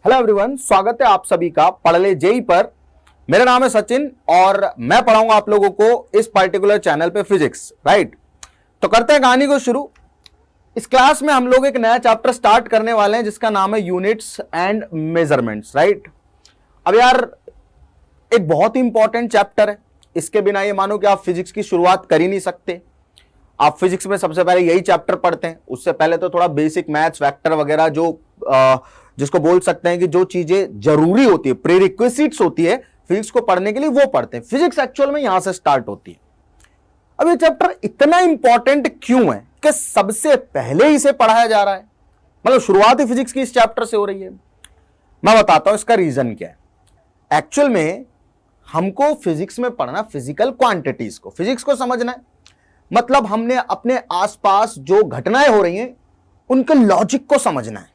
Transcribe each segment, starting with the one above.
Hello everyone, स्वागत है आप सभी का पढ़ ले जेई पर। मेरा नाम है सचिन और मैं पढ़ाऊंगा आप लोगों को इस पर्टिकुलर चैनल पे फिजिक्स। राइट, तो करते हैं कहानी को शुरू। इस क्लास में हम लोग एक नया चैप्टर स्टार्ट करने वाले हैं जिसका नाम है यूनिट्स एंड मेजरमेंट्स। राइट, अब यार एक बहुत ही इंपॉर्टेंट चैप्टर है, इसके बिना ये मानो कि आप फिजिक्स की शुरुआत कर ही नहीं सकते। आप फिजिक्स में सबसे पहले यही चैप्टर पढ़ते हैं, उससे पहले तो थोड़ा बेसिक मैथ्स वेक्टर वगैरह जो जिसको बोल सकते हैं कि जो चीजें जरूरी होती है, प्रीरिक्विजिट्स होती है फिजिक्स को पढ़ने के लिए, वो पढ़ते हैं। फिजिक्स एक्चुअल में यहां से स्टार्ट होती है। अब ये चैप्टर इतना इंपॉर्टेंट क्यों है कि सबसे पहले इसे पढ़ाया जा रहा है, मतलब शुरुआत ही फिजिक्स की इस चैप्टर से हो रही है। मैं बताता हूं इसका रीजन क्या है। एक्चुअल में हमको फिजिक्स में पढ़ना फिजिकल क्वांटिटीज को, फिजिक्स को समझना है। मतलब हमने अपने आसपास जो घटनाएं हो रही हैं उनके लॉजिक को समझना है।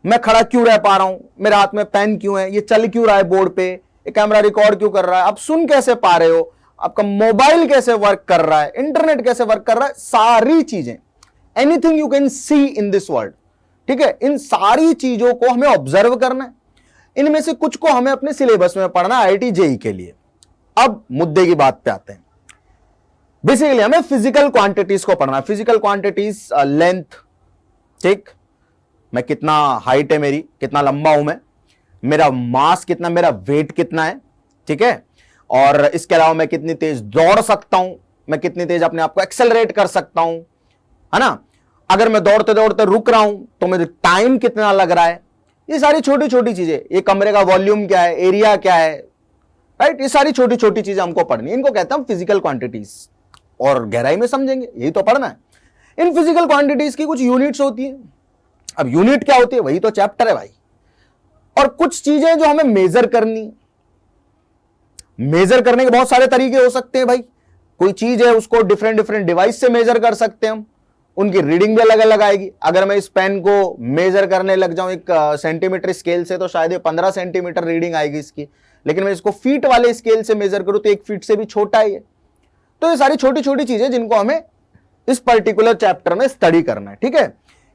मैं खड़ा क्यों रह पा रहा हूं, मेरे हाथ में पेन क्यों है, ये चल क्यों रहा है बोर्ड पे, ये कैमरा रिकॉर्ड क्यों कर रहा है, आप सुन कैसे पा रहे हो, आपका मोबाइल कैसे वर्क कर रहा है, इंटरनेट कैसे वर्क कर रहा है, सारी चीजें, anything you can see in this world, ठीक है, इन सारी चीजों को हमें ऑब्जर्व करना है। इनमें से कुछ को हमें अपने सिलेबस में पढ़ना IIT JEE के लिए। अब मुद्दे की बात पे आते हैं। बेसिकली हमें फिजिकल क्वांटिटीज को पढ़ना है। फिजिकल क्वांटिटीज, लेंथ, ठीक, मैं कितना हाइट है मेरी, कितना लंबा हूं मैं, मेरा मास कितना, मेरा वेट कितना है, ठीक है, और इसके अलावा मैं कितनी तेज दौड़ सकता हूं, मैं कितनी तेज अपने आप को एक्सेलरेट कर सकता हूं, है ना। अगर मैं दौड़ते दौड़ते रुक रहा हूं तो मुझे टाइम कितना लग रहा है, ये सारी छोटी छोटी चीजें, ये कमरे का वॉल्यूम क्या है, एरिया क्या है, राइट, ये सारी छोटी छोटी चीजें हमको पढ़नी है। इनको कहते हैं हम फिजिकल क्वांटिटीज, और गहराई में समझेंगे, यही तो पढ़ना है। इन फिजिकल क्वांटिटीज की कुछ यूनिट्स होती है। अब यूनिट क्या होती है, वही तो चैप्टर है भाई। और कुछ चीजें जो हमें मेजर करनी, मेजर करने के बहुत सारे तरीके हो सकते हैं भाई। कोई चीज है उसको डिफरेंट डिफरेंट डिवाइस से मेजर कर सकते हैं हम, उनकी रीडिंग भी अलग अलग आएगी। अगर मैं इस पेन को मेजर करने लग जाऊं एक सेंटीमीटर स्केल से, तो शायद ये 15 सेंटीमीटर रीडिंग आएगी इसकी, लेकिन मैं इसको फीट वाले स्केल से मेजर करूं तो 1 फीट से भी छोटा है ये। तो ये सारी छोटी छोटी चीजें जिनको हमें इस पर्टिकुलर चैप्टर में स्टडी करना है, ठीक है,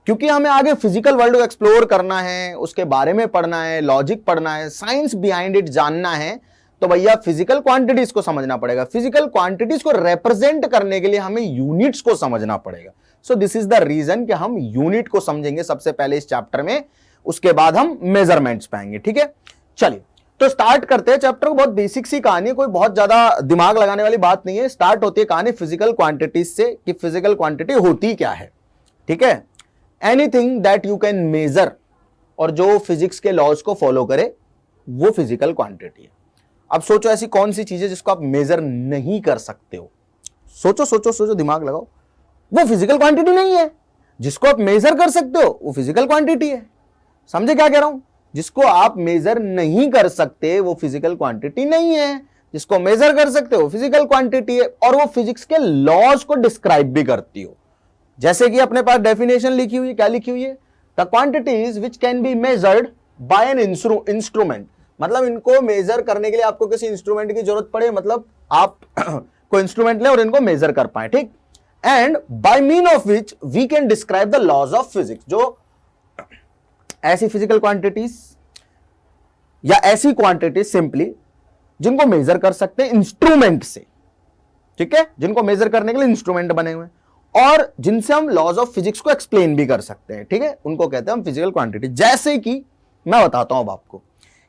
क्योंकि हमें आगे फिजिकल वर्ल्ड को एक्सप्लोर करना है, उसके बारे में पढ़ना है, लॉजिक पढ़ना है, साइंस बिहाइंड इट जानना है, तो भैया फिजिकल क्वांटिटीज को समझना पड़ेगा। फिजिकल क्वांटिटीज को रिप्रेजेंट करने के लिए हमें यूनिट्स को समझना पड़ेगा। So this is the reason कि हम यूनिट को समझेंगे सबसे पहले इस चैप्टर में, उसके बाद हम मेजरमेंट्स पाएंगे, ठीक है। चलिए तो स्टार्ट करते हैं चैप्टर को। बहुत बेसिक सी कहानी है, कोई बहुत ज्यादा दिमाग लगाने वाली बात नहीं है। स्टार्ट होती है कहानी फिजिकल क्वांटिटीज से कि फिजिकल क्वांटिटी होती क्या है, ठीक है। Anything that you can measure, और जो फिजिक्स के लॉज को फॉलो करे वो फिजिकल क्वांटिटी है। अब सोचो ऐसी कौन सी चीज है जिसको आप मेजर नहीं कर सकते हो। सोचो सोचो सोचो, दिमाग लगाओ, वो फिजिकल क्वांटिटी नहीं है। जिसको आप मेजर कर सकते हो वो फिजिकल क्वांटिटी है। समझे क्या कह रहा हूं? जिसको आप मेजर नहीं कर सकते वो फिजिकल क्वांटिटी नहीं है, जिसको मेजर कर सकते हो फिजिकल क्वांटिटी है, और वो फिजिक्स के लॉज को डिस्क्राइब भी करती हो। जैसे कि अपने पास डेफिनेशन लिखी हुई है, क्या लिखी हुई है, the quantities which can be measured by an instrument. मतलब इनको मेजर करने के लिए आपको किसी इंस्ट्रूमेंट की जरूरत पड़े, मतलब आप कोई इंस्ट्रूमेंट ले और इनको मेजर कर पाए, ठीक। And by mean of which we can describe the laws of physics. जो ऐसी फिजिकल क्वांटिटीज या ऐसी क्वांटिटीज सिंपली जिनको मेजर कर सकते हैं इंस्ट्रूमेंट से, ठीक है, जिनको मेजर करने के लिए इंस्ट्रूमेंट बने हुए हैं और जिनसे हम लॉज ऑफ फिजिक्स को एक्सप्लेन भी कर सकते हैं, ठीक है, उनको कहते हैं हम फिजिकल क्वांटिटी। जैसे कि मैं बताता हूं अब आपको,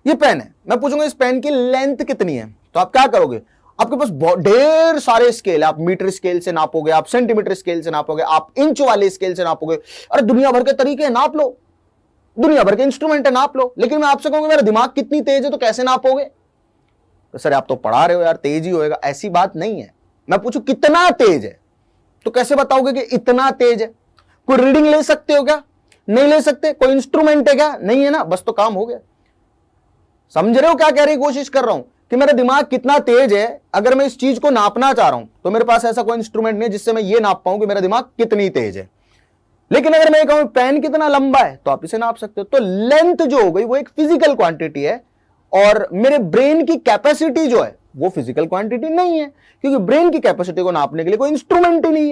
ये पेन है, मैं पूछूंगा इस पेन की लेंथ कितनी है, तो आप क्या करोगे, आपके पास ढेर सारे स्केल है, आप मीटर स्केल से नापोगे, आप सेंटीमीटर स्केल से नापोगे, आप इंच वाले स्केल से नापोगे, अरे दुनिया भर के तरीके नाप लो, दुनिया भर के इंस्ट्रूमेंट है, नाप लो। लेकिन मैं आपसे कहूंगा मेरा दिमाग कितनी तेज है तो कैसे नापोगे, तो सर आप तो पढ़ा रहे हो यार, तेज ही होएगा, ऐसी बात नहीं है। मैं पूछूं कितना तेज है तो कैसे बताओगे कि इतना तेज है? कोई रीडिंग ले सकते हो क्या? नहीं ले सकते। कोई इंस्ट्रूमेंट है क्या? नहीं है ना, बस तो काम हो गया। समझ रहे हो क्या कह रही कोशिश कर रहा हूं कि मेरा दिमाग कितना तेज है। अगर मैं इस चीज को नापना चाह रहा हूं तो मेरे पास ऐसा कोई इंस्ट्रूमेंट नहीं है जिससे मैं ये नाप पाऊं कि मेरा दिमाग कितनी तेज है। लेकिन अगर मैं कहूं पेन कितना लंबा है तो आप इसे नाप सकते हो। तो लेंथ जो हो गई वो एक फिजिकल क्वांटिटी है, और मेरे ब्रेन की कैपेसिटी जो है वो फिजिकल क्वांटिटी नहीं है, क्योंकि ब्रेन की कैपेसिटी को नापने के लिए कोई इंस्ट्रूमेंट ही नहीं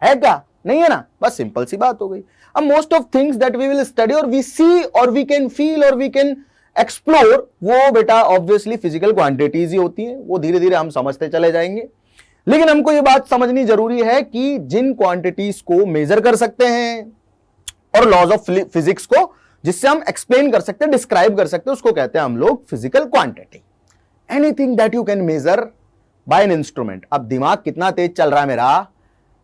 है क्या? नहीं है ना, बस सिंपल सी बात हो गई। अब most of things that we will study और वी सी और वी कैन फील और वी कैन एक्सप्लोर, वो बेटा ऑब्वियसली फिजिकल क्वांटिटीज ही होती हैं, वो धीरे धीरे हम समझते चले जाएंगे। लेकिन हमको ये बात समझनी जरूरी है कि जिन क्वांटिटीज को मेजर कर सकते हैं और लॉज ऑफ फिजिक्स को जिससे हम एक्सप्लेन कर सकते हैं, डिस्क्राइब कर सकते हैं, उसको कहते हैं हम लोग physical quantity. Anything that you can measure by an instrument. अब दिमाग कितना तेज चल रहा है मेरा,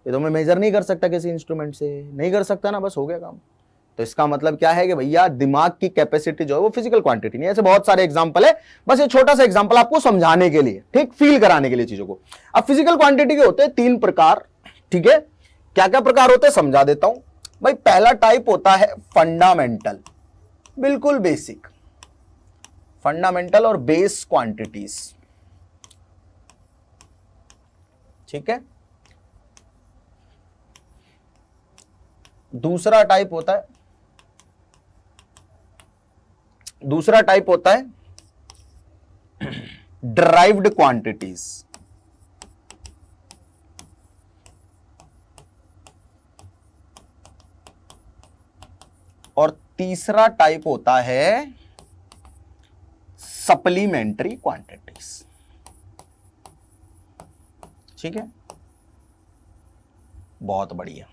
ये तो मैं मेजर नहीं कर सकता किसी इंस्ट्रूमेंट से, नहीं कर सकता ना, बस हो गया काम। तो इसका मतलब क्या है कि भैया दिमाग की कैपेसिटी जो है वो फिजिकल क्वांटिटी नहीं है। ऐसे बहुत सारे एग्जांपल है, बस ये छोटा सा एग्जांपल आपको समझाने के लिए, ठीक, फील कराने के लिए चीजों को। अब फिजिकल क्वांटिटी के होते हैं 3 प्रकार, ठीक है। क्या क्या प्रकार होते हैं समझा देता हूं भाई। पहला टाइप होता है फंडामेंटल, बिल्कुल बेसिक, फंडामेंटल और बेस क्वांटिटीज, ठीक है। दूसरा टाइप होता है डिराइव्ड क्वांटिटीज, और तीसरा टाइप होता है सप्लीमेंट्री क्वांटिटीज, ठीक है। बहुत बढ़िया।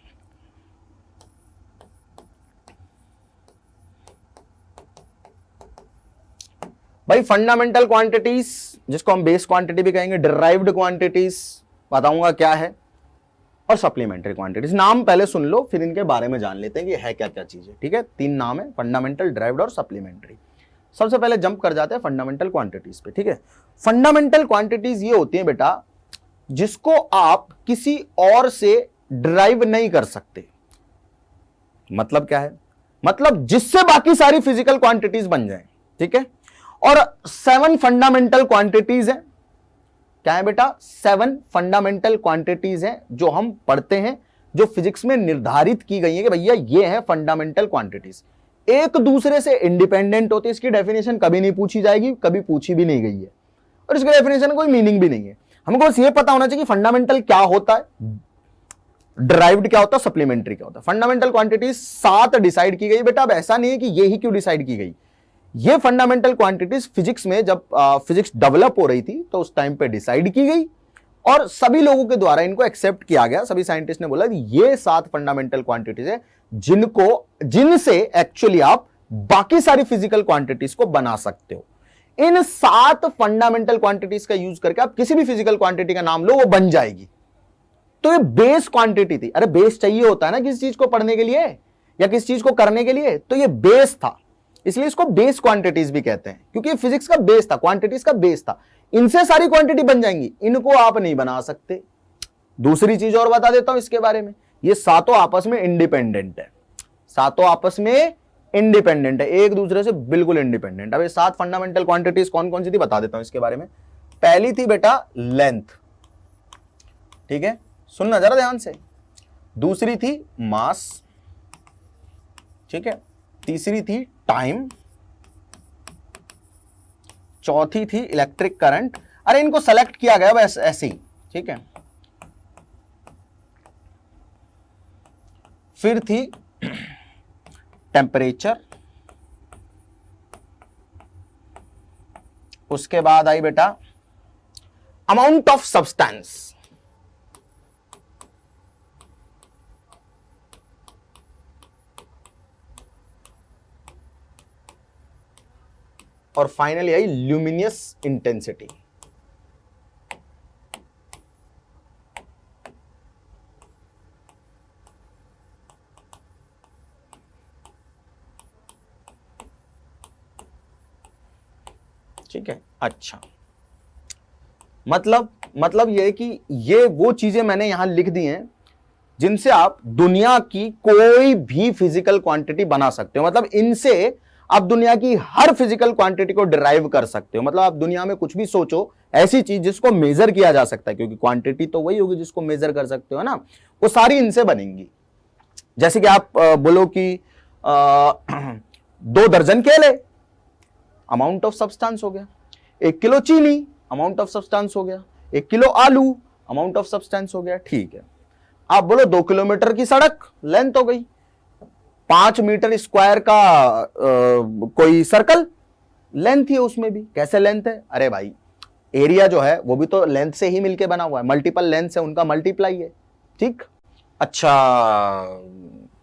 भाई फंडामेंटल क्वांटिटीज, जिसको हम बेस क्वांटिटी भी कहेंगे, डिराइव्ड क्वांटिटीज बताऊंगा क्या है, और सप्लीमेंट्री क्वांटिटीज। नाम पहले सुन लो, फिर इनके बारे में जान लेते हैं कि है क्या क्या चीजें, ठीक है। 3 नाम है, फंडामेंटल, डिराइव्ड और सप्लीमेंट्री। सबसे पहले जंप कर जाते हैं फंडामेंटल क्वांटिटीज पे, ठीक है। फंडामेंटल क्वांटिटीज ये होती है बेटा जिसको आप किसी और से डिराइव नहीं कर सकते। मतलब क्या है, मतलब जिससे बाकी सारी फिजिकल क्वांटिटीज बन जाए, ठीक है। और 7 फंडामेंटल क्वांटिटीज हैं। क्या है बेटा, 7 फंडामेंटल क्वांटिटीज हैं जो हम पढ़ते हैं, जो फिजिक्स में निर्धारित की गई है कि भैया ये है फंडामेंटल क्वांटिटीज। एक दूसरे से इंडिपेंडेंट होती है, इसकी डेफिनेशन कभी नहीं पूछी जाएगी, कभी पूछी भी नहीं गई है, और इसकी डेफिनेशन कोई मीनिंग भी नहीं है। हमको बस ये पता होना चाहिए कि फंडामेंटल क्या होता है, डिराइव्ड क्या होता है, सप्लीमेंट्री क्या होता है। फंडामेंटल क्वांटिटीज 7 डिसाइड की गई बेटा। अब ऐसा नहीं है कि ये ही क्यों डिसाइड की गई, ये फंडामेंटल क्वांटिटीज फिजिक्स में जब फिजिक्स डेवलप हो रही थी तो उस टाइम पे डिसाइड की गई और सभी लोगों के द्वारा इनको एक्सेप्ट किया गया। सभी साइंटिस्ट ने बोला कि ये 7 फंडामेंटल क्वांटिटीज है जिनसे एक्चुअली आप बाकी सारी फिजिकल क्वांटिटीज को बना सकते हो। इन 7 फंडामेंटल क्वांटिटीज का यूज करके आप किसी भी फिजिकल क्वांटिटी का नाम लो, वो बन जाएगी। तो ये बेस क्वांटिटी थी। अरे बेस चाहिए होता है ना किसी चीज को पढ़ने के लिए या किसी चीज को करने के लिए, तो ये बेस था, इसलिए इसको बेस क्वांटिटीज भी कहते हैं, क्योंकि फिजिक्स का बेस था, क्वांटिटीज का बेस था। इनसे सारी क्वांटिटी बन जाएंगी, इनको आप नहीं बना सकते। दूसरी चीज और बता देता हूं इसके बारे में, ये 7 आपस में इंडिपेंडेंट है, 7 आपस में इंडिपेंडेंट है, एक दूसरे से बिल्कुल इंडिपेंडेंट। अब ये 7 फंडामेंटल क्वांटिटीज कौन कौन सी थी बता देता हूं इसके बारे में। पहली थी बेटा लेंथ, ठीक है, सुनना जरा ध्यान से। दूसरी थी मास, ठीक है। तीसरी थी टाइम, चौथी थी इलेक्ट्रिक करंट। अरे इनको सेलेक्ट किया गया बस ऐसे ही, ठीक है। फिर थी टेम्परेचर, उसके बाद आई बेटा अमाउंट ऑफ सब्सटेंस, और फाइनली आई ल्यूमिनियस इंटेंसिटी। ठीक है, अच्छा, मतलब ये कि ये वो चीजें मैंने यहां लिख दी हैं जिनसे आप दुनिया की कोई भी फिजिकल क्वांटिटी बना सकते हो। मतलब इनसे आप दुनिया की हर फिजिकल क्वांटिटी को डिराइव कर सकते हो। मतलब आप दुनिया में कुछ भी सोचो, ऐसी चीज जिसको मेजर किया जा सकता है, क्योंकि क्वांटिटी तो वही होगी जिसको मेजर कर सकते हो ना, वो सारी इनसे बनेंगी। जैसे कि आप बोलो कि 2 दर्जन केले, अमाउंट ऑफ सब्सटेंस हो गया। 1 किलो चीनी, अमाउंट ऑफ सब्सटेंस हो गया। 1 किलो आलू, अमाउंट ऑफ सब्सटेंस हो गया। ठीक है, आप बोलो 2 किलोमीटर की सड़क लेंथ हो गई, 5 मीटर स्क्वायर का कोई सर्कल लेंथ ही है, उसमें भी कैसे लेंथ है? अरे भाई एरिया जो है वो भी तो लेंथ से ही मिलके बना हुआ है, मल्टीपल लेंथ है, उनका मल्टीप्लाई है। ठीक, अच्छा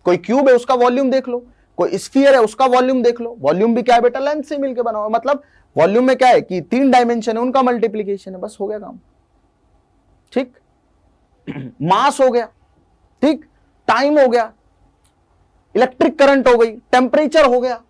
कोई क्यूब है उसका वॉल्यूम देख लो, कोई स्फीयर है उसका वॉल्यूम देख लो, वॉल्यूम भी क्या है बेटा? लेंथ से मिलके बना हुआ है। मतलब वॉल्यूम में क्या है कि 3 डायमेंशन है, उनका मल्टीप्लीकेशन है, बस हो गया काम। ठीक, मास हो गया, ठीक, टाइम हो गया, इलेक्ट्रिक करंट हो गई, टेम्परेचर हो गया,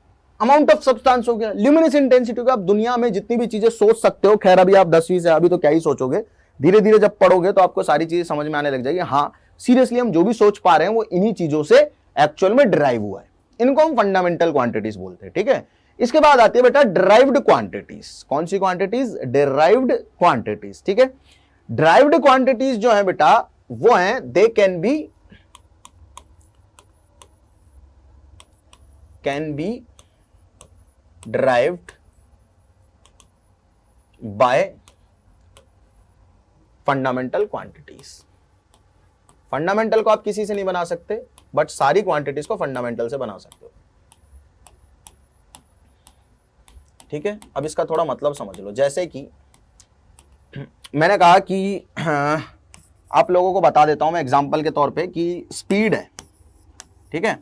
अमाउंट ऑफ सब्सटेंस हो गया, ल्यूमिनस इंटेंसिटी हो गया। आप दुनिया में जितनी भी चीजें सोच सकते हो, खैर अभी आप 10वीं से, अभी तो क्या ही सोचोगे, धीरे धीरे जब पढ़ोगे तो आपको सारी चीजें समझ में आने लग जाएगी। हाँ सीरियसली हम जो भी सोच पा रहे हैं वो इन्हीं चीजों से एक्चुअल में डिराइव हुआ है, इनको हम फंडामेंटल क्वांटिटीज बोलते हैं। ठीक है, इसके बाद आती है बेटा डिराइव्ड क्वांटिटीज। कौन सी क्वांटिटीज? Derived quantities. ठीक है, डिराइव्ड क्वांटिटीज जो है बेटा वो है they can be derived by fundamental quantities। Fundamental को आप किसी से नहीं बना सकते, बट सारी क्वांटिटीज को फंडामेंटल से बना सकते हो। ठीक है, अब इसका थोड़ा मतलब समझ लो। जैसे कि मैंने कहा कि आप लोगों को बता देता हूं मैं एग्जांपल के तौर पे कि स्पीड है। ठीक है,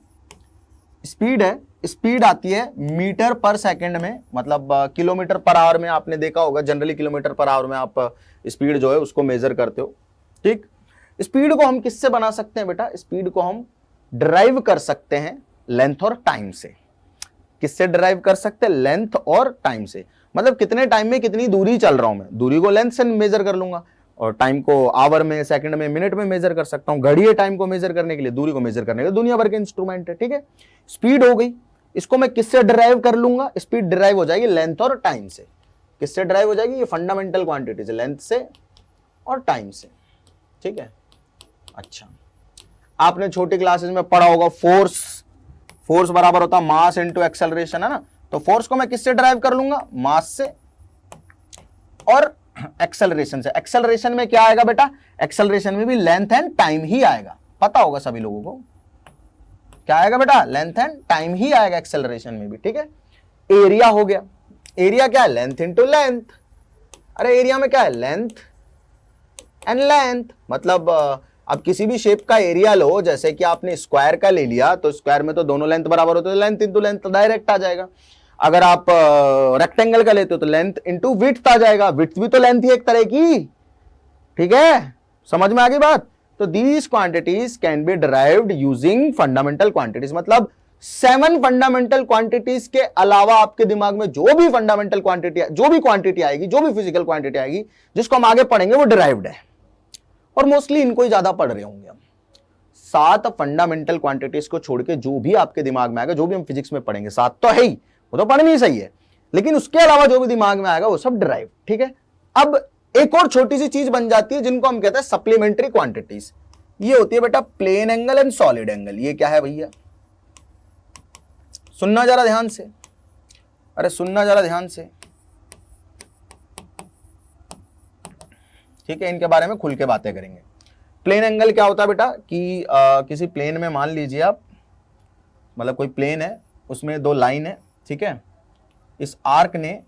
स्पीड है, स्पीड आती है मीटर पर सेकंड में, मतलब किलोमीटर पर आवर में। आपने देखा होगा जनरली किलोमीटर पर आवर में आप स्पीड जो है उसको मेजर करते हो। ठीक, स्पीड को हम किससे बना सकते हैं बेटा? स्पीड को हम डिराइव कर सकते हैं लेंथ और टाइम से। किससे डिराइव कर सकते हैं? लेंथ और टाइम से। मतलब कितने टाइम में कितनी दूरी चल रहा हूं मैं, दूरी को लेंथ से मेजर कर लूंगा, और टाइम को आवर में, सेकंड में, मिनट में मेजर कर सकता हूं। घड़ी है टाइम को मेजर करने के लिए, दूरी को मेजर करने के लिए दुनिया भर के इंस्ट्रूमेंट है। ठीक है, स्पीड हो गई, इसको मैं किससे डिराइव कर लूंगा? स्पीड डिराइव हो जाएगी लेंथ और टाइम से। किससे डिराइव हो जाएगी? ये फंडामेंटल क्वांटिटीज, लेंथ से और टाइम से। ठीक है, अच्छा आपने छोटी क्लासेस में पढ़ा होगा फोर्स बराबर होता है मास इनटू एक्सेलरेशन, है ना? तो फोर्स को मैं किससे डिराइव कर लूंगा? मास से और एक्सेलरेशन से। एक्सेलरेशन में क्या आएगा बेटा? एक्सेलरेशन में भी लेंथ एंड टाइम ही आएगा, पता होगा सभी लोगों को। क्या आएगा बेटा? लेंथ एंड टाइम ही आएगा एक्सेलरेशन में भी। ठीक है, एरिया हो गया, एरिया क्या है? Length into length. अरे एरिया में क्या है? Length and length. मतलब अब किसी भी शेप का एरिया लो, जैसे कि आपने स्क्वायर का ले लिया तो स्क्वायर में तो दोनों लेंथ बराबर होते हैं, लेंथ इंटू लेंथ डायरेक्ट आ जाएगा। अगर आप रेक्टेंगल का लेते हो तो लेंथ इंटू विड्थ आ जाएगा, विड्थ भी तो लेंथ ही एक तरह की। ठीक है, समझ में आ गई बात? तो these quantities can be derived using fundamental quantities. मतलब 7 फंडामेंटल क्वांटिटीज के अलावा आपके दिमाग में जो भी फंडामेंटल क्वांटिटी, जो भी क्वांटिटी आएगी, जो भी फिजिकल क्वांटिटी आएगी जिसको हम आगे पढ़ेंगे वो डिराइव्ड है, और मोस्टली इनको ही ज्यादा पढ़ रहे होंगे हम। 7 फंडामेंटल क्वांटिटीज को छोड़ के जो भी आपके दिमाग में आएगा, जो भी हम फिजिक्स में पढ़ेंगे, 7 तो है ही, वो तो पढ़नी ही सही है, लेकिन उसके अलावा जो भी दिमाग में आएगा वो सब डिराइव। ठीक है, अब एक और छोटी सी चीज बन जाती है जिनको हम कहते हैं सप्लीमेंट्री क्वांटिटीज। ये होती है बेटा plane angle and solid angle. ये क्या है भैया? सुनना जरा ध्यान से, अरे सुनना जरा ध्यान से। ठीक है, इनके बारे में खुल के बातें करेंगे। प्लेन एंगल क्या होता है बेटा? कि किसी प्लेन में मान लीजिए आप, मतलब कोई प्लेन है उसमें 2 लाइन है। ठीक है, इस आर्क ने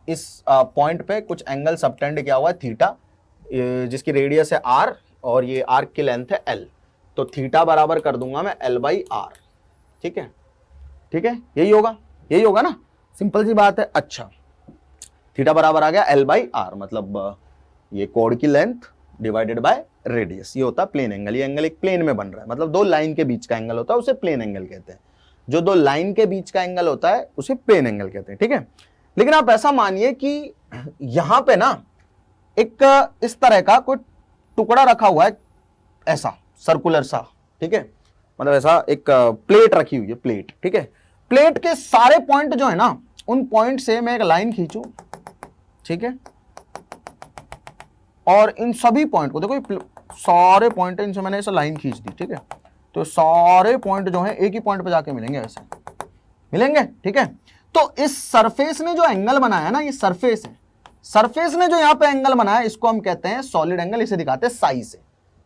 इस पॉइंट पे कुछ एंगल सबटेंड किया हुआ है थीटा, जिसकी रेडियस है आर और ये आर्क की लेंथ है एल। तो थीटा बराबर कर दूंगा मैं एल बाई आर। ठीक है, ठीक है, यही होगा, यही होगा ना, सिंपल सी बात है। अच्छा, थीटा बराबर आ गया एल बाई आर, मतलब ये कोड की लेंथ डिवाइडेड बाय रेडियस, ये होता है प्लेन एंगल। ये एंगल एक प्लेन में बन रहा है, मतलब 2 लाइन के बीच का एंगल होता है, उसे प्लेन एंगल कहते हैं। जो 2 लाइन के बीच का एंगल होता है उसे प्लेन एंगल कहते हैं। ठीक है, लेकिन आप ऐसा मानिए कि यहां पे ना एक इस तरह का कोई टुकड़ा रखा हुआ है, ऐसा सर्कुलर सा। ठीक है, मतलब ऐसा एक प्लेट रखी हुई है, प्लेट। ठीक है, प्लेट के सारे पॉइंट जो है ना, उन पॉइंट से मैं एक लाइन खींचूं। ठीक है, और इन सभी पॉइंट को देखो, सारे पॉइंट इनसे मैंने ऐसा लाइन खींच दी। ठीक है, तो सारे पॉइंट जो है एक ही पॉइंट पे जाके मिलेंगे, ऐसे मिलेंगे। ठीक है, तो इस सरफेस ने जो एंगल बनाया ना, ये सरफेस है, सरफेस ने जो यहां पे एंगल बनाया इसको हम कहते हैं सॉलिड एंगल, इसे दिखाते हैं साई से।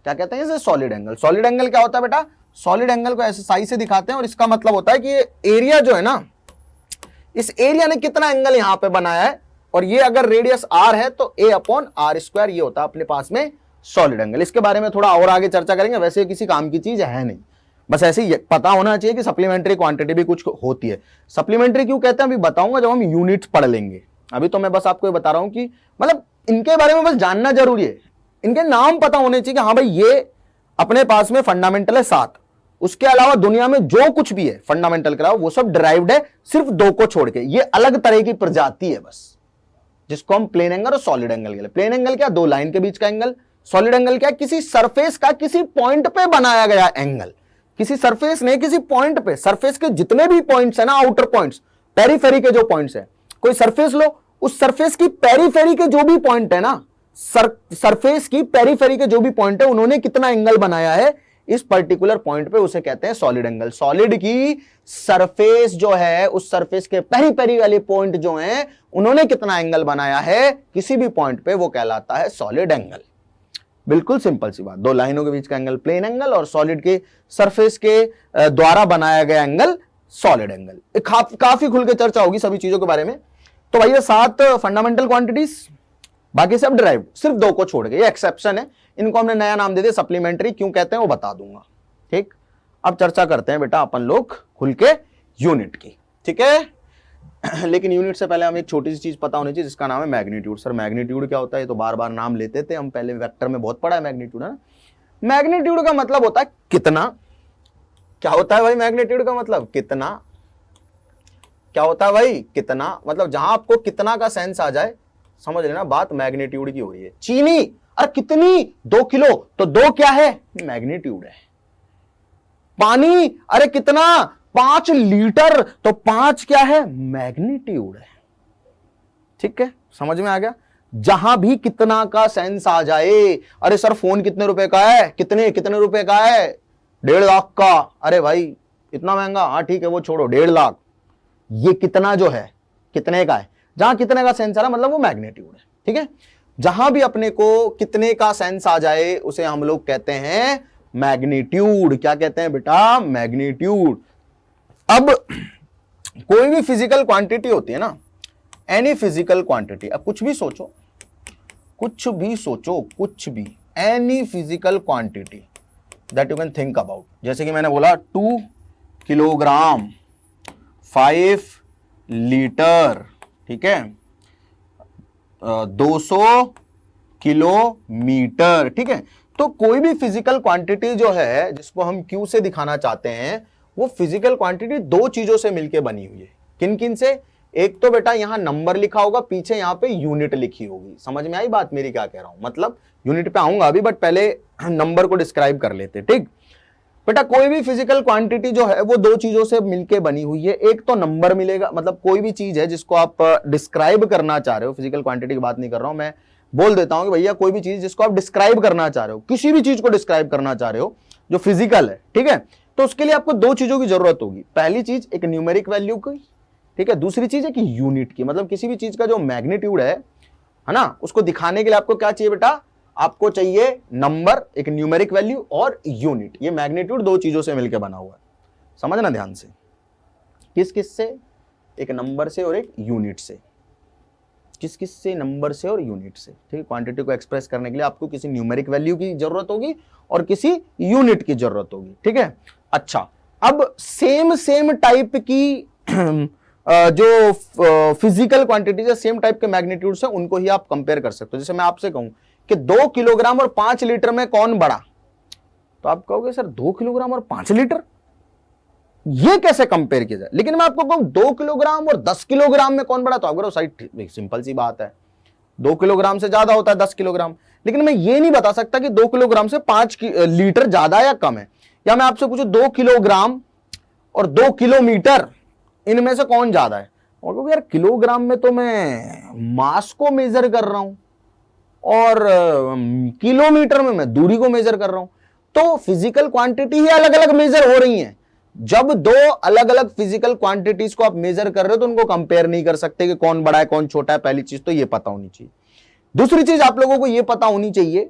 क्या कहते हैं इसे? Solid angle. सॉलिड एंगल क्या होता है बेटा? सॉलिड एंगल को ऐसे साई से दिखाते हैं और इसका मतलब होता है कि ये एरिया जो है ना, इस एरिया ने कितना एंगल यहां पे बनाया है, और ये अगर रेडियस r है तो a/r², ये होता है अपने पास में सॉलिड एंगल। इसके बारे में थोड़ा और आगे चर्चा करेंगे, वैसे किसी काम की चीज है नहीं, बस ऐसे ही पता होना चाहिए कि सप्लीमेंट्री क्वांटिटी भी कुछ होती है। सप्लीमेंट्री क्यों कहते हैं अभी बताऊंगा जब हम यूनिट्स पढ़ लेंगे। अभी तो मैं बस आपको ये बता रहा हूं कि मतलब इनके बारे में बस जानना जरूरी है, इनके नाम पता होने चाहिए कि हाँ भाई ये अपने पास में फंडामेंटल है 7, उसके अलावा दुनिया में जो कुछ भी है फंडामेंटल का वो सब डिराइव्ड है सिर्फ 2 को छोड़ के। ये अलग तरह की प्रजाति है बस, जिसको हम प्लेन एंगल और सॉलिड एंगल कहते हैं। प्लेन एंगल क्या? 2 लाइन के बीच का एंगल। सॉलिड एंगल क्या? किसी सरफेस का किसी पॉइंट पे बनाया गया एंगल। किसी सरफेस ने किसी पॉइंट पे, सरफेस के जितने भी पॉइंट्स है ना, आउटर पॉइंट्स, पेरीफेरी के जो पॉइंट्स है, कोई सरफेस लो, उस सरफेस की पेरीफेरी के जो भी पॉइंट है ना, सरफेस की पेरीफेरी के जो भी पॉइंट है, उन्होंने कितना एंगल बनाया है इस पर्टिकुलर पॉइंट पे, उसे कहते हैं सॉलिड एंगल। सॉलिड की सरफेस जो है, उस सरफेस के पेरीफेरी वाले पॉइंट जो हैं, उन्होंने कितना एंगल बनाया है किसी भी पॉइंट पे, वो कहलाता है सॉलिड एंगल। बिल्कुल सिंपल सी बात, 2 लाइनों के बीच का एंगल प्लेन एंगल और सॉलिड के सरफेस के द्वारा बनाया गया एंगल सॉलिड एंगल। काफी खुल के चर्चा होगी सभी चीजों के बारे में। तो भैया 7 फंडामेंटल क्वांटिटीज, बाकी सब डिराइव्ड, सिर्फ 2 को छोड़ के, ये एक्सेप्शन है। इनको हमने नया नाम दे दिया सप्लीमेंट्री। क्यों कहते हैं वो बता दूंगा, ठीक। अब चर्चा करते हैं बेटा अपन लोग खुल के यूनिट की, ठीक है। लेकिन यूनिट से पहले हमें एक छोटी सी चीज पता होनी चाहिए जिसका नाम है मैग्नीट्यूड। सर मैग्नीट्यूड क्या होता है? ये तो बार बार नाम लेते थे हम, पहले वेक्टर में बहुत पढ़ा है मैग्नीट्यूड, है ना। मैग्नीट्यूड का मतलब होता है कितना। क्या होता है भाई मैग्नीट्यूड का मतलब? कितना। क्या होता है भाई? कितना। मतलब जहां आपको कितना का सेंस आ जाए, समझ लेना बात मैग्नीट्यूड की हो रही है। चीनी, अरे कितनी? 2 किलो, तो 2 क्या है? मैग्नीट्यूड है। पानी, अरे कितना? 5 लीटर, तो 5 क्या है? मैग्नीट्यूड है। ठीक है, समझ में आ गया। जहां भी कितना का सेंस आ जाए, अरे सर फोन कितने रुपए का है? कितने रुपए का है? 1.5 लाख का। अरे भाई इतना महंगा? हाँ ठीक है वो छोड़ो, 1.5 लाख। ये कितना जो है कितने का है, जहां कितने का सेंस आ रहा मतलब वो मैग्नीट्यूड है। ठीक है, जहां भी अपने को कितने का सेंस आ जाए उसे हम लोग कहते हैं मैग्नीट्यूड। क्या कहते हैं बेटा? मैग्नीट्यूड। अब कोई भी फिजिकल क्वांटिटी होती है ना, एनी फिजिकल क्वांटिटी, अब कुछ भी सोचो, कुछ भी any physical quantity that you can think about. जैसे कि मैंने बोला 2 किलोग्राम, 5 लीटर, ठीक है, 200 किलोमीटर। ठीक है, तो कोई भी फिजिकल क्वांटिटी जो है जिसको हम क्यू से दिखाना चाहते हैं, वो फिजिकल क्वांटिटी 2 चीजों से मिलकर बनी हुई है। किन किन से? एक तो बेटा यहां नंबर लिखा होगा, पीछे यहां पे यूनिट लिखी होगी। समझ में आई बात मेरी क्या कह रहा हूं? मतलब यूनिट पे आऊंगा अभी, बट पहले नंबर को डिस्क्राइब कर लेते। ठीक बेटा, कोई भी फिजिकल क्वांटिटी जो है वो 2 चीजों से मिलके बनी हुई है। एक तो नंबर मिलेगा, मतलब कोई भी चीज है जिसको आप डिस्क्राइब करना चाह रहे हो, फिजिकल क्वांटिटी की बात नहीं कर रहा हूं मैं, बोल देता हूं कि भैया कोई भी चीज जिसको आप डिस्क्राइब करना चाह रहे हो, किसी भी चीज को डिस्क्राइब करना चाह रहे हो जो फिजिकल है, ठीक है, तो उसके लिए आपको 2 चीजों की जरूरत होगी। पहली चीज एक न्यूमेरिक वैल्यू की, ठीक है, दूसरी चीज है कि यूनिट की। मतलब किसी भी चीज का जो मैग्नीट्यूड है ना, उसको दिखाने के लिए आपको क्या चाहिए बेटा? आपको चाहिए नंबर, एक न्यूमेरिक वैल्यू और यूनिट। ये मैग्नीट्यूड 2 चीजों से मिलकर बना हुआ है, समझना ध्यान से। किस किस से? एक नंबर से और एक यूनिट से। किस किस से? नंबर से और यूनिट से। ठीक है, क्वांटिटी को एक्सप्रेस करने के लिए आपको किसी न्यूमेरिक वैल्यू की जरूरत होगी और किसी यूनिट की जरूरत होगी। ठीक है, अच्छा, अब सेम टाइप की जो फिजिकल क्वांटिटीज है, सेम टाइप के मैग्नीट्यूड से, उनको ही आप कंपेयर कर सकते हो। जैसे मैं आपसे कहूं कि 2 किलोग्राम और 5 लीटर में कौन बड़ा, तो आप कहोगे सर 2 किलोग्राम और 5 लीटर ये कैसे कंपेयर किया जाए? लेकिन मैं आपको कहूं 2 किलोग्राम और 10 किलोग्राम में कौन बड़ा, तो अगर साइड सिंपल सी बात है, 2 किलोग्राम से ज्यादा होता है 10 किलोग्राम। लेकिन मैं ये नहीं बता सकता कि 2 किलोग्राम से 5 लीटर ज्यादा या कम है। या मैं आपसे पूछूं 2 किलोग्राम और 2 किलोमीटर, इनमें से कौन ज्यादा है? और क्योंकि यार किलोग्राम में तो मैं मास को मेजर कर रहा हूं और किलोमीटर में मैं दूरी को मेजर कर रहा हूं, तो फिजिकल क्वांटिटी ही अलग अलग मेजर हो रही हैं। जब 2 अलग अलग फिजिकल क्वांटिटीज को आप मेजर कर रहे हो तो उनको कंपेयर नहीं कर सकते कि कौन बड़ा है कौन छोटा है। पहली चीज तो ये पता होनी चाहिए। दूसरी चीज आप लोगों को ये पता होनी चाहिए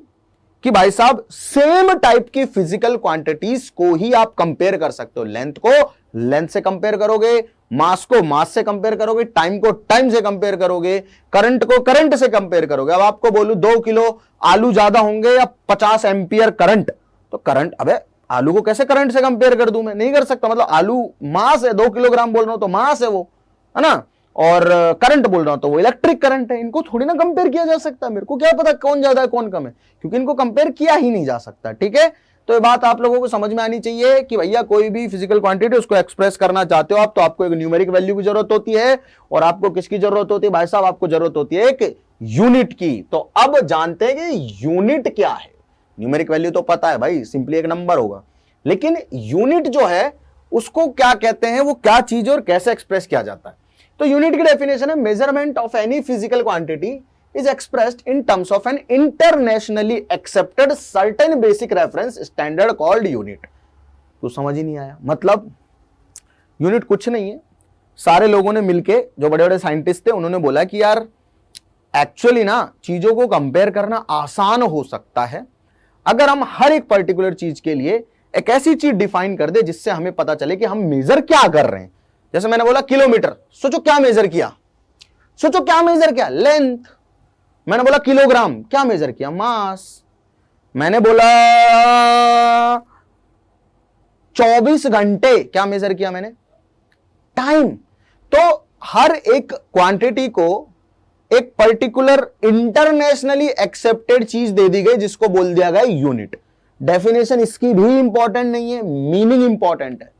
कि भाई साहब सेम टाइप की फिजिकल क्वांटिटीज को ही आप कंपेयर कर सकते हो। लेंथ को लेंथ से कंपेयर करोगे, मास को मास से कंपेयर करोगे, टाइम को टाइम से कंपेयर करोगे, करंट को करंट से कंपेयर करोगे। अब आपको बोलूं 2 किलो आलू ज्यादा होंगे या 50 एम्पियर करंट, तो करंट, अबे आलू को कैसे करंट से कंपेयर कर दूं मैं? नहीं कर सकता। मतलब आलू मास है, 2 किलोग्राम बोल रहा हूं तो मास है वो, है ना, और करंट बोल रहा हूं तो वो इलेक्ट्रिक करंट है। इनको थोड़ी ना कंपेयर किया जा सकता। मेरे को क्या पता कौन ज्यादा है कौन कम है, क्योंकि इनको कंपेयर किया ही नहीं जा सकता। ठीक है, तो ये बात आप लोगों को समझ में आनी चाहिए कि भैया कोई भी फिजिकल क्वांटिटी उसको एक्सप्रेस करना चाहते हो आप, तो आपको एक न्यूमेरिक वैल्यू की जरूरत होती है। और आपको किसकी जरूरत होती है भाई साहब? आपको जरूरत होती है एक यूनिट की। तो अब जानते हैं कि यूनिट क्या है। न्यूमेरिक वैल्यू तो पता है भाई, सिंपली एक नंबर होगा, लेकिन यूनिट जो है उसको क्या कहते हैं, वो क्या चीज और कैसे एक्सप्रेस किया जाता है। तो यूनिट की डेफिनेशन है, measurement of any physical quantity is expressed in terms of N internationally accepted certain basic reference standard called unit. तो समझ ही नहीं आया? मतलब यूनिट कुछ नहीं है, सारे लोगों ने मिलके, जो बड़े बड़े साइंटिस्ट थे, उन्होंने बोला कि यार एक्चुअली ना चीजों को कंपेयर करना आसान हो सकता है अगर हम हर एक पर्टिकुलर चीज के लिए एक ऐसी चीज डिफाइन कर दे जिससे हमें पता चले कि हम मेजर क्या कर रहे हैं। जैसे मैंने बोला किलोमीटर, सोचो क्या मेजर किया? सोचो क्या मेजर किया? लेंथ। मैंने बोला किलोग्राम, क्या मेजर किया? मास। मैंने बोला 24 घंटे, क्या मेजर किया मैंने? टाइम। तो हर एक क्वांटिटी को एक पर्टिकुलर इंटरनेशनली एक्सेप्टेड चीज दे दी गई जिसको बोल दिया गया यूनिट। डेफिनेशन इसकी भी इंपॉर्टेंट नहीं है, मीनिंग इंपॉर्टेंट है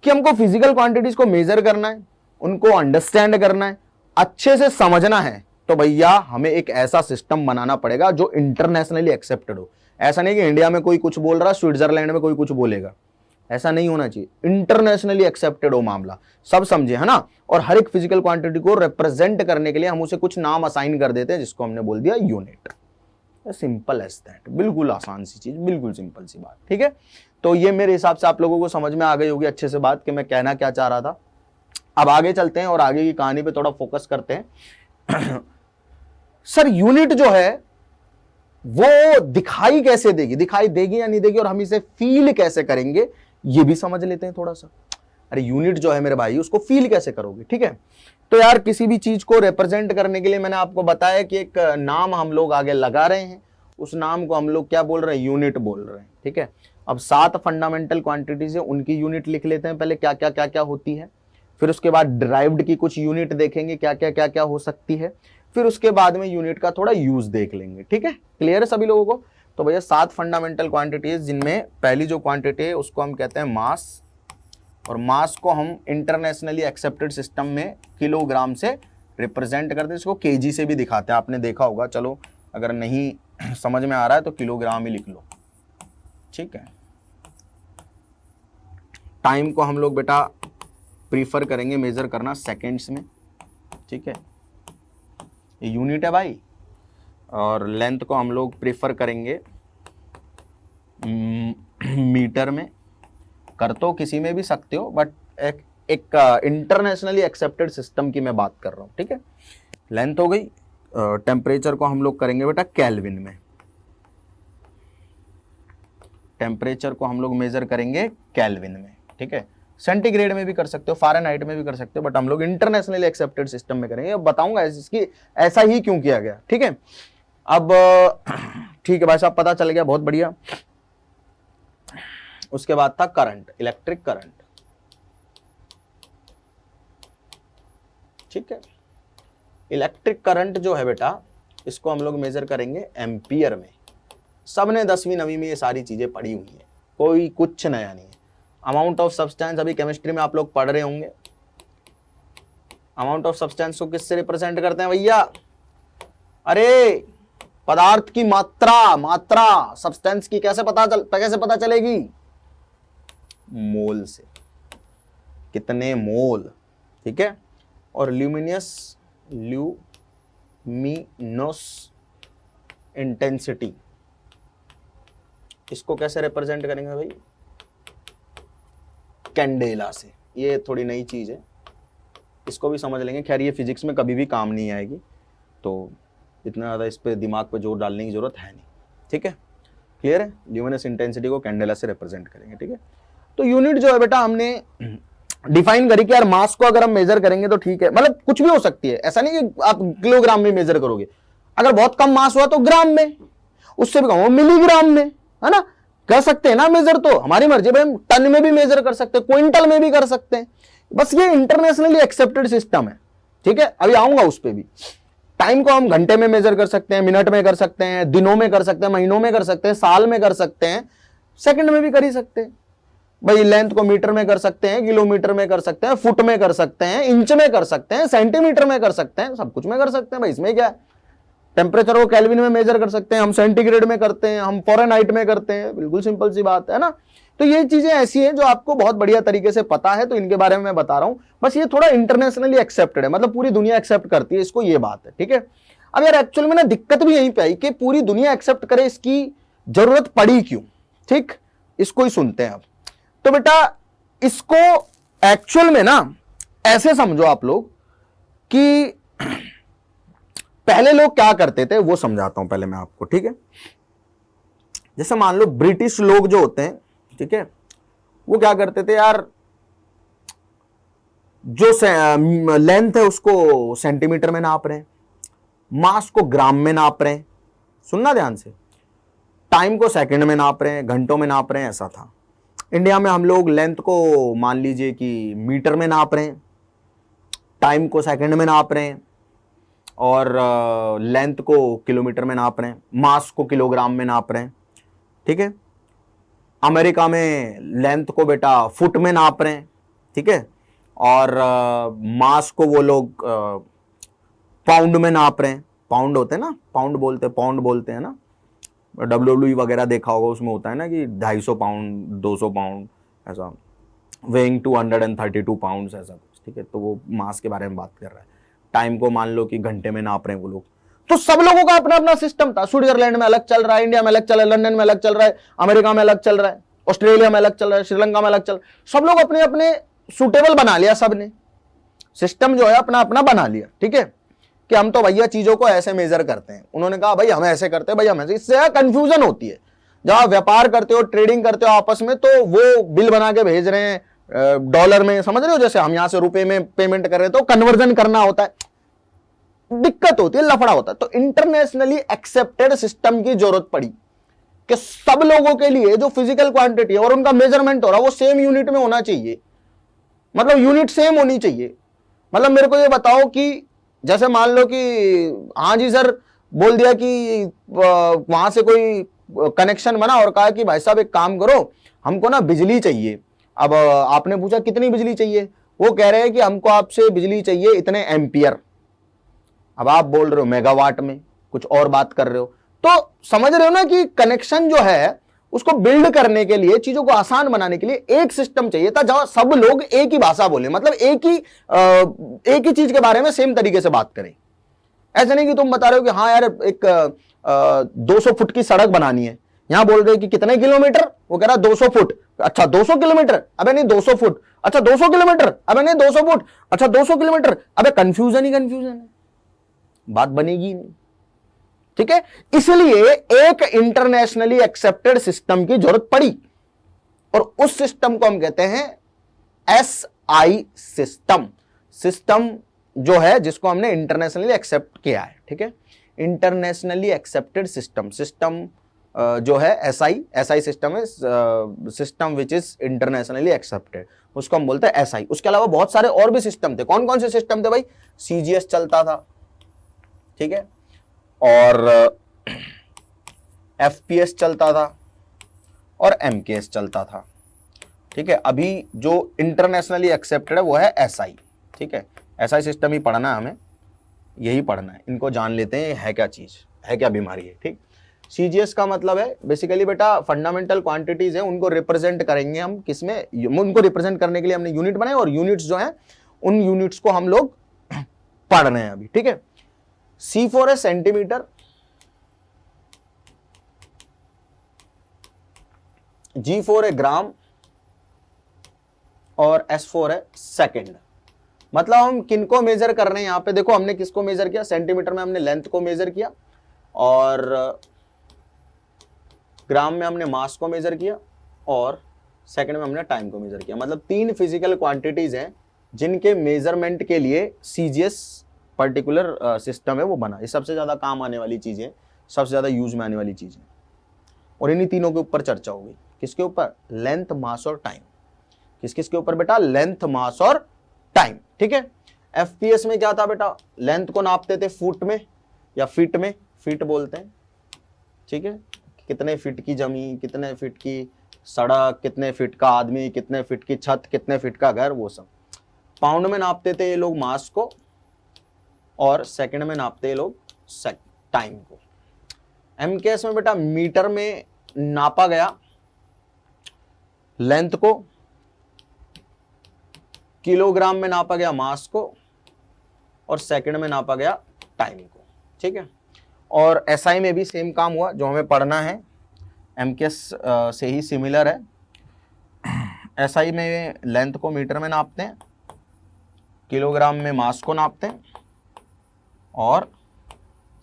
कि हमको फिजिकल क्वांटिटीज को मेजर करना है, उनको अंडरस्टैंड करना है, अच्छे से समझना है, तो भैया हमें एक ऐसा सिस्टम बनाना पड़ेगा जो इंटरनेशनली एक्सेप्टेड हो। ऐसा नहीं कि इंडिया में कोई कुछ बोल रहा, स्विट्जरलैंड में कोई कुछ बोलेगा, ऐसा नहीं होना चाहिए। इंटरनेशनली एक्सेप्टेड हो मामला, सब समझे, है ना। और हर एक फिजिकल क्वांटिटी को रिप्रेजेंट करने के लिए हम उसे कुछ नाम असाइन कर देते हैं जिसको हमने बोल दिया यूनिट। सिंपल एज दैट, बिल्कुल आसान सी चीज, बिल्कुल सिंपल सी बात। ठीक है, तो ये मेरे हिसाब से आप लोगों को समझ में आ गई होगी अच्छे से बात कि मैं कहना क्या चाह रहा था। अब आगे चलते हैं और आगे की कहानी पे थोड़ा फोकस करते हैं। सर यूनिट जो है वो दिखाई कैसे देगी, दिखाई देगी या नहीं देगी, और हम इसे फील कैसे करेंगे ये भी समझ लेते हैं थोड़ा सा। अरे यूनिट जो है मेरे भाई, उसको फील कैसे करोगे? ठीक है, तो यार किसी भी चीज को रिप्रेजेंट करने के लिए मैंने आपको बताया कि एक नाम हम लोग आगे लगा रहे हैं, उस नाम को हम लोग क्या बोल रहे हैं? यूनिट बोल रहे हैं। ठीक है, अब 7 फंडामेंटल क्वांटिटीज है, उनकी यूनिट लिख लेते हैं पहले, क्या क्या होती है। फिर उसके बाद डिराइव्ड की कुछ यूनिट देखेंगे क्या क्या हो सकती है। फिर उसके बाद में यूनिट का थोड़ा यूज देख लेंगे। ठीक है, क्लियर है सभी लोगों को? तो भैया 7 फंडामेंटल क्वांटिटीज, जिनमें पहली जो क्वांटिटी है उसको हम कहते हैं मास, और मास को हम इंटरनेशनली एक्सेप्टेड सिस्टम में किलोग्राम से रिप्रेजेंट करते हैं, इसको केजी से भी दिखाते हैं, आपने देखा होगा। चलो अगर नहीं समझ में आ रहा है तो किलोग्राम ही लिख लो। ठीक है, टाइम को हम लोग बेटा प्रीफर करेंगे मेजर करना सेकेंड्स में। ठीक है, ये यूनिट है भाई। और लेंथ को हम लोग प्रीफर करेंगे मीटर में। कर तो किसी में भी सकते हो, बट एक इंटरनेशनली एक्सेप्टेड सिस्टम की मैं बात कर रहा हूं। ठीक है, लेंथ हो गई। टेम्परेचर को हम लोग करेंगे बेटा केल्विन में। टेम्परेचर को हम लोग मेजर करेंगे केल्विन में। ठीक है, सेंटीग्रेड में भी कर सकते हो, फ़ारेनहाइट में भी कर सकते हो, बट हम लोग इंटरनेशनली एक्सेप्टेड सिस्टम में करेंगे। अब बताऊंगा इसकी ऐसा ही क्यों किया गया। ठीक है, अब ठीक है भाई साहब, पता चल गया, बहुत बढ़िया। उसके बाद था करंट, इलेक्ट्रिक करंट। ठीक है, इलेक्ट्रिक करंट जो है बेटा, इसको हम लोग मेजर करेंगे एम्पियर में। सबने 10वीं 9वीं में ये सारी चीजें पढ़ी हुई है, कोई कुछ नया नहीं है। अमाउंट ऑफ सब्सटेंस अभी केमिस्ट्री में आप लोग पढ़ रहे होंगे। अमाउंट ऑफ सब्सटेंस को किससे रिप्रेजेंट करते हैं भैया? अरे पदार्थ की मात्रा सब्सटेंस की कैसे पता चलेगी? मोल से, कितने मोल। ठीक है, और ल्यूमिनस इंटेंसिटी, इसको कैसे रिप्रेजेंट करेंगे भाई? कैंडेला से। ये थोड़ी नई चीज है, इसको भी समझ लेंगे। खैर ये फिजिक्स में कभी भी काम नहीं आएगी, तो इतना ज़्यादा इस पे दिमाग पे जोर डालने की जरूरत है नहीं। ठीक है, क्लियर है? ल्यूमिनस इंटेंसिटी को कैंडेला से रिप्रेजेंट करेंगे, ठीक है। तो यूनिट जो है बेटा हमने डिफाइन करी कि यार मास को अगर हम मेजर करेंगे तो ठीक है, मतलब कुछ भी हो सकती है, ऐसा नहीं कि आप किलोग्राम में मेजर करोगे, अगर बहुत कम मास हुआ तो ग्राम में, उससे भी कम हो मिलीग्राम में, है ना, कर सकते हैं ना मेजर, तो हमारी मर्जी भाई, हम टन में भी मेजर कर सकते हैं, क्विंटल में भी कर सकते हैं, बस ये इंटरनेशनली एक्सेप्टेड सिस्टम है, ठीक है। अभी आऊंगा उस पर भी। टाइम को हम घंटे में मेजर कर सकते हैं, मिनट में कर सकते हैं, दिनों में कर सकते हैं, महीनों में कर सकते हैं, साल में कर सकते हैं, सेकंड में भी कर ही सकते हैं भाई। लेंथ को मीटर में कर सकते हैं, किलोमीटर में कर सकते हैं, फुट में कर सकते हैं, इंच में कर सकते हैं, सेंटीमीटर में कर सकते हैं, सब कुछ में कर सकते हैं भाई, इसमें क्या है। टेम्परेचर को केल्विन में मेजर कर सकते हैं, हम सेंटीग्रेड में करते हैं, हम फ़ारेनहाइट में करते हैं, बिल्कुल सिंपल सी बात है ना। तो ये चीजें ऐसी हैं जो आपको बहुत बढ़िया तरीके से पता है, तो इनके बारे में मैं बता रहा हूं, बस ये थोड़ा इंटरनेशनली एक्सेप्टेड है, मतलब पूरी दुनिया एक्सेप्ट करती है इसको, ये बात है, ठीक है। अब यार एक्चुअल में ना दिक्कत भी यहीं पे आई कि पूरी दुनिया एक्सेप्ट करे, इसकी जरूरत पड़ी क्यों, ठीक, इसको ही सुनते हैं अब। तो बेटा इसको एक्चुअल में ना ऐसे समझो आप लोग कि पहले लोग क्या करते थे वो समझाता हूं पहले मैं आपको, ठीक है। जैसे मान लो ब्रिटिश लोग जो होते हैं, ठीक है, वो क्या करते थे यार, जो लेंथ है उसको सेंटीमीटर में नाप रहे हैं, मास को ग्राम में नाप रहे हैं, सुनना ध्यान से, टाइम को सेकंड में नाप रहे हैं, घंटों में नाप रहे हैं, ऐसा था। इंडिया में हम लोग लेंथ को मान लीजिए कि मीटर में नाप रहे हैं, टाइम को सेकंड में नाप रहे हैं, और लेंथ को किलोमीटर में नाप रहे हैं, मास को किलोग्राम में नाप रहे हैं, ठीक है। अमेरिका में लेंथ को बेटा फुट में नाप रहे हैं, ठीक है, और मास को वो लोग पाउंड में नाप रहे हैं, पाउंड होते हैं ना, पाउंड बोलते हैं ना, WWE वगैरह देखा होगा, उसमें होता है ना कि 250 पाउंड 200 पाउंड ऐसा, वेइंग 232 पाउंड ऐसा कुछ, ठीक है। तो वो मास के बारे में बात कर रहा है। टाइम को मान लो कि घंटे में नाप रहे हैं वो लोग। तो सब लोगों का अपना अपना सिस्टम था, स्विट्जरलैंड में अलग चल रहा है, इंडिया में अलग चल रहा है, लंदन में अलग चल रहा है, अमेरिका में अलग चल रहा है, ऑस्ट्रेलिया में अलग चल रहा है, श्रीलंका में अलग चल रहा है, सब लोग अपने अपने सुटेबल बना लिया, सबने सिस्टम जो है अपना अपना बना लिया, ठीक है, कि हम तो भैया चीजों को ऐसे मेजर करते हैं। उन्होंने कहा भाई हम ऐसे करते हैं, भाई हम ऐसे, इससे कंफ्यूजन होती है। जब आप व्यापार करते हो, ट्रेडिंग करते हो आपस में, तो वो बिल बना के भेज रहे हैं डॉलर में, समझ रहे हो, जैसे हम यहां से रुपए में पेमेंट कर रहे हैं, तो कन्वर्जन करना होता है, दिक्कत होती है, लफड़ा होता है। तो इंटरनेशनली एक्सेप्टेड सिस्टम की जरूरत पड़ी कि सब लोगों के लिए जो फिजिकल क्वांटिटी है और उनका मेजरमेंट हो रहा है वो सेम यूनिट में होना चाहिए, मतलब यूनिट सेम होनी चाहिए। मतलब मेरे को ये बताओ कि जैसे मान लो कि हाँ जी सर बोल दिया कि वहां से कोई कनेक्शन बना और कहा कि भाई साहब एक काम करो, हमको ना बिजली चाहिए। अब आपने पूछा कितनी बिजली चाहिए, वो कह रहे हैं कि हमको आपसे बिजली चाहिए इतने एम्पियर। अब आप बोल रहे हो मेगावाट में, कुछ और बात कर रहे हो, तो समझ रहे हो ना कि कनेक्शन जो है उसको बिल्ड करने के लिए, चीजों को आसान बनाने के लिए एक सिस्टम चाहिए था जहां सब लोग एक ही भाषा बोले, मतलब एक ही चीज के बारे में सेम तरीके से बात करें। ऐसा नहीं कि तुम बता रहे हो कि हाँ यार एक 200 फुट की सड़क बनानी है, यहां बोल रहे कि कितने किलोमीटर, वो कह रहा 200 फुट, अच्छा 200 किलोमीटर, अबे नहीं 200 फुट, अच्छा 200 किलोमीटर, अबे नहीं 200 फुट, अच्छा 200 किलोमीटर, अबे कंफ्यूजन ही कंफ्यूजन है, बात बनेगी नहीं, ठीक है। इसलिए एक इंटरनेशनली एक्सेप्टेड सिस्टम की जरूरत पड़ी, और उस सिस्टम को हम कहते हैं SI सिस्टम। सिस्टम जो है जिसको हमने इंटरनेशनली एक्सेप्ट किया है, ठीक है, इंटरनेशनली एक्सेप्टेड सिस्टम। सिस्टम जो है SI सिस्टम है, system which is internationally accepted, उसको हम बोलते हैं SI। उसके अलावा बहुत सारे और भी सिस्टम थे। कौन कौन से सिस्टम थे भाई? CGS चलता था, ठीक है, और FPS चलता था, और MKS चलता था, ठीक है। अभी जो इंटरनेशनली एक्सेप्टेड है वो है SI, ठीक है। SI सिस्टम ही पढ़ना है हमें, यही पढ़ना है, इनको जान लेते हैं है क्या चीज है, क्या बीमारी है, ठीक। CGS का मतलब है बेसिकली बेटा फंडामेंटल क्वांटिटीज है, उनको रिप्रेजेंट करेंगे हम किसमें, उनको रिप्रेजेंट करने के लिए हमने यूनिट बनाए, और यूनिट्स जो है उन यूनिट्स को हम लोग पढ़ रहे हैं अभी, ठीक है। C4 है सेंटीमीटर, G4 है ग्राम, और S4 है सेकंड। मतलब हम किनको मेजर कर रहे हैं यहां पे, देखो हमने किसको मेजर किया, सेंटीमीटर में हमने लेंथ को मेजर किया, और ग्राम में हमने मास को मेजर किया और सेकंड में हमने टाइम को मेजर किया। मतलब 3 फिजिकल क्वांटिटीज हैं जिनके मेजरमेंट के लिए सीजीएस पर्टिकुलर सिस्टम है वो बना। ये सबसे ज्यादा काम आने वाली चीजें, सबसे ज्यादा यूज में आने वाली चीजें, और इन्हीं तीनों के ऊपर चर्चा होगी। किसके ऊपर? लेंथ, मास और टाइम। किस किस के ऊपर बेटा? लेंथ, मास और टाइम। ठीक है। एफपीएस में क्या था बेटा? लेंथ को नापते थे फुट में या फीट में, फीट बोलते हैं। ठीक है। कितने फीट की जमीन, कितने फीट की सड़क, कितने फीट का आदमी, कितने फीट की छत, कितने फीट का घर, वो सब। पाउंड में नापते थे ये लोग मास को, और सेकंड में नापते ये लोग टाइम को। एमकेएस में बेटा मीटर में नापा गया लेंथ को, किलोग्राम में नापा गया मास को, और सेकंड में नापा गया टाइम को। ठीक है। और एसआई में भी सेम काम हुआ, जो हमें पढ़ना है एमकेएस से ही सिमिलर है। एसआई में लेंथ को मीटर में नापते हैं, किलोग्राम में मास को नापते हैं, और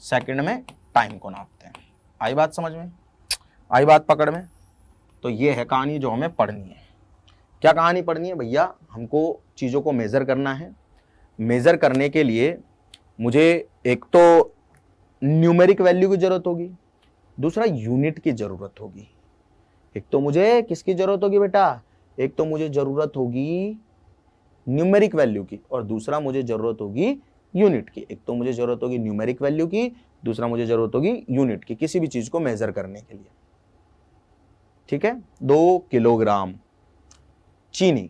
सेकंड में टाइम को नापते हैं। आई बात समझ में? आई बात पकड़ में? तो ये है कहानी जो हमें पढ़नी है। क्या कहानी पढ़नी है भैया? हमको चीज़ों को मेज़र करना है। मेज़र करने के लिए मुझे एक तो न्यूमेरिक वैल्यू की ज़रूरत होगी, दूसरा यूनिट की ज़रूरत होगी। एक तो मुझे किसकी ज़रूरत होगी बेटा? एक तो मुझे ज़रूरत होगी न्यूमेरिक वैल्यू की, और दूसरा मुझे ज़रूरत होगी यूनिट की। एक तो मुझे ज़रूरत होगी न्यूमेरिक वैल्यू की, दूसरा मुझे ज़रूरत होगी यूनिट की, किसी भी चीज़ को मेज़र करने के लिए। ठीक है। 2 किलोग्राम चीनी,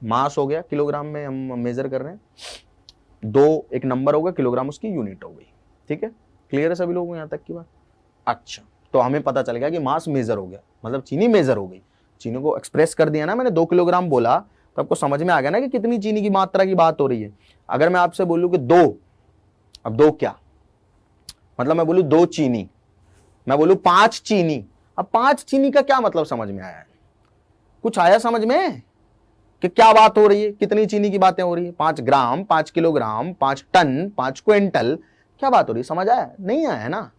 मास हो गया, किलोग्राम में हम मेजर कर रहे हैं। 2 एक नंबर होगा, किलोग्राम उसकी यूनिट हो गई। ठीक है। क्लियर है सभी लोगों को यहाँ तक की बात? अच्छा, तो हमें पता चल गया कि मास मेजर हो गया, मतलब चीनी मेजर हो गई। चीनी को एक्सप्रेस कर दिया ना मैंने, 2 किलोग्राम बोला तो आपको समझ में आ गया ना कि कितनी चीनी की मात्रा की बात हो रही है। अगर मैं आपसे बोलूं कि 2, अब 2 क्या मतलब? मैं बोलूं 2 चीनी, मैं बोलूं 5 चीनी। अब 5 चीनी का क्या मतलब समझ में आया है? कुछ आया समझ में कि क्या बात हो रही है? कितनी चीनी की बातें हो रही है? 5 ग्राम, 5 किलोग्राम, 5 टन, 5 क्विंटल, क्या बात हो रही है? समझ आया? नहीं आया है ना?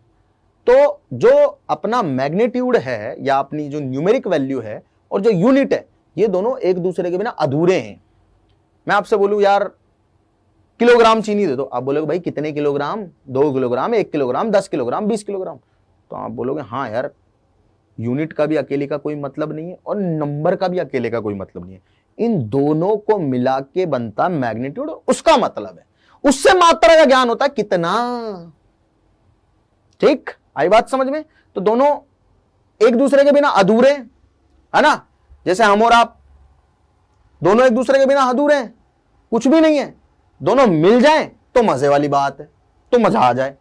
तो जो अपना मैग्नीट्यूड है या अपनी जो न्यूमेरिक वैल्यू है और जो यूनिट है, ये दोनों एक दूसरे के बिना अधूरे हैं। मैं आपसे बोलूं यार किलोग्राम चीनी दे दो, आप बोलोगे भाई कितने kilogram? 2 kilogram, 1 kilogram, 10 kilogram, 20 kilogram. तो आप बोलोगे हाँ यार, यूनिट का भी अकेले का कोई मतलब नहीं है और नंबर का भी अकेले का कोई मतलब नहीं है। इन दोनों को मिला के बनता मैग्नीट्यूड, उसका मतलब है, उससे मात्रा का ज्ञान होता है कितना। ठीक, आई बात समझ में? तो दोनों एक दूसरे के बिना अधूरे है ना। जैसे हम और आप दोनों एक दूसरे के बिना अधूरे हैं, कुछ भी नहीं है। दोनों मिल जाएं तो मजे वाली बात है, तो मजा आ जाए,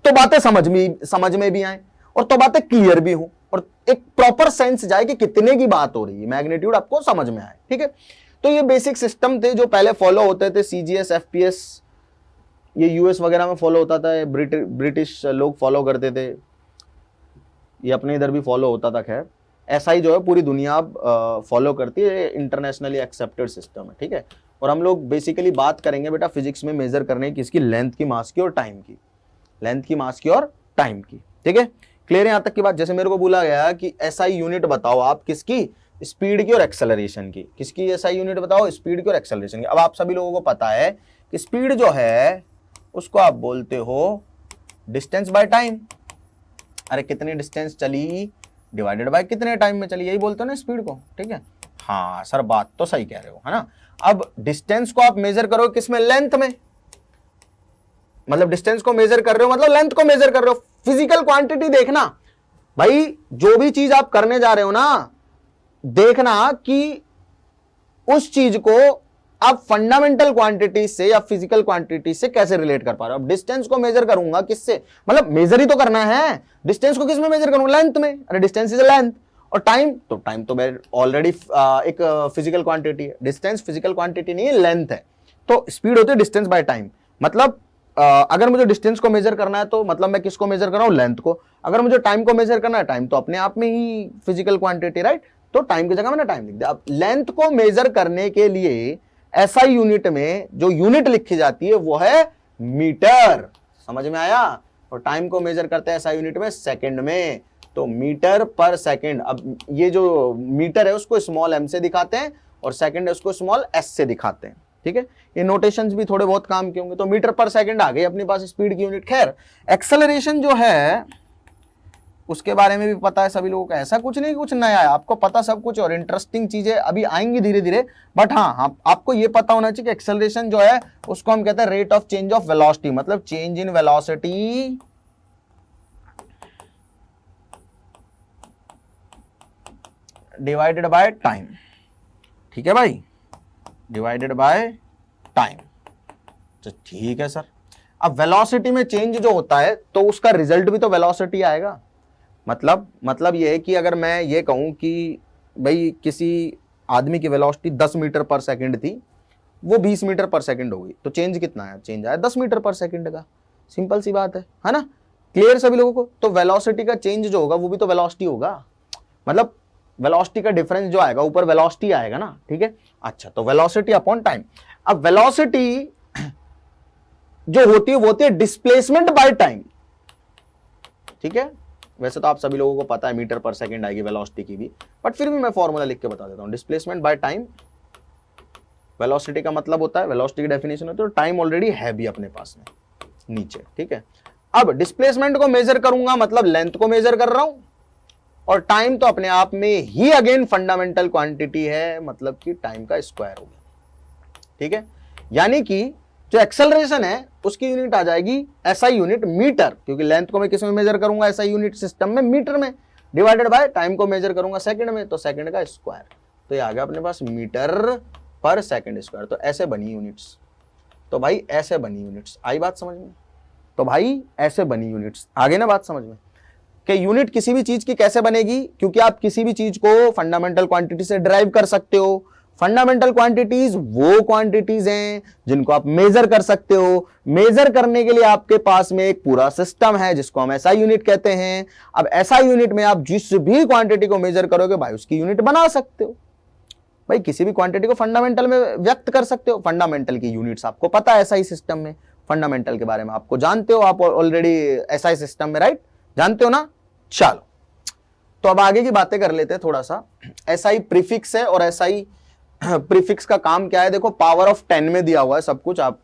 तो बातें समझ में भी आए, और तो बातें क्लियर भी हो, और एक प्रॉपर सेंस जाए कि कितने की बात हो रही है, मैग्नीट्यूड आपको समझ में आए। ठीक है। तो ये बेसिक सिस्टम थे जो पहले फॉलो होते थे, सीजीएस, एफपीएस, ये यूएस वगैरह में फॉलो होता था, ब्रिटिश लोग फॉलो करते थे, ये अपने इधर भी फॉलो होता था। खैर एसआई जो है पूरी दुनिया फॉलो करती है, इंटरनेशनली एक्सेप्टेड सिस्टम है। ठीक है। और हम लोग बेसिकली बात करेंगे बेटा फिजिक्स में मेजर करने की, किसकी? लेंथ की, मास की और टाइम की। लेंथ की, मास की और टाइम की। ठीक है। क्लियर है यहां तक की बात? जैसे मेरे को बोला गया कि एसआई यूनिट बताओ आप किसकी? स्पीड की और एक्सेलरेशन की। किसकी एसआई यूनिट बताओ? स्पीड की और एक्सेलरेशन की। अब आप सभी लोगों को पता है कि स्पीड जो है उसको आप बोलते हो डिस्टेंस बाय टाइम। अरे कितनी डिस्टेंस चली डिवाइडेड बाय कितने टाइम में चली, यही बोलते हो ना स्पीड को। ठीक है। हाँ सर, बात तो सही कह रहे हो, है ना। अब डिस्टेंस को आप मेजर करो किसमें? लेंथ में। मतलब डिस्टेंस को मेजर कर रहे हो मतलब लेंथ को मेजर कर रहे हो। फिजिकल क्वांटिटी देखना भाई, जो भी चीज आप करने जा रहे हो ना, देखना कि उस चीज को आप फंडामेंटल क्वांटिटी से या फिजिकल क्वांटिटी से कैसे रिलेट कर पा रहे हो। अब डिस्टेंस को मेजर करूंगा किससे? मतलब मेजर ही तो करना है, डिस्टेंस को किस में मेजर करूंगा? लेंथ में। अरे डिस्टेंस इज लेंथ। और टाइम तो ऑलरेडी एक फिजिकल क्वांटिटी है। डिस्टेंस फिजिकल क्वांटिटी नहीं है, लेंथ है। तो स्पीड होती है डिस्टेंस बाय टाइम। मतलब अगर मुझे डिस्टेंस को मेजर करना है तो मतलब मैं किसको मेजर कर रहा हूं? लेंथ को। अगर मुझे टाइम को मेजर करना है, टाइम तो अपने आप में ही फिजिकल क्वांटिटी, राइट। तो टाइम की जगह मैंने टाइम लिख दिया। अब लेंथ को मेजर करने के लिए एसआई यूनिट में जो यूनिट लिखी जाती है वो है मीटर। समझ में आया? और टाइम को मेजर करते हैं एसआई यूनिट में सेकंड में। तो मीटर पर सेकंड, अब ये जो मीटर है उसको स्मॉल m से दिखाते हैं और सेकंड है उसको स्मॉल s से दिखाते हैं, ठीक है। ये नोटेशंस भी थोड़े बहुत काम के होंगे। तो मीटर पर सेकंड आ गई अपने पास स्पीड की यूनिट। खैर एक्सेलरेशन जो है उसके बारे में भी पता है सभी लोगों को, ऐसा कुछ नहीं कुछ नया है, आपको पता सब कुछ, और इंटरेस्टिंग चीजें अभी आएंगी धीरे धीरे। बट हाँ, आपको ये पता होना चाहिए कि एक्सेलरेशन जो है उसको हम कहते हैं rate of change of velocity, मतलब change in velocity divided by time, ठीक है भाई, डिवाइडेड बाय टाइम। तो ठीक है सर। अब वेलोसिटी में चेंज जो होता है तो उसका रिजल्ट भी तो वेलोसिटी आएगा। मतलब ये है कि अगर मैं ये कहूं कि भाई किसी आदमी की वेलोसिटी 10 मीटर पर सेकंड थी, वो 20 मीटर पर सेकंड हो गई, तो चेंज कितना है? चेंज आया 10 मीटर पर सेकंड का। सिंपल सी बात है ना? क्लियर सभी लोगों को? तो वेलोसिटी का चेंज जो होगा वो भी तो वेलोसिटी होगा, मतलब वेलोसिटी का डिफरेंस जो आएगा ऊपर वेलोसिटी आएगा ना, ठीक है। अच्छा, तो वेलोसिटी अपॉन टाइम। अब वेलोसिटी जो होती है वो होती है डिस्प्लेसमेंट बाय टाइम, ठीक है। वैसे तो आप सभी लोगों को पता है मीटर पर सेकंड आएगी वेलोसिटी की भी, बट फिर भी मैं फॉर्मूला लिख के बता देता हूं। डिस्प्लेसमेंट बाय टाइम, वेलोसिटी का मतलब होता है, वेलोसिटी की डेफिनेशन होती है, तो टाइम ऑलरेडी है भी अपने पास में नीचे, ठीक है। अब डिस्प्लेसमेंट को मेजर करूंगा मतलब लेंथ को मेजर कर रहा हूं, और टाइम तो अपने आप में ही अगेन फंडामेंटल क्वांटिटी है, मतलब कि टाइम का स्क्वायर हो गया, ठीक है। यानी कि जो एक्सेलरेशन है उसकी यूनिट आ जाएगी SI यूनिट मीटर, क्योंकि लेंथ को मैं किस में मेजर करूंगा? SI यूनिट सिस्टम में, मीटर में, डिवाइडेड बाय टाइम को मेजर करूंगा सेकंड में, तो सेकंड का स्क्वायर। तो ये आ गया अपने पास मीटर पर सेकंड स्क्वायर। तो ऐसे बनी यूनिट्स, तो भाई ऐसे बनी यूनिट्स। आई बात समझ में? तो भाई ऐसे बनी यूनिट्स, आगे ना बात समझ में कि यूनिट किसी भी चीज की कैसे बनेगी, क्योंकि आप किसी भी चीज को फंडामेंटल क्वांटिटी से ड्राइव कर सकते हो। फंडामेंटल क्वांटिटीज वो क्वांटिटीज हैं जिनको आप मेजर कर सकते हो। मेजर करने के लिए आपके पास में एक पूरा सिस्टम है जिसको हम SI यूनिट कहते हैं। अब SI यूनिट में आप जिस भी क्वांटिटी को मेजर करोगे भाई उसकी यूनिट बना सकते हो। भाई किसी भी क्वांटिटी को फंडामेंटल में व्यक्त कर सकते हो। फंडामेंटल की यूनिट्स आपको पता है SI सिस्टम में, फंडामेंटल के बारे में आपको जानते हो आप ऑलरेडी SI सिस्टम में, राइट? जानते हो ना? चलो, तो अब आगे की बातें कर लेते हैं थोड़ा सा। SI प्रीफिक्स है, और SI प्रीफिक्स का काम क्या है? देखो, पावर ऑफ 10 में दिया हुआ है सब कुछ, आप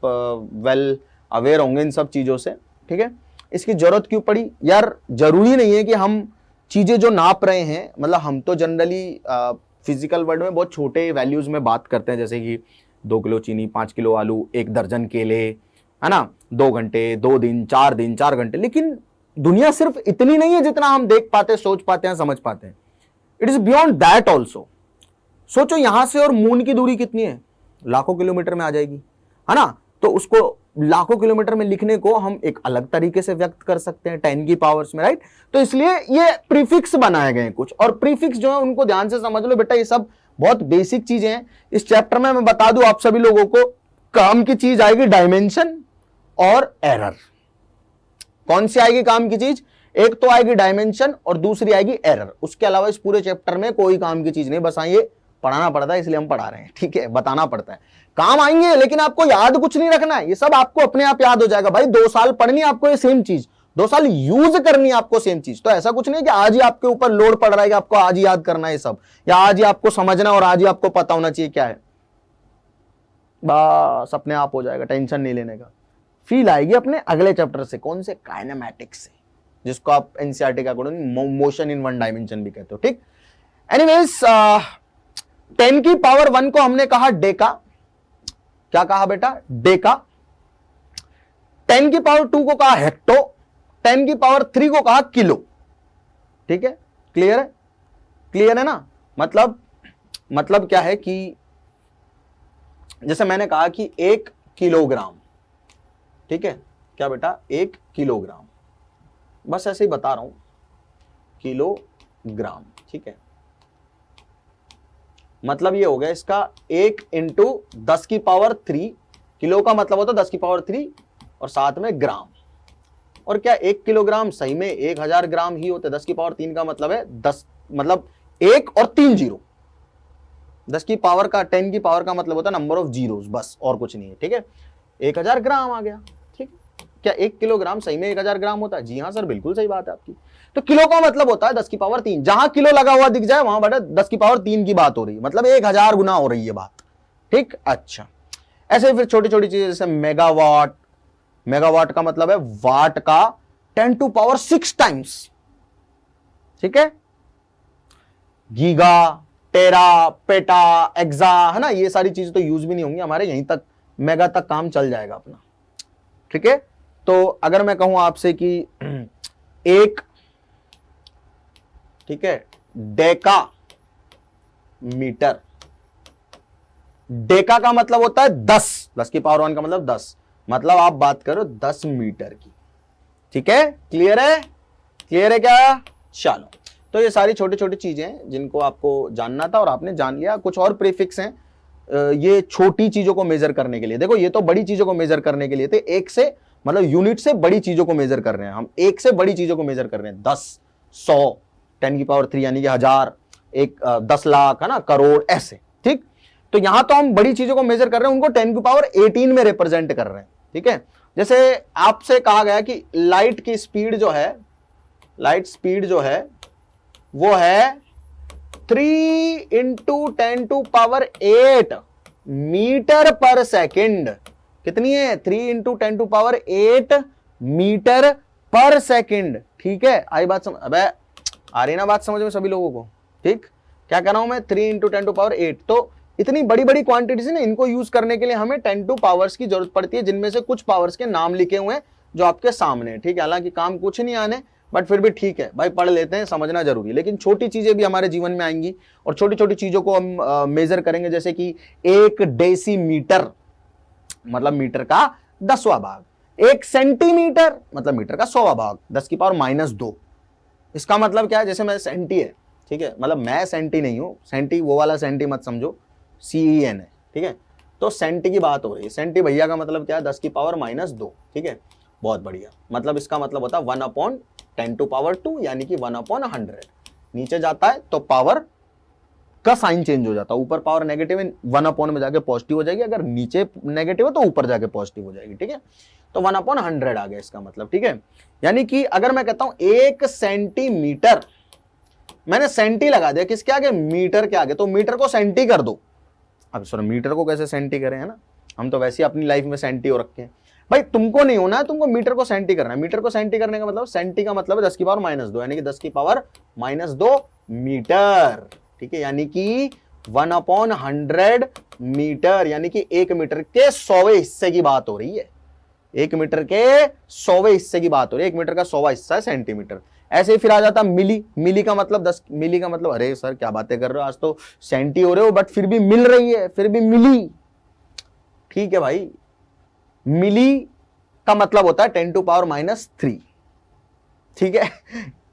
वेल अवेयर होंगे इन सब चीजों से, ठीक है। इसकी जरूरत क्यों पड़ी यार? जरूरी नहीं है कि हम चीजें जो नाप रहे हैं, मतलब हम तो जनरली फिजिकल वर्ल्ड में बहुत छोटे वैल्यूज में बात करते हैं, जैसे कि 2 किलो चीनी, 5 किलो आलू, 1 दर्जन केले, है ना, 2 घंटे, 2 दिन, 4 दिन, 4 घंटे। लेकिन दुनिया सिर्फ इतनी नहीं है जितना हम देख पाते, सोच पाते हैं, समझ पाते हैं। It is beyond that also. सोचो यहां से और मून की दूरी कितनी है? लाखों किलोमीटर में आ जाएगी, है ना। तो उसको लाखों किलोमीटर में लिखने को हम एक अलग तरीके से व्यक्त कर सकते हैं, 10 की पावर्स में, राइट। तो इसलिए ये प्रीफिक्स बनाए गए हैं कुछ, और प्रीफिक्स जो है उनको ध्यान से समझ लो बेटा, ये सब बहुत बेसिक चीजें हैं। इस चैप्टर में मैं बता दूं आप सभी लोगों को, काम की चीज आएगी डायमेंशन और एरर। कौन सी आएगी काम की चीज? एक तो आएगी डायमेंशन और दूसरी आएगी एरर। उसके अलावा इस पूरे चैप्टर में कोई काम की चीज नहीं, बस ये पढ़ाना पड़ता है, इसलिए हम पढ़ा रहे हैं, ठीक है। बताना पड़ता है, काम आएंगे लेकिन आपको याद कुछ नहीं रखना है, ये सब आपको अपने आप याद हो जाएगा। भाई 2 साल पढ़नी आपको ये सेम चीज, 2 साल यूज करनी आपको सेम चीज। तो ऐसा कुछ नहीं कि आज ही आपके ऊपर लोड पड़ रहा है कि आपको आज ही याद करना है सब, या आज ही आपको समझना और आज ही आपको पता होना चाहिए क्या है। बस अपने आप हो जाएगा, टेंशन नहीं लेने का। फील आएगी अपने अगले चैप्टर से, कौन से? काइनेमैटिक्स से, जिसको आप एनसीईआरटी का according motion in one dimension भी कहते हो, ठीक। एनीवेज 10 की पावर 1 को हमने कहा डेका। क्या कहा बेटा? डेका। 10 की पावर 2 को कहा हेक्टो, 10 की पावर 3 को कहा किलो, ठीक है। क्लियर है? क्लियर है ना? मतलब क्या है कि जैसे मैंने कहा कि 1 किलोग्राम, ठीक है। क्या बेटा? 1 किलोग्राम, बस ऐसे ही बता रहा हूं, किलोग्राम, ठीक है। मतलब ये हो गया इसका 1 इंटू 10 की पावर 3, किलो का मतलब होता है 10 की पावर 3 और साथ में ग्राम। और क्या 1 किलोग्राम सही में 1000 ग्राम ही होते? 10 की पावर 3 का मतलब है 10, मतलब 1 और 3 जीरो। 10 की पावर का 10 की पावर का मतलब होता है नंबर ऑफ जीरोस, बस और कुछ नहीं है, ठीक है। 1000 ग्राम आ गया, ठीक। क्या 1 किलोग्राम सही में 1000 ग्राम होता है? जी हाँ सर, बिल्कुल सही बात है आपकी। तो किलो का मतलब होता है 10 की पावर 3। जहां किलो लगा हुआ दिख जाए वहां बड़ा 10 की पावर 3 की बात हो रही है, मतलब 1000 गुना हो रही है बात। ठीक, अच्छा। ऐसे फिर छोटी छोटी चीजें जैसे मेगावाट। मेगावाट का मतलब है वाट का 10 टू पावर 6 टाइम्स। ठीक है, गीगा, टेरा, पेटा, एक्सा, है ना, ये सारी चीजें तो यूज भी नहीं होंगी हमारे, यहीं तक मेगा तक काम चल जाएगा अपना। ठीक है, तो अगर मैं कहूं आपसे कि एक, ठीक है, डेका मीटर। डेका का मतलब होता है 10 की पावर 1 का मतलब 10, मतलब आप बात करो 10 मीटर की। ठीक है, क्लियर है? क्लियर है क्या? चलो, तो ये सारी छोटी छोटी चीजें हैं जिनको आपको जानना था और आपने जान लिया। कुछ और प्रीफिक्स हैं ये छोटी चीजों को मेजर करने के लिए। देखो, ये तो बड़ी चीजों को मेजर करने के लिए थे, एक से मतलब यूनिट से बड़ी चीजों को मेजर कर रहे हैं हम, एक से बड़ी चीजों को मेजर कर रहे हैं। 10, 100, 10 की पावर 3 यानी कि 1000, एक 10 लाख, है ना, करोड़, ऐसे। ठीक, तो यहां तो हम बड़ी चीजों को मेजर कर रहे हैं, उनको 10 की पावर 18 में रिप्रेजेंट कर रहे हैं। ठीक है, जैसे आपसे कहा गया कि लाइट की स्पीड जो है, लाइट स्पीड जो है वो है 3 इंटू 10 टू पावर 8 मीटर पर सेकेंड। कितनी है? 3 इंटू 10 टू पावर 8 मीटर पर सेकेंड। ठीक है, आई बात समझ? अबे आ रही ना बात समझ में सभी लोगों को? ठीक, क्या कह रहा हूं मैं? 3 इंटू 10 टू पावर 8। तो इतनी बड़ी बड़ी क्वांटिटीज है ना, इनको यूज करने के लिए हमें 10 टू पावर्स की जरूरत पड़ती है, जिनमें से कुछ पावर्स के नाम लिखे हुए हैं जो आपके सामने। ठीक है, हालांकि काम कुछ नहीं आने, बट फिर भी ठीक है भाई, पढ़ लेते हैं, समझना जरूरी है। लेकिन छोटी चीजें भी हमारे जीवन में आएंगी और छोटी छोटी चीजों को हम मेजर करेंगे, जैसे कि 1 डेसीमीटर मतलब मीटर का 10वां भाग, 1 सेंटीमीटर मतलब मीटर का 100वां भाग, 10 की पावर -2। इसका मतलब क्या है? जैसे मैं सेंटी है, ठीक है, मतलब मैं सेंटी नहीं हूं, सेंटी वो वाला सेंटी मत समझो, CEN है। ठीक है, तो सेंटी की बात हो रही है। सेंटी भैया का मतलब क्या है? 10 की पावर -2। ठीक है, बहुत बढ़िया। मतलब इसका मतलब होता है 1/10 टू पावर 2 यानी कि 1/100। नीचे जाता है तो पावर का साइन चेंज हो जाता है, ऊपर पावर नेगेटिव है 1/, में जाके पॉजिटिव हो जाएगी, अगर नीचे नेगेटिव है तो ऊपर जाके पॉजिटिव हो जाएगी। ठीक है, तो 1/100 आ गया इसका मतलब। ठीक है, यानी कि अगर मैं कहता हूं 1 सेंटीमीटर, मैंने सेंटी लगा दिया किसके आगे? मीटर के आगे, तो मीटर को सेंटी कर दो। अब सर मीटर को कैसे सेंटी करें, है ना, हम तो वैसे ही अपनी लाइफ में सेंटी हो रखे हैं। भाई तुमको नहीं होना है, तुमको मीटर को सेंटी करना है। मीटर को सेंटी करने का मतलब, सेंटी का मतलब है 10 की पावर -2 यानी कि 10 की पावर -2 मीटर। ठीक है, यानी कि 1/100 मीटर, यानी कि 1 मीटर के 100वें हिस्से की बात हो रही है। 1 मीटर के 100वें हिस्से की बात हो रही है। 1 मीटर का 100वां हिस्सा है सेंटीमीटर। ऐसे ही फिर आ जाता मिली। मिली का मतलब 10 मिली का मतलब, अरे सर क्या बातें कर रहे हो, आज तो सेंटी हो रहे हो, बट फिर भी मिल रही है, फिर भी मिली। ठीक है भाई, मिली का मतलब होता है 10 टू पावर -3। ठीक है,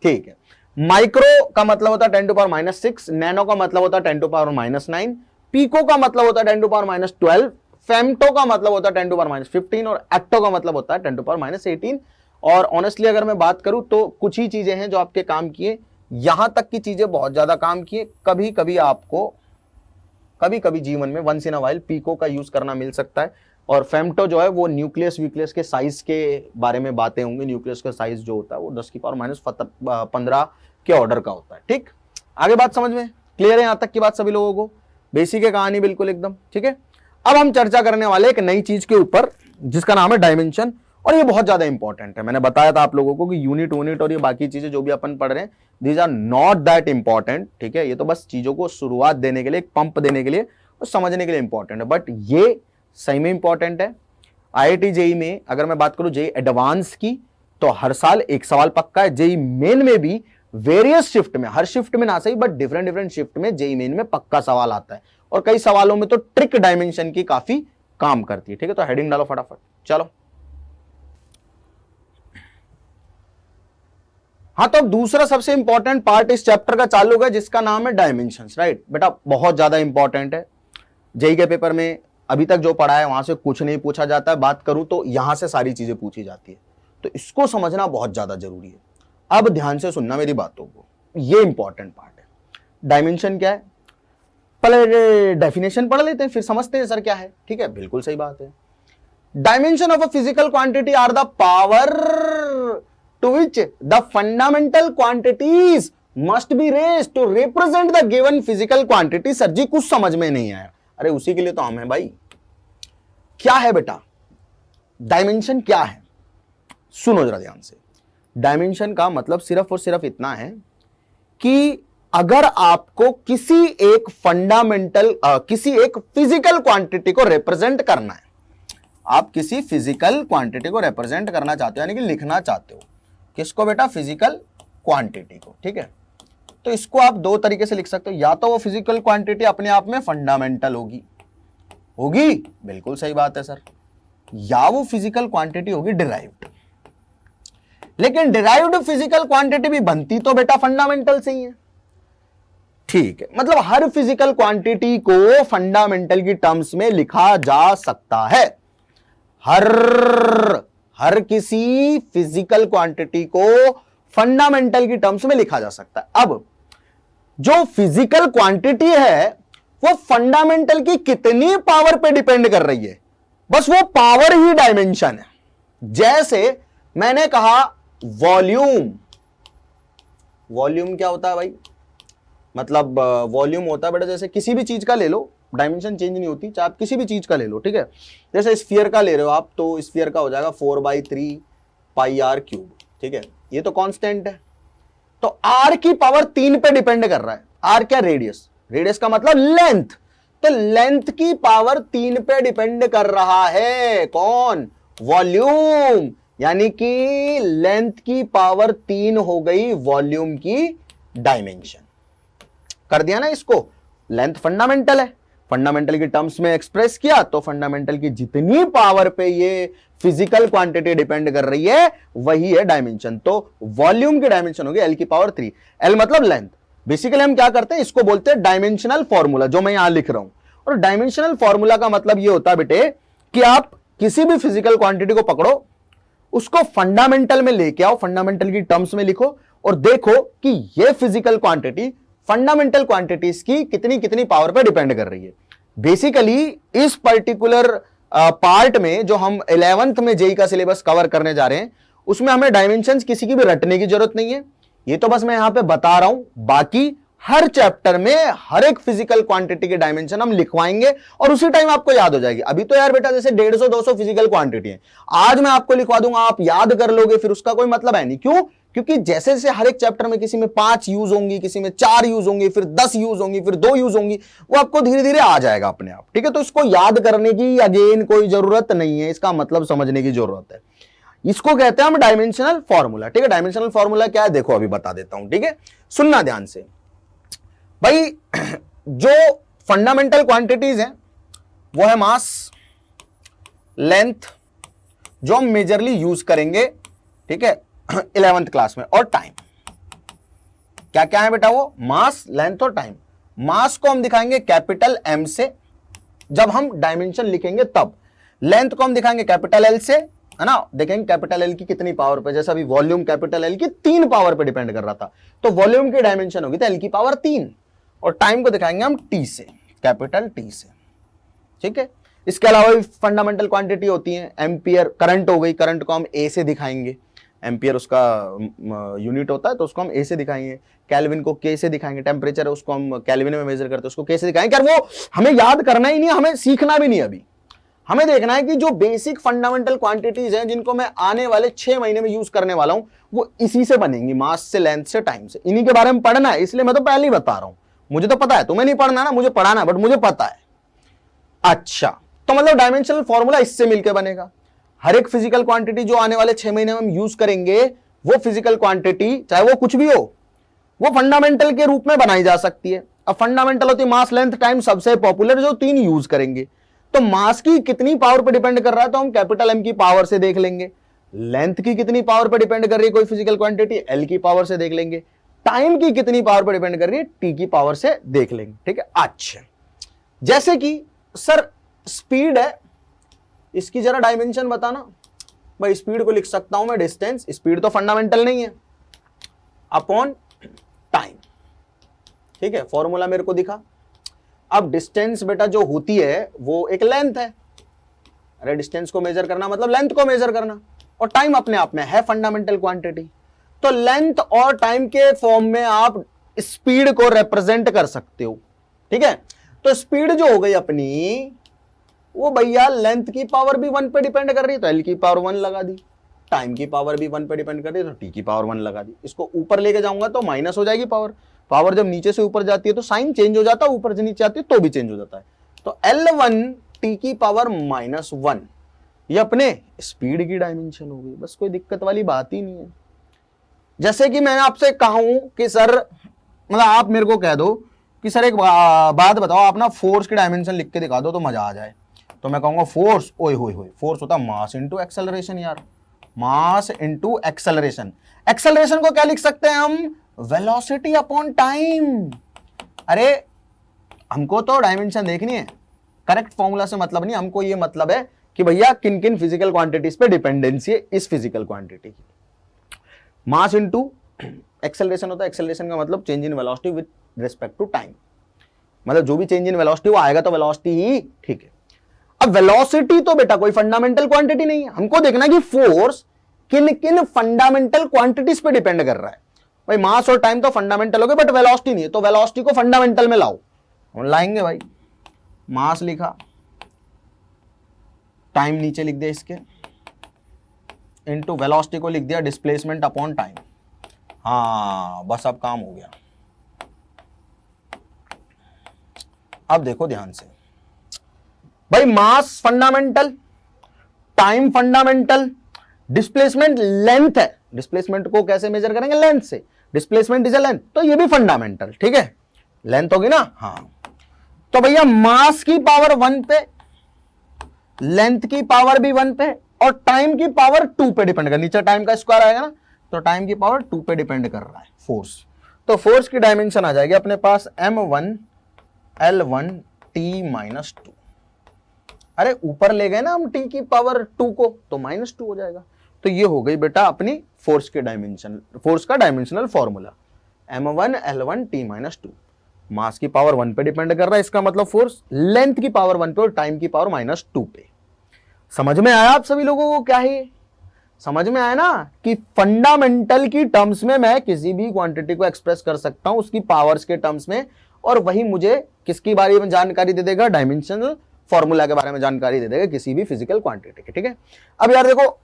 ठीक है। माइक्रो का मतलब होता है 10 टू पावर -6। नैनो का मतलब होता है 10 टू पावर -9। पीको का मतलब होता है 10 टू पावर -12। फेम्टो का मतलब होता है 10 टू पावर -15 और एट्टो का मतलब होता है 10 टू पावर -18। और ऑनेस्टली अगर मैं बात करूं तो कुछ ही चीजें हैं जो आपके काम किए, यहां तक की चीजें बहुत ज्यादा काम किए। कभी कभी आपको, कभी कभी जीवन में once in a while pico का यूज करना मिल सकता है। और फेम्टो जो है वो न्यूक्लियस व्यूक्लियस के साइज के बारे में बातें होंगी। न्यूक्लियस का साइज जो होता है वो 10 की पावर -15 के ऑर्डर का होता है। ठीक, आगे बात समझ में क्लियर है? यहां तक की बात सभी लोगों को? बेसिक है कहानी बिल्कुल एकदम। ठीक है, अब हम चर्चा करने वाले एक नई चीज के ऊपर जिसका नाम है डायमेंशन। और ये बहुत ज्यादा इंपॉर्टेंट है। मैंने बताया था आप लोगों को कि यूनिट और ये बाकी चीजें जो भी अपन पढ़ रहे हैं, these are not that important. ठीक है, ये तो बस चीजों को शुरुआत देने के लिए, एक पंप देने के लिए और समझने के लिए इंपॉर्टेंट है, बट ये सही में इंपॉर्टेंट है। IIT जेई में अगर मैं बात करूं जेई एडवांस की, तो हर साल एक सवाल पक्का है। जेई मेन में भी वेरियस शिफ्ट में, हर शिफ्ट में ना सही बट डिफरेंट शिफ्ट में जेई मेन में पक्का सवाल आता है। और कई सवालों में तो ट्रिक डायमेंशन की काफी काम करती है। ठीक है, तो हेडिंग डालो फटाफट। चलो, हाँ, तो दूसरा सबसे इंपॉर्टेंट पार्ट इस चैप्टर का चालू होगा जिसका नाम है डायमेंशंस। राइट बेटा, बहुत ज्यादा इंपॉर्टेंट है। जेई के पेपर में अभी तक जो पढ़ा है वहां से कुछ नहीं पूछा जाता है, बात करूं तो यहां से सारी चीजें पूछी जाती है, तो इसको समझना बहुत ज्यादा जरूरी है। अब ध्यान से सुनना मेरी बातों को, ये इंपॉर्टेंट पार्ट है। डायमेंशन क्या है, पहले डेफिनेशन पढ़ लेते हैं फिर समझते हैं सर क्या है। ठीक है, बिल्कुल सही बात है। Dimension of a physical quantity are the power to which the fundamental quantities must be raised to represent the given physical quantity. Sir जी कुछ समझ में नहीं आया। अरे उसी के लिए तो हम हैं भाई। क्या है बेटा डायमेंशन? क्या है सुनो जरा ध्यान से। डायमेंशन का मतलब सिर्फ और सिर्फ इतना है कि अगर आपको किसी एक फंडामेंटल किसी एक फिजिकल क्वांटिटी को रिप्रेजेंट करना है, आप किसी फिजिकल क्वांटिटी को रिप्रेजेंट करना चाहते हो यानी कि लिखना चाहते हो, किसको बेटा? फिजिकल क्वांटिटी को। ठीक है, तो इसको आप दो तरीके से लिख सकते हो। या तो वो फिजिकल क्वांटिटी अपने आप में फंडामेंटल होगी, बिल्कुल सही बात है सर, या वो फिजिकल क्वांटिटी होगी डिराइव्ड। लेकिन डिराइव्ड फिजिकल क्वांटिटी भी बनती तो बेटा फंडामेंटल से ही है। ठीक है, मतलब हर फिजिकल क्वांटिटी को फंडामेंटल की टर्म्स में लिखा जा सकता है। हर किसी फिजिकल क्वांटिटी को फंडामेंटल की टर्म्स में लिखा जा सकता है। अब जो फिजिकल क्वांटिटी है वो फंडामेंटल की कितनी पावर पे डिपेंड कर रही है, बस वो पावर ही डायमेंशन है। जैसे मैंने कहा वॉल्यूम। वॉल्यूम क्या होता है भाई? मतलब वॉल्यूम होता है बेटा, जैसे किसी भी चीज का ले लो, डायमेंशन चेंज नहीं होती, चाहे आप किसी भी चीज का ले लो। ठीक है, जैसे स्फीयर का ले रहे हो आप, तो स्फीयर का हो जाएगा 4/3 पाई आर क्यूब। ठीक है, ये तो कांस्टेंट है। तो आर की पावर 3 पे डिपेंड कर रहा है। आर क्या? रेडियस। रेडियस का मतलब लेंथ। तो लेंथ की पावर 3 पे डिपेंड कर रहा है कौन? वॉल्यूम। यानी कि लेंथ की पावर 3 हो गई वॉल्यूम की डायमेंशन। कर दिया ना इसको। लेंथ फंडामेंटल है, फंडामेंटल की टर्म्स में एक्सप्रेस किया तो फंडामेंटल की जितनी पावर पे ये फिजिकल क्वांटिटी डिपेंड कर रही है वही है डायमेंशन। तो वॉल्यूम की डायमेंशन होगी L की पावर 3। L मतलब लेंथ। बेसिकली हम क्या करते हैं, इसको बोलते हैं डायमेंशनल फॉर्मूला, जो मैं यहां लिख रहा हूं। और डायमेंशनल फॉर्मूला का मतलब ये होता है बेटे कि आप किसी भी फिजिकल क्वांटिटी को पकड़ो, उसको फंडामेंटल में लेके आओ, फंडामेंटल की टर्म्स में लिखो और देखो कि ये फिजिकल क्वांटिटी फंडामेंटल क्वांटिटीज की कितनी कितनी पावर पर डिपेंड कर रही है। बेसिकली इस पर्टिकुलर पार्ट में जो हम 11th में जेई का सिलेबस कवर करने जा रहे हैं, उसमें हमें डायमेंशंस किसी की भी रटने की जरूरत नहीं है। ये तो बस मैं यहां पे बता रहा हूं, बाकी हर चैप्टर में हर एक फिजिकल क्वांटिटी के डायमेंशन हम लिखवाएंगे और उसी टाइम आपको याद हो जाएगी। अभी तो यार बेटा जैसे 150-200 फिजिकल क्वांटिटी है, आज मैं आपको लिखवा दूंगा, आप याद कर लोगे, फिर उसका कोई मतलब है नहीं। क्यों? क्योंकि जैसे जैसे हर एक चैप्टर में किसी में 5 यूज होंगी, किसी में 4 यूज होंगी, फिर 10 यूज होंगी, फिर 2 यूज होंगी, वो आपको धीरे धीरे आ जाएगा अपने आप। ठीक है, तो इसको याद करने की अगेन कोई जरूरत नहीं है, इसका मतलब समझने की जरूरत है। इसको कहते हैं हम डायमेंशनल फॉर्मूला। ठीक है, डायमेंशनल फॉर्मूला क्या है देखो अभी बता देता हूं। ठीक है, सुनना ध्यान से भाई। जो फंडामेंटल क्वांटिटीज हैं वो है मास, लेंथ, जो हम मेजरली यूज करेंगे, ठीक है, 11th क्लास में, और टाइम। क्या क्या है बेटा? वो मास, लेंथ और टाइम। मास को हम दिखाएंगे कैपिटल M से जब हम डायमेंशन लिखेंगे तब। लेंथ को हम दिखाएंगे कैपिटल L से, है ना, देखेंगे कैपिटल L की कितनी पावर पे। जैसा अभी वॉल्यूम कैपिटल L की 3 पावर पे डिपेंड कर रहा था, तो वॉल्यूम की डायमेंशन होगी तो L की पावर 3। और टाइम को दिखाएंगे हम T से, कैपिटल T से। ठीक है, इसके अलावा भी फंडामेंटल क्वांटिटी होती है। एम्पियर करंट हो गई, करंट को हम A से दिखाएंगे, एम्पियर उसका यूनिट होता है तो उसको हम A से दिखाएंगे। केल्विन को K से दिखाएंगे, टेम्परेचर है उसको हम केल्विन में मेजर करते हैं, उसको K से दिखाएंगे। यार वो हमें याद करना ही नहीं, हमें सीखना भी नहीं। अभी हमें देखना है कि जो बेसिक फंडामेंटल क्वांटिटीज हैं जिनको मैं आने वाले 6 महीने में यूज करने वाला हूं, वो इसी से बनेंगी, मास से, लेंथ से, टाइम से। इन्हीं के बारे में पढ़ना है, इसलिए मैं तो पहले ही बता रहा हूं। मुझे तो पता है, तुम्हें नहीं पढ़ना ना, मुझे पढ़ाना, बट मुझे पता है। अच्छा, तो मतलब डायमेंशनल फॉर्मूला इससे मिलकर बनेगा। हर एक फिजिकल क्वांटिटी जो आने वाले 6 महीने में हम यूज करेंगे, वो फिजिकल क्वांटिटी चाहे वो कुछ भी हो, वो फंडामेंटल के रूप में बनाई जा सकती है। अब फंडामेंटल होती है मास, लेंथ, टाइम, सबसे पॉपुलर जो 3 यूज करेंगे। तो मास की कितनी पावर पर डिपेंड कर रहा है तो हम कैपिटल M की पावर से देख लेंगे। लेंथ की कितनी पावर पर डिपेंड कर रही है कोई फिजिकल क्वांटिटी, L की पावर से देख लेंगे। टाइम की कितनी पावर पर डिपेंड कर रही है, T की पावर से देख लेंगे। ठीक है, अच्छा, जैसे कि सर स्पीड है, इसकी जरा डायमेंशन बताना। भाई स्पीड को लिख सकता हूं मैं डिस्टेंस, स्पीड तो फंडामेंटल नहीं है, अपॉन टाइम। ठीक है, फॉर्मूला मेरे को दिखा। अब डिस्टेंस बेटा जो होती है वो एक लेंथ है, अरे डिस्टेंस को मेजर करना मतलब लेंथ को मेजर करना, और टाइम अपने आप में है फंडामेंटल क्वांटिटी। तो लेंथ और टाइम के फॉर्म में आप स्पीड को रिप्रेजेंट कर सकते हो, ठीक है। तो स्पीड जो हो गई अपनी, वो भैया लेंथ की पावर भी 1 पे डिपेंड कर रही है, तो एल की पावर 1 लगा दी। टाइम की पावर भी 1 पे डिपेंड कर रही है, तो टी की पावर 1 लगा दी। इसको ऊपर लेके जाऊंगा तो माइनस हो जाएगी पावर। पावर जब नीचे से ऊपर जाती है तो साइन चेंज हो जाता है, ऊपर से नीचे आती है तो भी चेंज हो जाता है। तो L1 टी की पावर -1 ये अपने स्पीड की डायमेंशन हो गई। बस कोई दिक्कत वाली बात ही नहीं है। जैसे कि मैंने आपसे कहा हूं कि सर, मतलब आप मेरे को कह दो कि सर एक बात बताओ, आप ना फोर्स की डायमेंशन लिख के दिखा दो तो मजा आ जाए। तो मैं कहूंगा फोर्स, ओए होए होए, फोर्स होता है मास इंटू एक्सेलरेशन यार, मास इंटू एक्सेलरेशन। एक्सेलरेशन को क्या लिख सकते हैं हम? Velocity upon time. अरे हमको तो डायमेंशन देखनी है, करेक्ट फॉर्मूला से मतलब नहीं, हमको ये मतलब है कि भैया किन किन फिजिकल क्वांटिटीज पे डिपेंडेंसी है इस फिजिकल क्वांटिटी की। मास इंटू एक्सेलरेशन होता है, एक्सेलरेशन का मतलब change in velocity with respect to time, मतलब जो भी चेंज इन वेलोसिटी वो आएगा तो वेलोसिटी ही, ठीक है। अब वेलोसिटी तो बेटा कोई फंडामेंटल क्वांटिटी नहीं है, हमको देखना है कि फोर्स किन किन फंडामेंटल क्वांटिटीज पे डिपेंड कर रहा है। भाई मास और टाइम तो फंडामेंटल हो गए, बट वेलोसिटी नहीं है, तो वेलोसिटी को फंडामेंटल में लाओ। हम लाएंगे भाई, मास लिखा, टाइम नीचे लिख दिया इसके, इनटू वेलोसिटी को लिख दिया डिस्प्लेसमेंट अपॉन टाइम। हाँ बस अब काम हो गया। अब देखो ध्यान से भाई, mass fundamental, time fundamental, displacement length है, डिस्प्लेसमेंट को कैसे मेजर करेंगे? लेंथ से, डिस्प्लेसमेंट इज अ लेंथ, तो ये भी फंडामेंटल, ठीक है, लेंथ होगी ना। हाँ तो भैया मास की पावर 1 पे, लेंथ की पावर भी 1 पे, और टाइम की पावर 2 पे डिपेंड कर, नीचे टाइम का स्क्वायर आएगा ना, तो टाइम की पावर 2 पे डिपेंड कर रहा है फोर्स। तो फोर्स की डायमेंशन आ जाएगी अपने पास m1 L1 T-2। अरे ऊपर ले गए ना हम t की पावर 2 को, तो -2 हो जाएगा। तो ये हो गई बेटा अपनी फोर्स के डायमेंशन, फोर्स का dimensional formula, m1 L1 T-2। मास की पावर 1 पे डिपेंड कर रहा है, इसका मतलब फोर्स, लेंथ की पावर 1 पे और टाइम की पावर -2 पे। समझ में आया आप सभी लोगों को? क्या है समझ में आया ना कि फंडामेंटल की टर्म्स में मैं किसी भी क्वांटिटी को एक्सप्रेस कर सकता हूं उसकी पावर्स के टर्म्स में, और वही मुझे किसकी बारे में जानकारी दे देगा? डायमेंशनल फॉर्मूला के बारे में जानकारी दे देगा किसी भी फिजिकल क्वांटिटी के, ठीक है। अब यार देखो,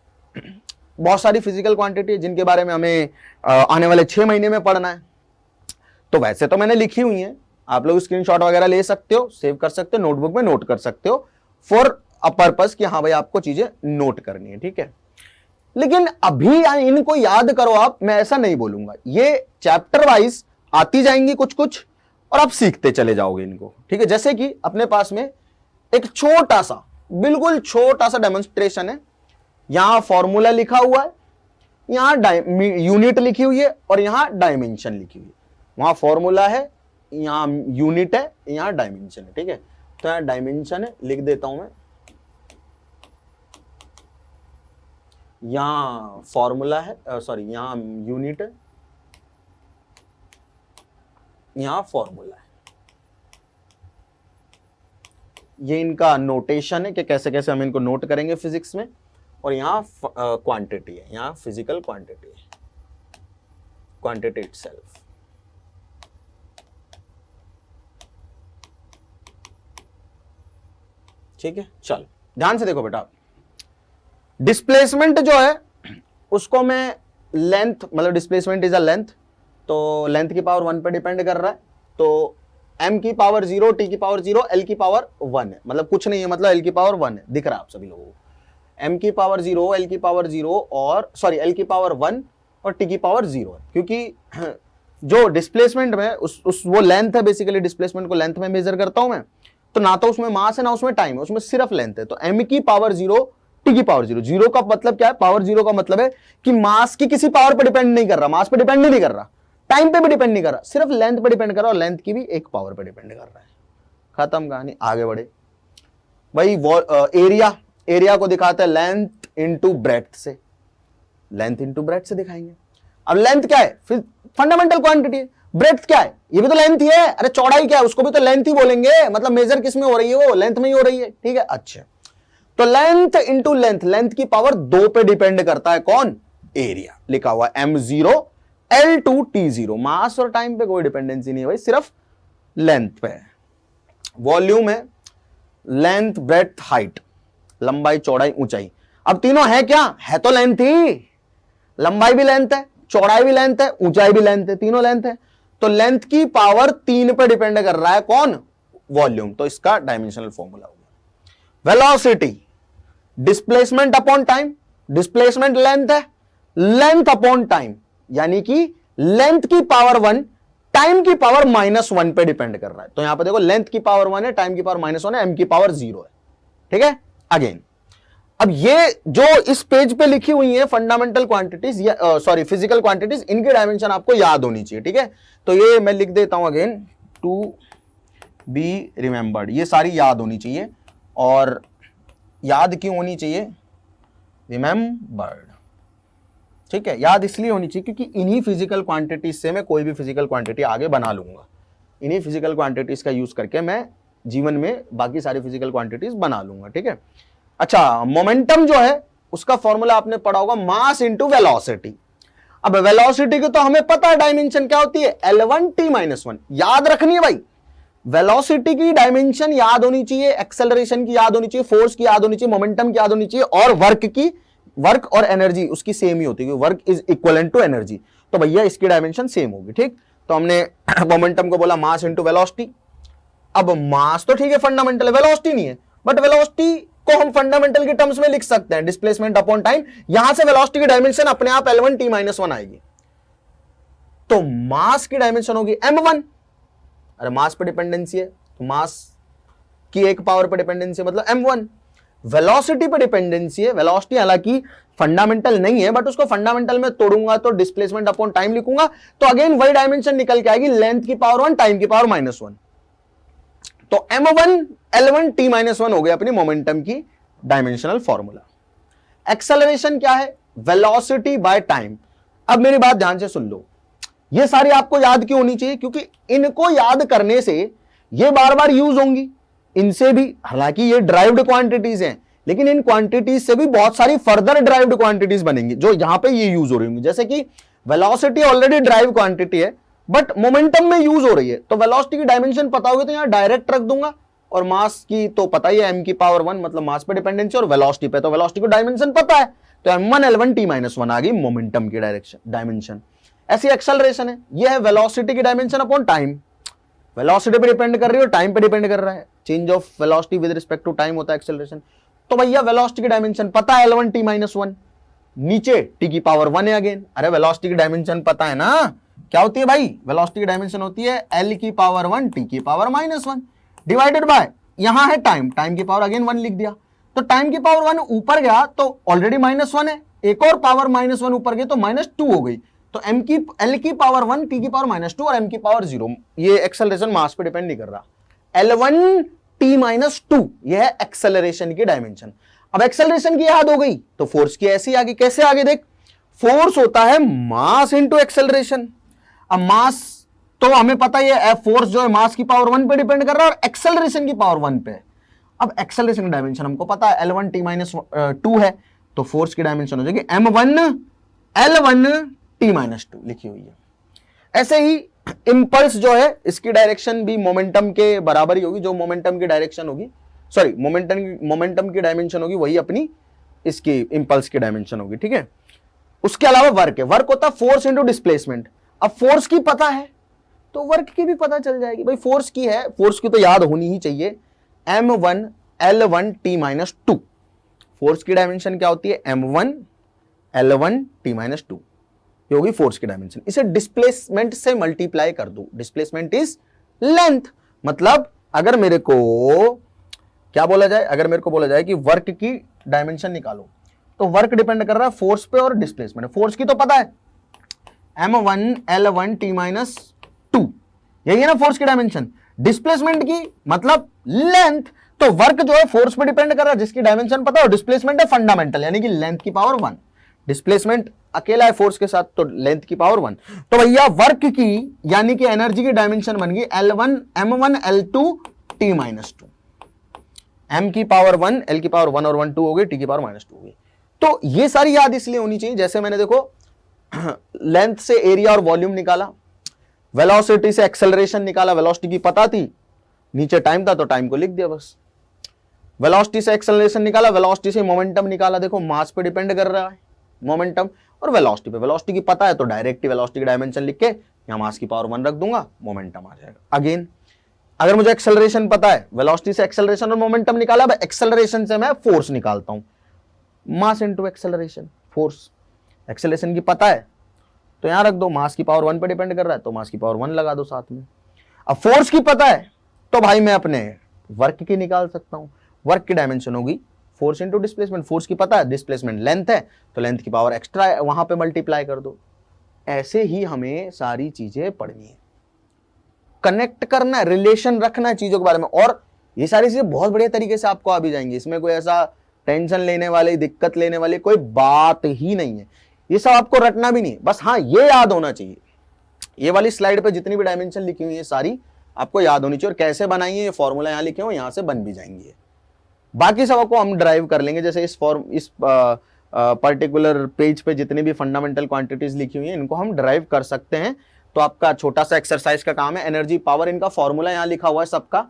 बहुत सारी फिजिकल क्वांटिटी जिनके बारे में हमें आने वाले 6 महीने में पढ़ना है, तो वैसे तो मैंने लिखी हुई है, आप लोग स्क्रीनशॉट वगैरह ले सकते हो, सेव कर सकते हो, नोटबुक में नोट कर सकते हो, फॉर अ पर्पस कि हाँ भाई आपको चीजें नोट करनी है, ठीक है। लेकिन अभी इनको याद करो आप, मैं ऐसा नहीं बोलूंगा, ये चैप्टर वाइज आती जाएंगी कुछ कुछ, और आप सीखते चले जाओगे इनको, ठीक है। जैसे कि अपने पास में एक छोटा सा, बिल्कुल छोटा सा डेमोन्स्ट्रेशन है, यहां फॉर्मूला लिखा हुआ है, यहां यूनिट लिखी हुई है, और यहां डायमेंशन लिखी हुई है। वहां फॉर्मूला है, यहां यूनिट है, यहां डायमेंशन है, ठीक है। तो यहां डायमेंशन है, लिख देता हूं मैं, यहां फॉर्मूला है, सॉरी यहां यूनिट है, यहां फॉर्मूला है। ये इनका नोटेशन है कि कैसे कैसे हम इनको नोट करेंगे फिजिक्स में, और यहां क्वांटिटी है, यहां फिजिकल क्वांटिटी है, क्वांटिटी इटसेल्फ। ठीक है, चल ध्यान से देखो बेटा, डिस्प्लेसमेंट जो है उसको मैं लेंथ, मतलब डिस्प्लेसमेंट इज अ लेंथ, तो लेंथ की पावर 1 पे डिपेंड कर रहा है, तो m की पावर 0, t की पावर 0, l की पावर 1 है, मतलब कुछ नहीं है, मतलब l की पावर 1 है, दिख रहा है आप सभी लोगों को। m की पावर 0, l की पावर 0, और सॉरी l की पावर 1 और t की पावर 0 है, क्योंकि जो डिस्प्लेसमेंट में वो लेंथ है, बेसिकली डिस्प्लेसमेंट को लेंथ में मेजर करता हूं मैं, तो ना तो उसमें मास है ना उसमें टाइम है, उसमें सिर्फ लेंथ है। तो m की पावर 0, t की पावर 0, 0 का मतलब क्या है? पावर 0 का मतलब है कि मास की किसी पावर पर डिपेंड नहीं कर रहा, मास पे डिपेंड नहीं कर रहा, टाइम पे भी डिपेंड नहीं कर रहा, सिर्फ लेंथ पे डिपेंड कर रहा है, और लेंथ की भी एक पावर पे डिपेंड कर रहा है। खत्म कहानी, आगे बढ़े भाई। एरिया को दिखाते हैं लेंथ इंटू ब्रेड्थ से, लेंथ इंटू ब्रेड्थ से दिखाएंगे। अब लेंथ क्या है? फिर फंडामेंटल क्वांटिटी है। ब्रेड्थ क्या है? ये भी तो लेंथ ही है। अरे चौड़ाई क्या है? उसको भी तो लेंथ ही बोलेंगे, मतलब मेजर किस में हो रही है? वो लेंथ में ही हो रही है, ठीक है। अच्छा, तो लेंथ इंटू लेंथ, लेंथ की पावर 2 पे डिपेंड करता है कौन? एरिया। लिखा हुआ m0 L2 T0। मास और टाइम पे कोई डिपेंडेंसी नहीं है भाई, सिर्फ लेंथ पे है। वॉल्यूम है लेंथ, ब्रेड्थ, हाइट, लंबाई, चौड़ाई, ऊंचाई। अब तीनों है क्या? है तो लेंथ ही, लंबाई भी लेंथ है, चौड़ाई भी लेंथ है, ऊंचाई भी लेंथ है, तीनों लेंथ है। तो लेंथ की पावर 3 पे डिपेंड कर रहा है कौन? वॉल्यूम। तो इसका डायमेंशनल फॉर्मूला हो गया velocity displacement upon time. Displacement length है, लेंथ अपॉन टाइम, यानी कि लेंथ की पावर 1 टाइम की पावर -1 पे डिपेंड कर रहा है। तो यहां पर देखो लेंथ की पावर 1 है, टाइम की पावर -1 है, एम की पावर 0 है। ठीक है। अगेन अब ये जो इस पेज पे लिखी हुई है fundamental quantities, sorry physical quantities, इनकी डायमेंशन आपको याद होनी चाहिए। ठीक है। तो ये मैं लिख देता हूं अगेन, टू बी रिमेंबर्ड। ये सारी याद होनी चाहिए। और याद क्यों होनी चाहिए? रिमेंबर्ड। ठीक है। याद इसलिए होनी चाहिए क्योंकि इन्हीं फिजिकल क्वांटिटीज से मैं कोई भी फिजिकल क्वांटिटी आगे बना लूंगा। इन्हीं फिजिकल क्वांटिटीज का यूज करके मैं जीवन में बाकी सारी फिजिकल क्वांटिटीज बना लूंगा। ठीक है। अच्छा, मोमेंटम जो है उसका फॉर्मूला आपने पढ़ा होगा, मास इंटू वेलोसिटी। अब वेलोसिटी की तो हमें पता है डायमेंशन क्या होती है, L1T-1। याद रखनी है भाई, वेलोसिटी की डायमेंशन याद होनी चाहिए, एक्सेलरेशन की याद होनी चाहिए, फोर्स की याद होनी चाहिए, मोमेंटम की याद होनी चाहिए, और वर्क और एनर्जी उसकी सेम ही होती है, work is equivalent to energy. तो भैया इसकी डायमेंशन सेम होगी। ठीक। तो हमने मोमेंटम को बोला मास इंटू वेलोसिटी। अब मास तो ठीक है फंडामेंटल है, वेलोसिटी नहीं है, बट वेलोसिटी को हम फंडामेंटल के टर्म्स में लिख सकते हैं, डिस्प्लेसमेंट अपॉन टाइम। यहां से वेलोसिटी की डायमेंशन अपने आप L1T-1 आएगी। तो मास की डायमेंशन होगी m1। अरे मास पे डिपेंडेंसी है तो मास की एक पावर पे डिपेंडेंसी है, मतलब m1। वेलोसिटी पे डिपेंडेंसी है, वेलोसिटी हालांकि फंडामेंटल नहीं है, बट उसको फंडामेंटल में तोड़ूंगा तो डिस्प्लेसमेंट अपॉन टाइम लिखूंगा, तो अगेन वही डायमेंशन निकल के आएगी, लेंथ की पावर 1 टाइम की पावर -1। तो m1 L1T-1 हो गया अपनी मोमेंटम की डायमेंशनल फॉर्मूला। एक्सेलरेशन क्या है? Velocity by time. अब मेरी बात ध्यान से सुन लो, ये सारी आपको याद क्यों होनी चाहिए? क्योंकि इनको याद करने से ये बार बार यूज होंगी। इनसे भी, हालांकि ये ड्राइव्ड क्वांटिटीज हैं, लेकिन इन क्वांटिटीज से भी बहुत सारी फर्दर ड्राइव्ड क्वांटिटीज बनेंगी जो यहां पे ये यूज हो रही होंगी। जैसे कि वेलोसिटी ऑलरेडी ड्राइव क्वांटिटी है, बट मोमेंटम में यूज हो रही है, तो वेलोसिटी की डायमेंशन पता होगी तो यहां डायरेक्ट रख दूंगा। और मास की तो पता ही है, m की पावर 1, मतलब मास पे डिपेंडेंसी, और वेलोसिटी पे, तो वेलोसिटी को डायमेंशन पता है, तो m1 L1T-1 आ गई मोमेंटम की डायमेंशन। ऐसी एक्सेलरेशन है, यह है वेलोसिटी की डायमेंशन अपॉन टाइम। वेलोसिटी पे डिपेंड कर रही है और टाइम पे डिपेंड कर रहा है, change of velocity with respect to time होता है एक्सेलरेशन। तो भैया वेलोसिटी की डायमेंशन पता है L1T-1, नीचे t की पावर 1 है अगेन। अरे वेलोसिटी की डायमेंशन पता है ना, क्या होती है भाई? वेलोसिटी की डायमेंशन होती है L की पावर 1 t की पावर -1 डिवाइडेड बाय, यहां है टाइम की पावर अगेन 1 लिख दिया। तो टाइम की पावर 1 ऊपर गया तो ऑलरेडी -1 है, एक और पावर -1 ऊपर गई तो -2 हो गई। तो L की पावर 1 t की पावर -2 और m की पावर 0। ये एक्सेलरेशन मास पे डिपेंड नहीं कर रहा। L1T-2 यह है एक्सेलरेशन की डायमेंशन। अब एक्सेलरेशन की याद हो गई तो फोर्स की ऐसी आगे, कैसे आगे देख, फोर्स होता है मास इंटू एक्सेलरेशन। अब मास तो हमें पता ही है, फोर्स जो है मास की पावर 1 पे डिपेंड कर रहा है और एक्सेलरेशन की पावर 1 पे। अब एक्सेलरेशन की डायमेंशन हमको पता है L1T-2 है, तो फोर्स की डायमेंशन हो जाएगी m1 L1T-2 लिखी हुई है। ऐसे ही इंपल्स जो है इसकी डायरेक्शन भी मोमेंटम के बराबर ही होगी, जो मोमेंटम की डायरेक्शन होगी, सॉरी मोमेंटम की डायमेंशन होगी वही अपनी इसकी इंपल्स की डायमेंशन होगी। ठीक है। उसके अलावा वर्क है, वर्क होता है फोर्स इंटू डिस्प्लेसमेंट। अब फोर्स की पता है तो वर्क की भी पता चल जाएगी भाई, फोर्स की है, फोर्स की तो याद होनी ही चाहिए, m1 L1T-2। फोर्स की डायमेंशन क्या होती है? m1 L1T-2 ये होगी फोर्स की डायमेंशन। इसे डिस्प्लेसमेंट से मल्टीप्लाई कर दो, डिस्प्लेसमेंट इज लेंथ। मतलब अगर मेरे को क्या बोला जाए, अगर मेरे को बोला जाए कि वर्क की डायमेंशन निकालो, तो वर्क डिपेंड कर रहा है फोर्स पे और डिस्प्लेसमेंट। फोर्स की तो पता है m1 L1T-2, यही है ना फोर्स की डायमेंशन। डिस्प्लेसमेंट की मतलब लेंथ, तो वर्क जो है फोर्स पे डिपेंड कर रहा है जिसकी डायमेंशन पता है, और डिस्प्लेसमेंट है फंडामेंटल यानी कि लेंथ की पावर 1। डिस्प्लेसमेंट अकेला है फोर्स के साथ, तो लेंथ की पावर 1। तो भैया वर्क की यानी कि एनर्जी की डायमेंशन बन गई m1 L2T-2, m की पावर 1, l की पावर 1 और 1 2 हो गई, t की पावर -2 हो गई। तो ये सारी याद इसलिए होनी चाहिए, जैसे मैंने देखो लेंथ से एरिया और वॉल्यूम निकाला, वेलोसिटी से एक्सेलरेशन निकाला, वेलोसिटी की पता थी, नीचे टाइम था तो टाइम को लिख दिया बस। वेलोसिटी से एक्सेलरेशन निकाला, वेलोसिटी से मोमेंटम निकाला, देखो मास पे डिपेंड कर रहा है मोमेंटम और वेलोसिटी पे। वेलोसिटी की पता है तो डायरेक्ट वेलोसिटी की डायमेंशन लिख के यहां मास की पावर 1 रख दूंगा, मोमेंटम आ जाएगा। अगेन अगर मुझे एक्सेलरेशन पता है, वेलोसिटी से एक्सेलरेशन और मोमेंटम निकाला, एक्सेलरेशन से मैं फोर्स निकालता हूं, mass into acceleration, force. Acceleration की पता है तो यहां रख दो, मास की पावर 1 पे डिपेंड कर रहा है तो मास की पावर 1 लगा दो साथ में। अब फोर्स की पता है तो भाई मैं अपने वर्क की निकाल सकता हूं, वर्क की डायमेंशन होगी फोर्स इंटू डिस्प्लेसमेंट। फोर्स की पता है, डिस्प्लेसमेंट लेंथ है तो लेंथ की पावर एक्स्ट्रा है, वहां पे मल्टीप्लाई कर दो। ऐसे ही हमें सारी चीजें पढ़नी है, कनेक्ट करना है, रिलेशन रखना है चीजों के बारे में, और ये सारी चीजें बहुत बढ़िया तरीके से आपको आ भी जाएंगी। इसमें कोई ऐसा टेंशन लेने वाली, दिक्कत लेने वाली कोई बात ही नहीं है। ये सब आपको रटना भी नहीं, बस हाँ ये याद होना चाहिए, ये वाली स्लाइड पे जितनी भी डायमेंशन लिखी हुई है सारी आपको याद होनी चाहिए, और कैसे बनाई है ये फॉर्मूला यहां लिखे हुए, यहां से बन भी जाएंगे। बाकी सब आपको हम ड्राइव कर लेंगे, जैसे इस पर्टिकुलर पेज पे जितनी भी फंडामेंटल क्वांटिटीज लिखी हुई है इनको हम ड्राइव कर सकते हैं। तो आपका छोटा सा एक्सरसाइज का काम है, एनर्जी पावर, इनका फॉर्मूला यहां लिखा हुआ है सबका।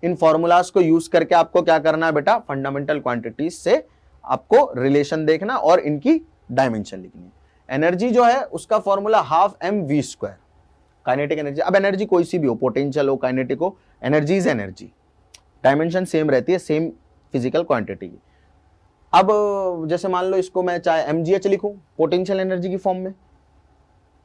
इन फॉर्मूलाज को यूज करके आपको क्या करना है बेटा, फंडामेंटल क्वांटिटीज से आपको रिलेशन देखना और इनकी डायमेंशन लिखनी है। एनर्जी जो है उसका फॉर्मूला 12mv², काइनेटिक एनर्जी। अब एनर्जी कोई सी भी हो, पोटेंशियल हो, काइनेटिक हो, energy is energy, dimension same रहती है, सेम फिजिकल क्वांटिटी की। अब जैसे मान लो इसको मैं चाहे mgh लिखूं पोटेंशियल एनर्जी की फॉर्म में,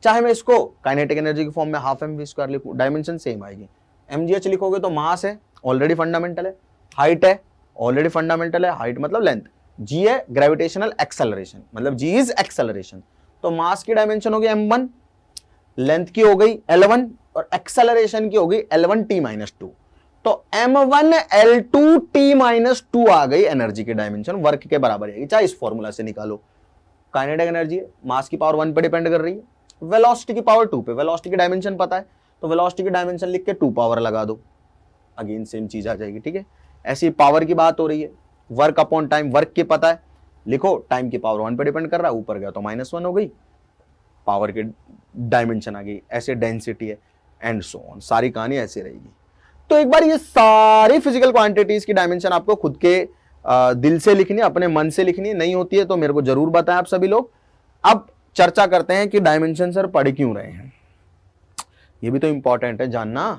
चाहे मैं इसको काइनेटिक एनर्जी की फॉर्म में 12mv² लिखूं, डायमेंशन सेम आएगी। mgh लिखोगे तो मास है, ऑलरेडी फंडामेंटल है, हाइट है, ऑलरेडी फंडामेंटल है, हाइट मतलब लेंथ, g है ग्रेविटेशनल एक्सेलरेशन, मतलब g इज एक्सेलरेशन, तो मास की डायमेंशन हो गई m1, लेंथ की हो गई L1 और एक्सेलरेशन की हो गई L1t-2, तो m1 L2t-2 आ गई एनर्जी की डायमेंशन, वर्क के बराबर है, चाहे इस फॉर्मूला से निकालो। काइनेटिक एनर्जी है, मास की पावर 1 पे डिपेंड कर रही है, वेलोसिटी की पावर 2 पे, वेलोसिटी की डायमेंशन पता है तो वेलोसिटी की डायमेंशन लिख के 2 पावर लगा दो, अगेन सेम चीज आ जाएगी। ठीक है, ऐसी पावर की बात हो रही है, वर्क अपॉन टाइम, वर्क की पता है लिखो, टाइम की पावर 1 पे डिपेंड कर रहा है, ऊपर गया तो -1 हो गई, पावर की डायमेंशन आ गई, ऐसे डेंसिटी है एंड सो ऑन, सारी कहानी ऐसे रहेगी। तो एक बार ये सारी फिजिकल क्वांटिटीज की डायमेंशन आपको खुद के दिल से लिखनी है, अपने मन से लिखनी है, नहीं होती है तो मेरे को जरूर बताएं आप सभी लोग। अब चर्चा करते हैं कि डायमेंशन सर पढ़ क्यों रहे हैं, ये भी तो इंपॉर्टेंट है जानना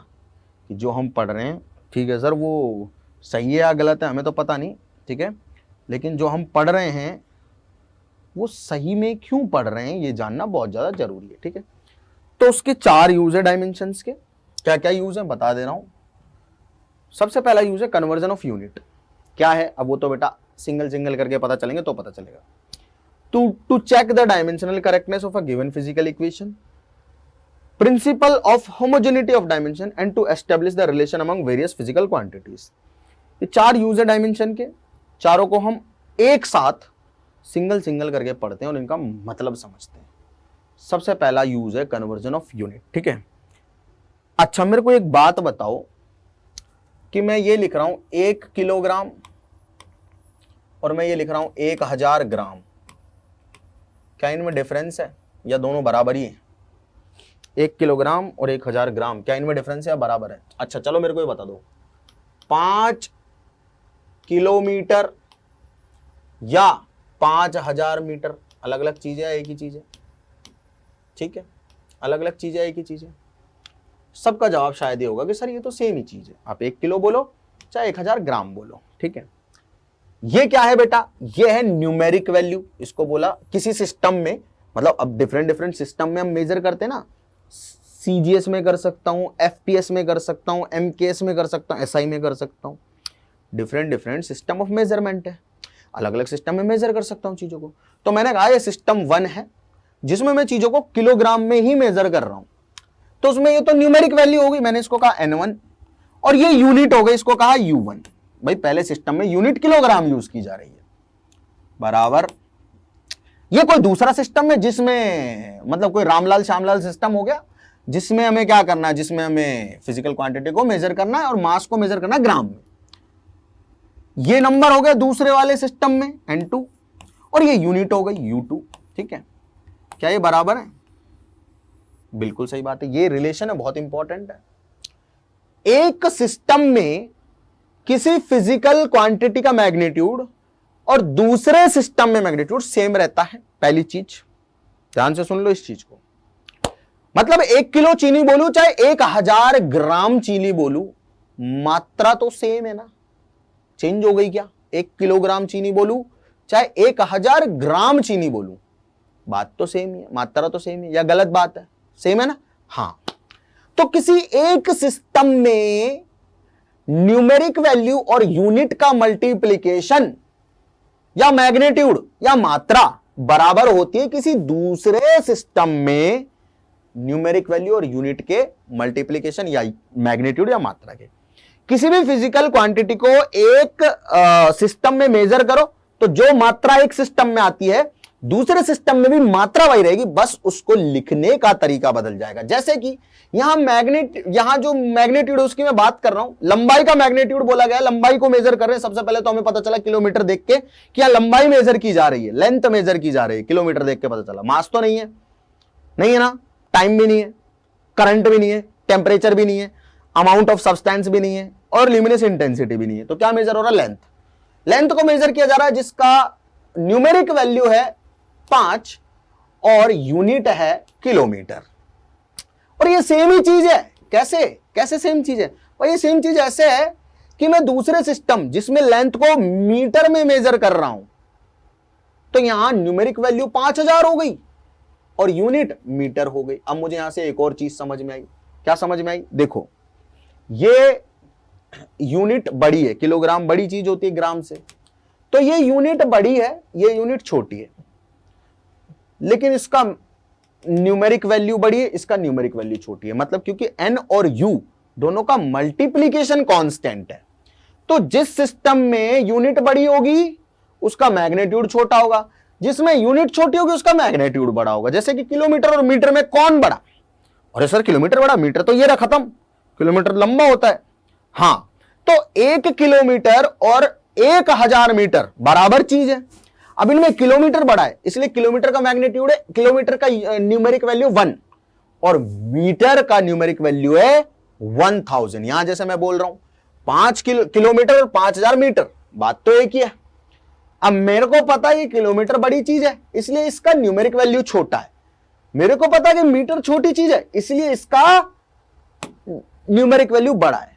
कि जो हम पढ़ रहे हैं, ठीक है सर वो सही है या गलत है हमें तो पता नहीं, ठीक है, लेकिन जो हम पढ़ रहे हैं वो सही में क्यों पढ़ रहे हैं ये जानना बहुत ज्यादा जरूरी है। ठीक है, तो उसके 4 यूज है डायमेंशंस के, क्या क्या यूज है बता दे रहा हूं। सबसे पहला यूज है कन्वर्जन ऑफ यूनिट, क्या है अब वो तो बेटा सिंगल सिंगल करके पता चलेंगे तो पता चलेगा। To check the dimensional correctness of a given physical equation, principle of homogeneity of dimension and to establish the relation among various physical quantities. ये 4 यूज है डायमेंशन के, चारों को हम एक साथ सिंगल सिंगल करके पढ़ते हैं और इनका मतलब समझते हैं। सबसे पहला यूज है कन्वर्जन ऑफ यूनिट। ठीक है, अच्छा मेरे को एक बात बताओ कि मैं ये लिख रहा हूं 1 किलोग्राम और मैं ये लिख रहा हूं 1000 ग्राम, क्या इनमें डिफरेंस है या दोनों बराबर ही है? 1 किलोग्राम और 1000 ग्राम, क्या इनमें डिफरेंस है या बराबर है? अच्छा चलो मेरे को ये बता दो, 5 किलोमीटर या 5000 मीटर अलग अलग चीज है, एक ही चीज है? ठीक है, अलग अलग चीज है, एक ही चीज है? सबका जवाब शायद ये होगा कि सर ये तो सेम ही चीज है, आप 1 किलो बोलो चाहे 1000 ग्राम बोलो। ठीक है, ये क्या है बेटा, ये है न्यूमेरिक वैल्यू, इसको बोला किसी सिस्टम में, मतलब अब डिफरेंट डिफरेंट सिस्टम में हम मेजर करते हैं ना, सीजीएस में कर सकता हूं, एफपीएस में कर सकता हूं, एमकेएस में कर सकता हूं, एसआई में कर सकता हूं, different different system of measurement है, अलग अलग सिस्टम में मेजर कर सकता हूं चीजों को। तो मैंने कहा ये सिस्टम 1 है जिसमें मैं चीजों को किलोग्राम में ही मेजर कर रहा हूं, तो उसमें ये तो न्यूमेरिक वैल्यू होगी, मैंने इसको कहा N1, और ये यूनिट हो गई, इसको कहा U1। भाई पहले सिस्टम में यूनिट किलोग्राम यूज की जा रही है, बराबर। ये कोई दूसरा सिस्टम है जिसमें मतलब कोई रामलाल श्यामलाल सिस्टम हो गया, जिसमें हमें क्या करना है, जिसमें हमें फिजिकल क्वांटिटी को मेजर करना है और मास को मेजर करना है ग्राम में। ये नंबर हो गए दूसरे वाले सिस्टम में N2 और ये यूनिट हो गई U2। ठीक है, क्या ये बराबर है? बिल्कुल सही बात है, ये रिलेशन है, बहुत इंपॉर्टेंट है। एक सिस्टम में किसी फिजिकल क्वांटिटी का मैग्नीट्यूड और दूसरे सिस्टम में मैग्नीट्यूड सेम रहता है। पहली चीज ध्यान से सुन लो इस चीज को, मतलब 1 किलो चीनी बोलूं चाहे 1000 ग्राम चीनी बोलूं, मात्रा तो सेम है ना। चेंज हो गई क्या? 1 किलोग्राम चीनी बोलूं चाहे 1000 ग्राम चीनी बोलूं, बात तो सेम ही है, मात्रा तो सेम है, या गलत बात है? सेम है ना। हाँ, तो किसी एक सिस्टम में न्यूमेरिक वैल्यू और यूनिट का मल्टीप्लिकेशन या मैग्नीट्यूड या मात्रा बराबर होती है किसी दूसरे सिस्टम में न्यूमेरिक वैल्यू और यूनिट के मल्टीप्लिकेशन या मैग्नीट्यूड या मात्रा के। किसी भी फिजिकल क्वांटिटी को एक सिस्टम में मेजर करो तो जो मात्रा एक सिस्टम में आती है दूसरे सिस्टम में भी मात्रा वही रहेगी, बस उसको लिखने का तरीका बदल जाएगा। जैसे कि यहां जो मैग्नीट्यूड है उसकी मैं बात कर रहा हूं, लंबाई का मैग्नीट्यूड बोला गया, लंबाई को मेजर कर रहे हैं। सबसे पहले तो हमें पता चला किलोमीटर देख के कि यहां लंबाई मेजर की जा रही है, लेंथ मेजर की जा रही है, किलोमीटर देख के पता चला। मास तो नहीं है, नहीं है ना, टाइम भी नहीं है, करंट भी नहीं है, टेम्परेचर भी नहीं है, अमाउंट ऑफ सब्सटेंस भी नहीं है और ल्यूमिनस इंटेंसिटी भी नहीं है। तो क्या मेजर हो रहा है? लेंथ। लेंथ को मेजर किया जा रहा है जिसका न्यूमेरिक वैल्यू है 5 और यूनिट है किलोमीटर। और ये सेम ही चीज है। कैसे सेम चीज है? और ये सेम चीज ऐसे है कि मैं दूसरे सिस्टम जिसमें लेंथ को मीटर में मेजर कर रहा हूं, तो यहां न्यूमेरिक वैल्यू 5000 हो गई और यूनिट मीटर हो गई। अब मुझे यहां से एक और चीज समझ में आई। क्या समझ में आई? देखो, ये यूनिट बड़ी है, किलोग्राम बड़ी चीज होती है ग्राम से, तो ये यूनिट बड़ी है, ये यूनिट छोटी है, लेकिन इसका न्यूमेरिक वैल्यू बड़ी है, इसका न्यूमेरिक वैल्यू छोटी है। मतलब क्योंकि n और u दोनों का मल्टीप्लिकेशन कांस्टेंट है, तो जिस सिस्टम में यूनिट बड़ी होगी उसका मैग्नीट्यूड छोटा होगा, जिसमें यूनिट छोटी होगी उसका मैग्नीट्यूड बड़ा होगा। जैसे कि किलोमीटर और मीटर में कौन बड़ा? अरे सर किलोमीटर बड़ा, मीटर तो ये रहा खत्म, किलोमीटर लंबा होता है। हां, तो 1 किलोमीटर और 1000 मीटर बराबर चीज है। अब इनमें किलोमीटर बड़ा है इसलिए किलोमीटर का मैग्नीट्यूड है, किलोमीटर का न्यूमेरिक वैल्यू 1 और मीटर का न्यूमेरिक वैल्यू है 1000। यहां जैसे मैं बोल रहा हूं 5 किलोमीटर और 5000 मीटर, बात तो एक ही है। अब मेरे को पता है ये किलोमीटर बड़ी चीज है इसलिए इसका न्यूमेरिक वैल्यू छोटा है, मेरे को पता है कि मीटर छोटी चीज है इसलिए इसका न्यूमेरिक वैल्यू बड़ा है।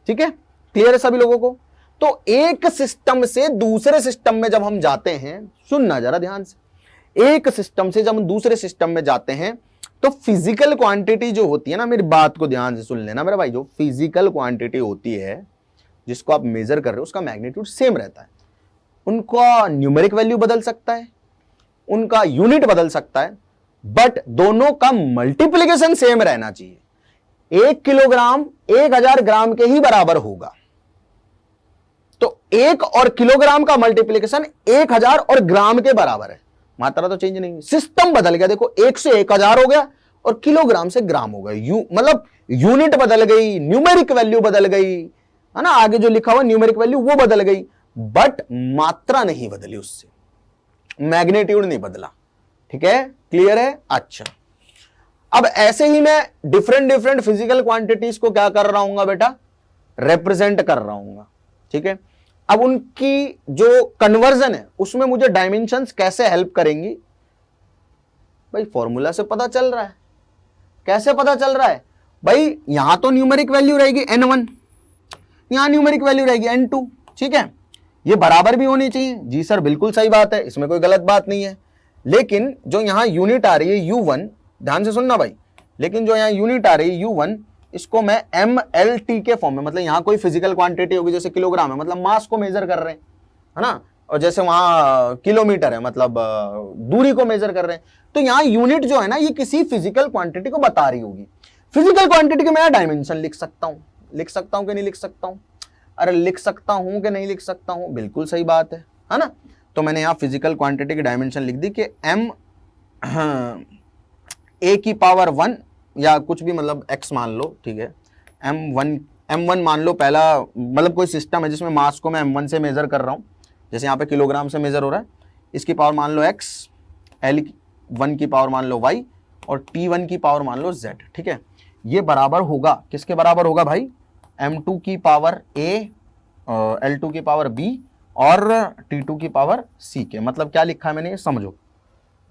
ठीक है, क्लियर है सभी लोगों को? तो एक सिस्टम से दूसरे सिस्टम में जब हम जाते हैं, सुनना जरा ध्यान से, एक सिस्टम से जब हम दूसरे सिस्टम में जाते हैं तो फिजिकल क्वांटिटी जो होती है ना, मेरी बात को ध्यान से सुन लेना मेरे भाई, जो फिजिकल क्वांटिटी होती है जिसको आप मेजर कर रहे हो उसका मैग्नीट्यूड सेम रहता है। उनका न्यूमेरिक वैल्यू बदल सकता है, उनका यूनिट बदल सकता है, बट दोनों का मल्टीप्लिकेशन सेम रहना चाहिए। 1 किलोग्राम 1000 ग्राम के ही बराबर होगा, तो 1 और किलोग्राम का मल्टीप्लिकेशन 1000 और ग्राम के बराबर है। मात्रा तो चेंज नहीं, सिस्टम बदल गया। देखो 1 से 1000 हो गया और किलोग्राम से ग्राम हो गया, मतलब यूनिट बदल गई, न्यूमेरिक वैल्यू बदल गई, है ना, आगे जो लिखा हुआ न्यूमेरिक वैल्यू वो बदल गई, बट मात्रा नहीं बदली, उससे मैग्नीट्यूड नहीं बदला। ठीक है, क्लियर है? अच्छा, अब ऐसे ही मैं डिफरेंट फिजिकल क्वांटिटीज को क्या कर रहा हूंगा बेटा? रिप्रेजेंट कर रहा हूंगा। ठीक है, अब उनकी जो कन्वर्जन है उसमें मुझे डायमेंशंस कैसे हेल्प करेंगी? भाई फॉर्मूला से पता चल रहा है। कैसे पता चल रहा है भाई? यहां तो न्यूमेरिक वैल्यू रहेगी n1, यहां न्यूमेरिक वैल्यू रहेगी n2। ठीक है, ये बराबर भी होनी चाहिए। जी सर बिल्कुल सही बात है, इसमें कोई गलत बात नहीं है। लेकिन जो यहां यूनिट आ रही है u1, ध्यान से सुनना भाई, लेकिन जो यहां यूनिट आ रही है u1, इसको मैं mlt के फॉर्म में, मतलब यहां कोई फिजिकल क्वांटिटी होगी जैसे किलोग्राम है, मतलब मास को मेजर कर रहे हैं, है ना, और जैसे वहां किलोमीटर है मतलब दूरी को मेजर कर रहे हैं, तो यहां यूनिट जो है ना ये किसी फिजिकल क्वांटिटी को बता रही होगी। फिजिकल क्वांटिटी के मैं डायमेंशन लिख सकता हूं कि नहीं लिख सकता हूं? अरे लिख सकता हूं कि नहीं लिख सकता हूं? बिल्कुल सही बात है ना। तो मैंने यहां फिजिकल क्वांटिटी की डायमेंशन लिख दी कि m a की पावर 1 या कुछ भी, मतलब x मान लो, ठीक है, m1 m1 मान लो पहला, मतलब कोई सिस्टम है जिसमें मास को मैं m1 से मेजर कर रहा हूं, जैसे यहाँ पे किलोग्राम से मेजर हो रहा है, इसकी पावर मान लो x, L1 की पावर मान लो y और T1 की पावर मान लो z, ठीक है। ये बराबर होगा किसके बराबर होगा भाई, m2 की पावर a, L2 की पावर b और T2 की पावर c के। मतलब क्या लिखा है मैंने, ये समझो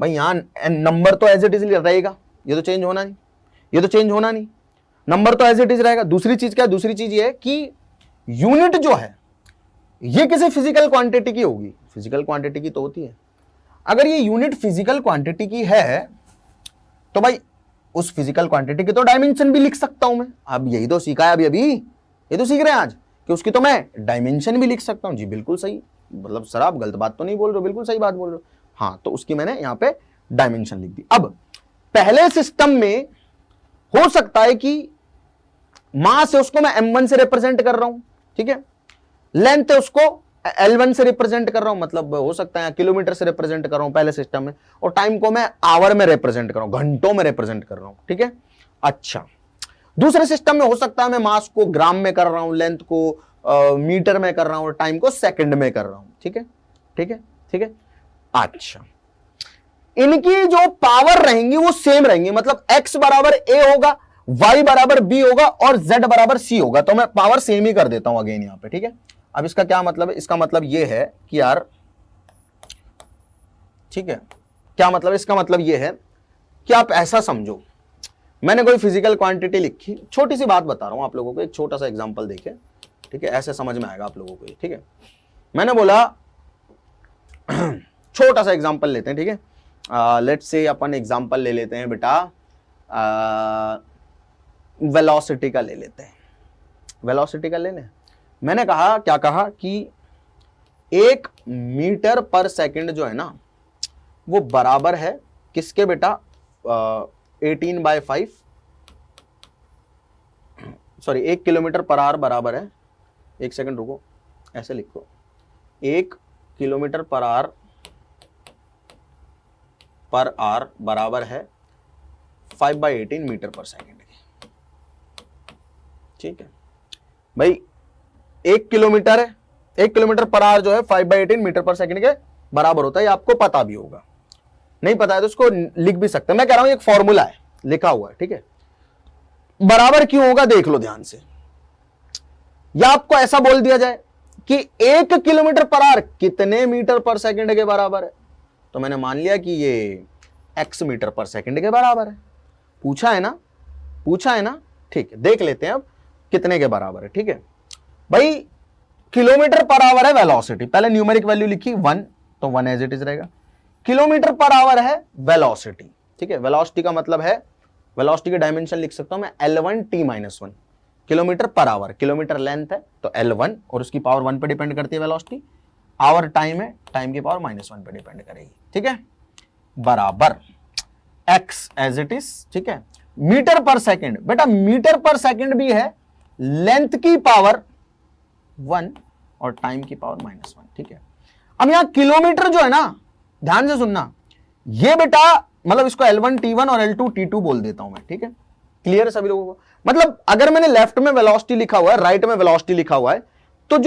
भाई, यहाँ नंबर तो एज इट इज रहेगा, ये तो चेंज होना नहीं, ये तो चेंज होना नहीं, नंबर तो एज इट इज रहेगा। दूसरी चीज क्या है, दूसरी चीज ये है कि यूनिट जो है ये किसी फिजिकल क्वांटिटी की होगी, फिजिकल क्वांटिटी की तो होती है। अगर ये यूनिट फिजिकल क्वांटिटी की है तो भाई उस फिजिकल क्वांटिटी के तो डायमेंशन भी लिख सकता हूं मैं। अब यही तो सीखा है अभी ये तो सीख रहे हैं आज कि उसकी तो मैं डायमेंशन भी लिख सकता हूं। जी बिल्कुल सही, मतलब सर आप गलत बात तो नहीं बोल रहे हो, बिल्कुल सही बात बोल रहे हो। हाँ, तो उसकी मैंने यहां पे डायमेंशन लिख दी। अब पहले सिस्टम में हो सकता है कि मास है उसको मैं m1 से रिप्रेजेंट कर रहा हूं, ठीक है, लेंथ है उसको L1 से रिप्रेजेंट कर रहा हूं, मतलब हो सकता है किलोमीटर से रिप्रेजेंट कर रहा हूं पहले सिस्टम में, और टाइम को मैं आवर में रिप्रेजेंट कर रहा हूं, घंटों में रिप्रेजेंट कर रहा हूं, ठीक है। अच्छा, दूसरे सिस्टम में हो सकता है मैं मास को ग्राम में कर रहा हूं, लेंथ को मीटर में कर रहा हूं और टाइम को सेकंड में कर रहा हूं, ठीक है, ठीक है, ठीक है। अच्छा, इनकी जो पावर रहेंगी वो सेम रहेंगी, मतलब x बराबर a होगा, y बराबर b होगा और z बराबर c होगा। तो मैं पावर सेम ही कर देता हूं अगेन यहां पे, ठीक है। अब इसका क्या मतलब है, इसका मतलब ये है कि यार, ठीक है, क्या मतलब, इसका मतलब ये है कि आप ऐसा समझो, मैंने कोई फिजिकल क्वांटिटी लिखी, छोटी सी बात बता रहा हूं आप लोगों को, एक छोटा सा एग्जांपल देखे, ठीक है, ऐसे समझ में आएगा आप लोगों को, ठीक है। मैंने बोला छोटा सा एग्जांपल लेते हैं, ठीक है, लेट्स से अपन एग्जांपल ले लेते हैं बेटा, वेलोसिटी का ले लेते हैं, वेलोसिटी का ले लें। मैंने कहा, क्या कहा कि 1 मीटर पर सेकंड जो है ना वो बराबर है किसके बेटा, 18/5, सॉरी 1 किलोमीटर पर आवर बराबर है, एक सेकंड रुको, ऐसे लिखो, 1 किलोमीटर पर आवर बराबर है 5/18 मीटर पर सेकंड के, ठीक है भाई। 1 किलोमीटर है, 1 किलोमीटर पर आवर जो है 5/18 मीटर पर सेकंड के बराबर होता है, आपको पता भी होगा, नहीं पता है तो उसको लिख भी सकते हैं। मैं कह रहा हूं एक फॉर्मूला है लिखा हुआ है, ठीक है। बराबर क्यों होगा देख लो ध्यान से, या आपको ऐसा बोल दिया जाए कि 1 किलोमीटर पर आवर कितने मीटर पर सेकंड के बराबर है, तो मैंने मान लिया कि ये x मीटर पर सेकंड के बराबर है। पूछा है ना, पूछा है ना, ठीक है, देख लेते हैं अब कितने के बराबर है, ठीक है भाई। किलोमीटर पर आवर है वेलोसिटी, पहले न्यूमेरिक वैल्यू लिखी 1, तो 1 एज इट इज रहेगा। किलोमीटर पर आवर है वेलोसिटी, ठीक है, वेलोसिटी का मतलब है, वेलोसिटी के डायमेंशन लिख सकता हूं मैं L1t-1, kilometre per hour, kilometre length है तो L1 और उसकी पावर 1 पे डिपेंड करती है वेलोसिटी, आवर टाइम है, टाइम की पावर -1 पे डिपेंड करेगी, ठीक है, बराबर x एज इट इज, ठीक है। मीटर पर सेकंड, बेटा मीटर पर सेकंड भी है, लेंथ की पावर 1 और टाइम की पावर -1, ठीक है। अब यहां किलोमीटर जो है ना, ध्यान से सुनना, ये बेटा मतलब इसको L1t1 और L2t2 बोल देता हूं मैं, ठीक है, क्लियर है सभी लोगों को। मतलब अगर मैंने लेफ्ट में वेलोसिटी लिखा हुआ है, राइट में वेलोसिटी लिखा हुआ है, तो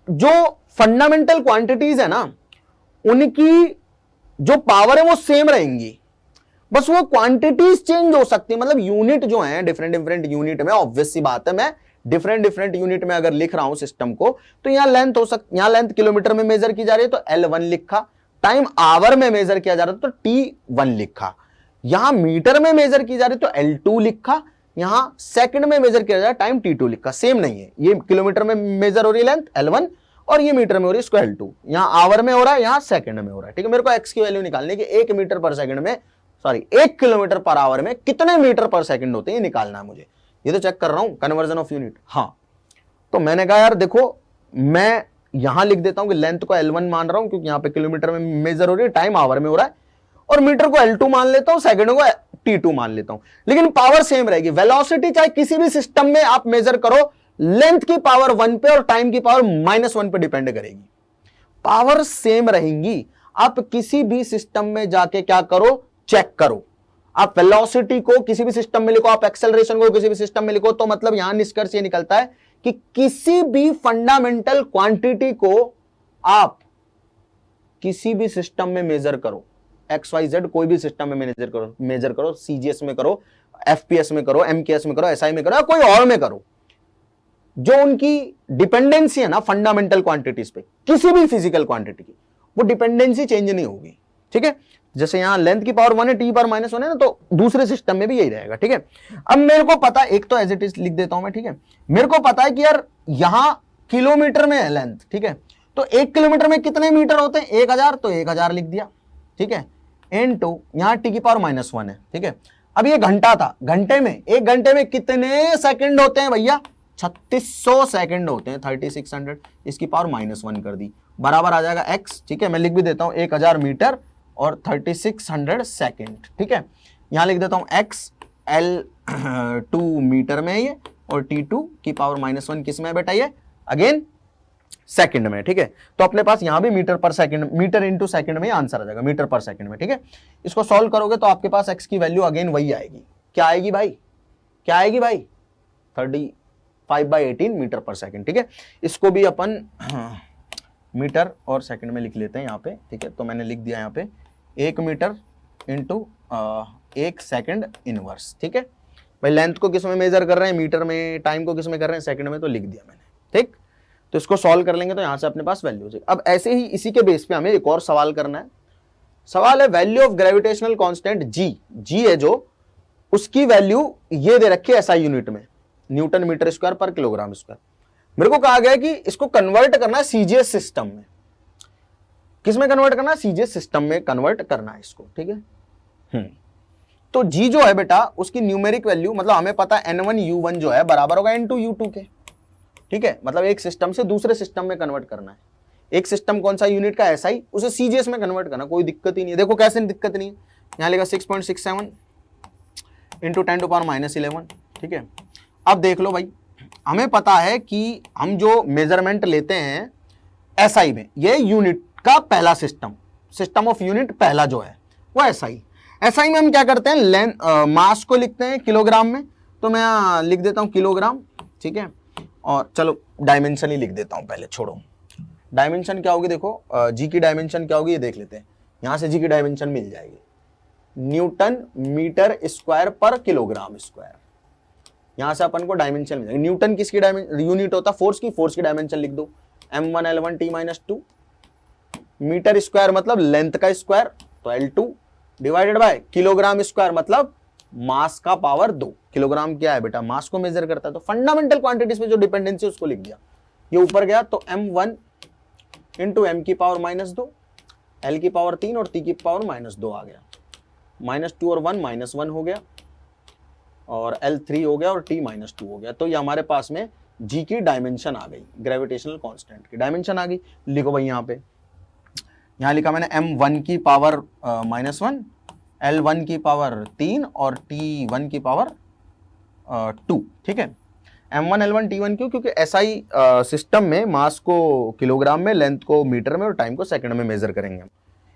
जो फंडामेंटल क्वांटिटीज है ना, उनकी जो पावर है वो सेम रहेंगी, बस वो क्वांटिटीज चेंज हो सकती है। मतलब यूनिट जो है डिफरेंट डिफरेंट यूनिट में, ऑब्वियस सी बात है, मैं डिफरेंट डिफरेंट यूनिट में अगर लिख रहा हूं सिस्टम को, तो यहां लेंथ हो सकती, यहां लेंथ किलोमीटर में मेजर की जा रही है तो L1 लिखा, टाइम आवर में मेजर किया जा रहा है तो T1 लिखा, यहां मीटर में मेजर की जा रही है तो L2 लिखा, यहां सेकंड में मेजर किया जा रहा है टाइम T2 लिखा। सेम नहीं है, ये किलोमीटर में मेजर हो रही है लेंथ L1 और ये मीटर में हो रही है इसको L2, यहां आवर में हो रहा है, यहां सेकंड में हो रहा है, ठीक है। मेरे को x की वैल्यू निकालनी है कि 1 मीटर पर सेकंड में, सॉरी 1 किलोमीटर पर आवर में कितने मीटर पर सेकंड होते हैं, ये निकालना है मुझे। ये तो चेक कर रहा हूं कन्वर्जन ऑफ यूनिट। हाँ, तो मैंने कहा यार देखो, मैं यहां लिख देता हूं कि लेंथ को L1 मान रहा हूं क्योंकि यहां पे किलोमीटर में मेजर हो रही है, टाइम आवर में हो रहा है, और मीटर को L2 मान लेता हूं, सेकंड को T2 मान लेता हूं, लेकिन पावर सेम रहेगी। वेलोसिटी चाहे किसी भी सिस्टम में आप मेजर करो, लेंथ की पावर 1 पे और टाइम की पावर -1 पे डिपेंड करेगी, पावर सेम रहेंगी। आप किसी भी सिस्टम में जाके क्या करो, चेक करो। आप वेलोसिटी को किसी भी सिस्टम में लिखो, आप एक्सेलरेशन को किसी भी सिस्टम में लिखो, तो मतलब यहां निष्कर्ष ये निकलता है कि किसी भी फंडामेंटल क्वांटिटी को आप किसी भी सिस्टम में मेजर करो, XYZ कोई भी सिस्टम में मेजर करो, CGS में करो, FPS में करो, MKS में करो, SI में करो या कोई और में करो, जो उनकी डिपेंडेंसी है ना फंडामेंटल क्वांटिटीज पे, किसी भी फिजिकल क्वांटिटी की, वो डिपेंडेंसी चेंज नहीं होगी। ठीक है, जैसे यहां लेंथ की पावर 1 है, t पावर -1 है ना, तो दूसरे सिस्टम में भी यही रहेगा। ठीक है, अब मेरे को पता, एक तो एज इट इज लिख देता हूं मैं। ठीक है, मेरे को पता है कि यार यहां किलोमीटर में है लेंथ। ठीक है, तो 1 किलोमीटर में कितने मीटर होते हैं? 1000, तो 1000 लिख दिया। ठीक है, इनटू यहां t की पावर -1 है। ठीक है, अब ये घंटा था, घंटे में 1 घंटे में कितने सेकंड होते हैं भैया? 3600 सेकंड होते हैं, 3600, इसकी पावर -1 कर दी, बराबर आ जाएगा x। ठीक है, मैं लिख भी देता हूं 1000 मीटर और 3600 सेकंड। ठीक है, यहां लिख देता हूं x L2 मीटर में ये, और T2 की पावर -1 किस में है बेटा? ये अगेन सेकंड में। ठीक है, तो अपने पास यहां भी मीटर पर सेकंड, मीटर इंटू सेकंड में आंसर आ जाएगा, मीटर पर सेकंड में। ठीक है, इसको सॉल्व करोगे तो आपके पास x की वैल्यू अगेन वही आएगी। क्या आएगी भाई? क्या आएगी भाई? 35/18 मीटर पर सेकंड। ठीक है, इसको भी अपन मीटर और सेकंड में लिख लेते हैं यहाँ पे। ठीक है, तो मैंने लिख दिया यहाँ पे 1 मीटर इंटू 1 सेकंड इनवर्स। ठीक है भाई, लेंथ को किस में मेजर कर रहे हैं? मीटर में। टाइम को किस में कर रहे हैं? सेकंड में, तो लिख दिया मैंने। ठीक, तो इसको सॉल्व कर लेंगे तो यहाँ से अपने पास वैल्यू हो जाएगी। अब ऐसे ही इसी के बेस पे हमें एक और सवाल करना है। सवाल है वैल्यू ऑफ ग्रेविटेशनल कांस्टेंट जी है जो, उसकी वैल्यू ये दे रखी है SI यूनिट में, न्यूटन मीटर स्क्वायर पर किलोग्राम स्क्वायर। मेरे को कहा गया कि इसको कन्वर्ट करना है CGS सिस्टम में। किस में कन्वर्ट करना है? CGS सिस्टम में कन्वर्ट करना है इसको। ठीक है, तो G जो है बेटा, उसकी न्यूमेरिक वैल्यू, मतलब हमें पता है N1U1 जो है बराबर होगा N2U2 के। ठीक है, मतलब एक सिस्टम से दूसरे सिस्टम में कन्वर्ट करना है। एक सिस्टम कौन सा यूनिट का? SI, उसे CGS में कन्वर्ट करना, कोई दिक्कत ही नहीं है। देखो कैसे दिक्कत नहीं है, यहां लेगा 6.67 इंटू 10 टू पावर -11। ठीक है, अब देख लो भाई, हमें पता है कि हम जो मेजरमेंट लेते हैं SI में, ये यूनिट का पहला सिस्टम ऑफ यूनिट पहला जो है वो SI में हम क्या करते हैं? मास को लिखते हैं किलोग्राम में, तो मैं यहाँ लिख देता हूँ किलोग्राम। ठीक है, और चलो डायमेंशन ही लिख देता हूँ पहले, छोड़ो। डायमेंशन क्या होगी? देखो जी की डायमेंशन क्या होगी ये देख लेते हैं। यहां से जी की डायमेंशन मिल जाएगी, न्यूटन मीटर स्क्वायर पर किलोग्राम स्क्वायर। यहां से अपन को डायमेंशन मिल जाएगी। न्यूटन किसकी डायमेंशन यूनिट होता? फोर्स की डायमेंशन लिख दो, M1L1T-2। मीटर स्क्वायर मतलब लेंथ का स्क्वायर, तो L2 divided by kilogram square मतलब मास का पावर 2। किलोग्राम क्या है बेटा? मास को मेजर करता है, तो फंडामेंटल क्वांटिटीज पे जो डिपेंडेंसी उसको लिख दिया। ये ऊपर गया तो M1 इंटू M की पावर -2, L की पावर 3 और T की पावर -2 आ गया। -2 और 1 -1 हो गया, और L3 हो गया और T -2 हो गया। तो ये हमारे पास में G की डायमेंशन आ गई, ग्रेविटेशनल कांस्टेंट की डायमेंशन आ गई। लिखो भाई यहाँ पे, यहाँ लिखा मैंने M1 की पावर -1, L1 की पावर 3 और T1 की पावर 2। ठीक है, M1 L1 T1 क्यों? क्योंकि SI सिस्टम में मास को किलोग्राम में, लेंथ को मीटर में और टाइम को सेकंड में मेजर करेंगे।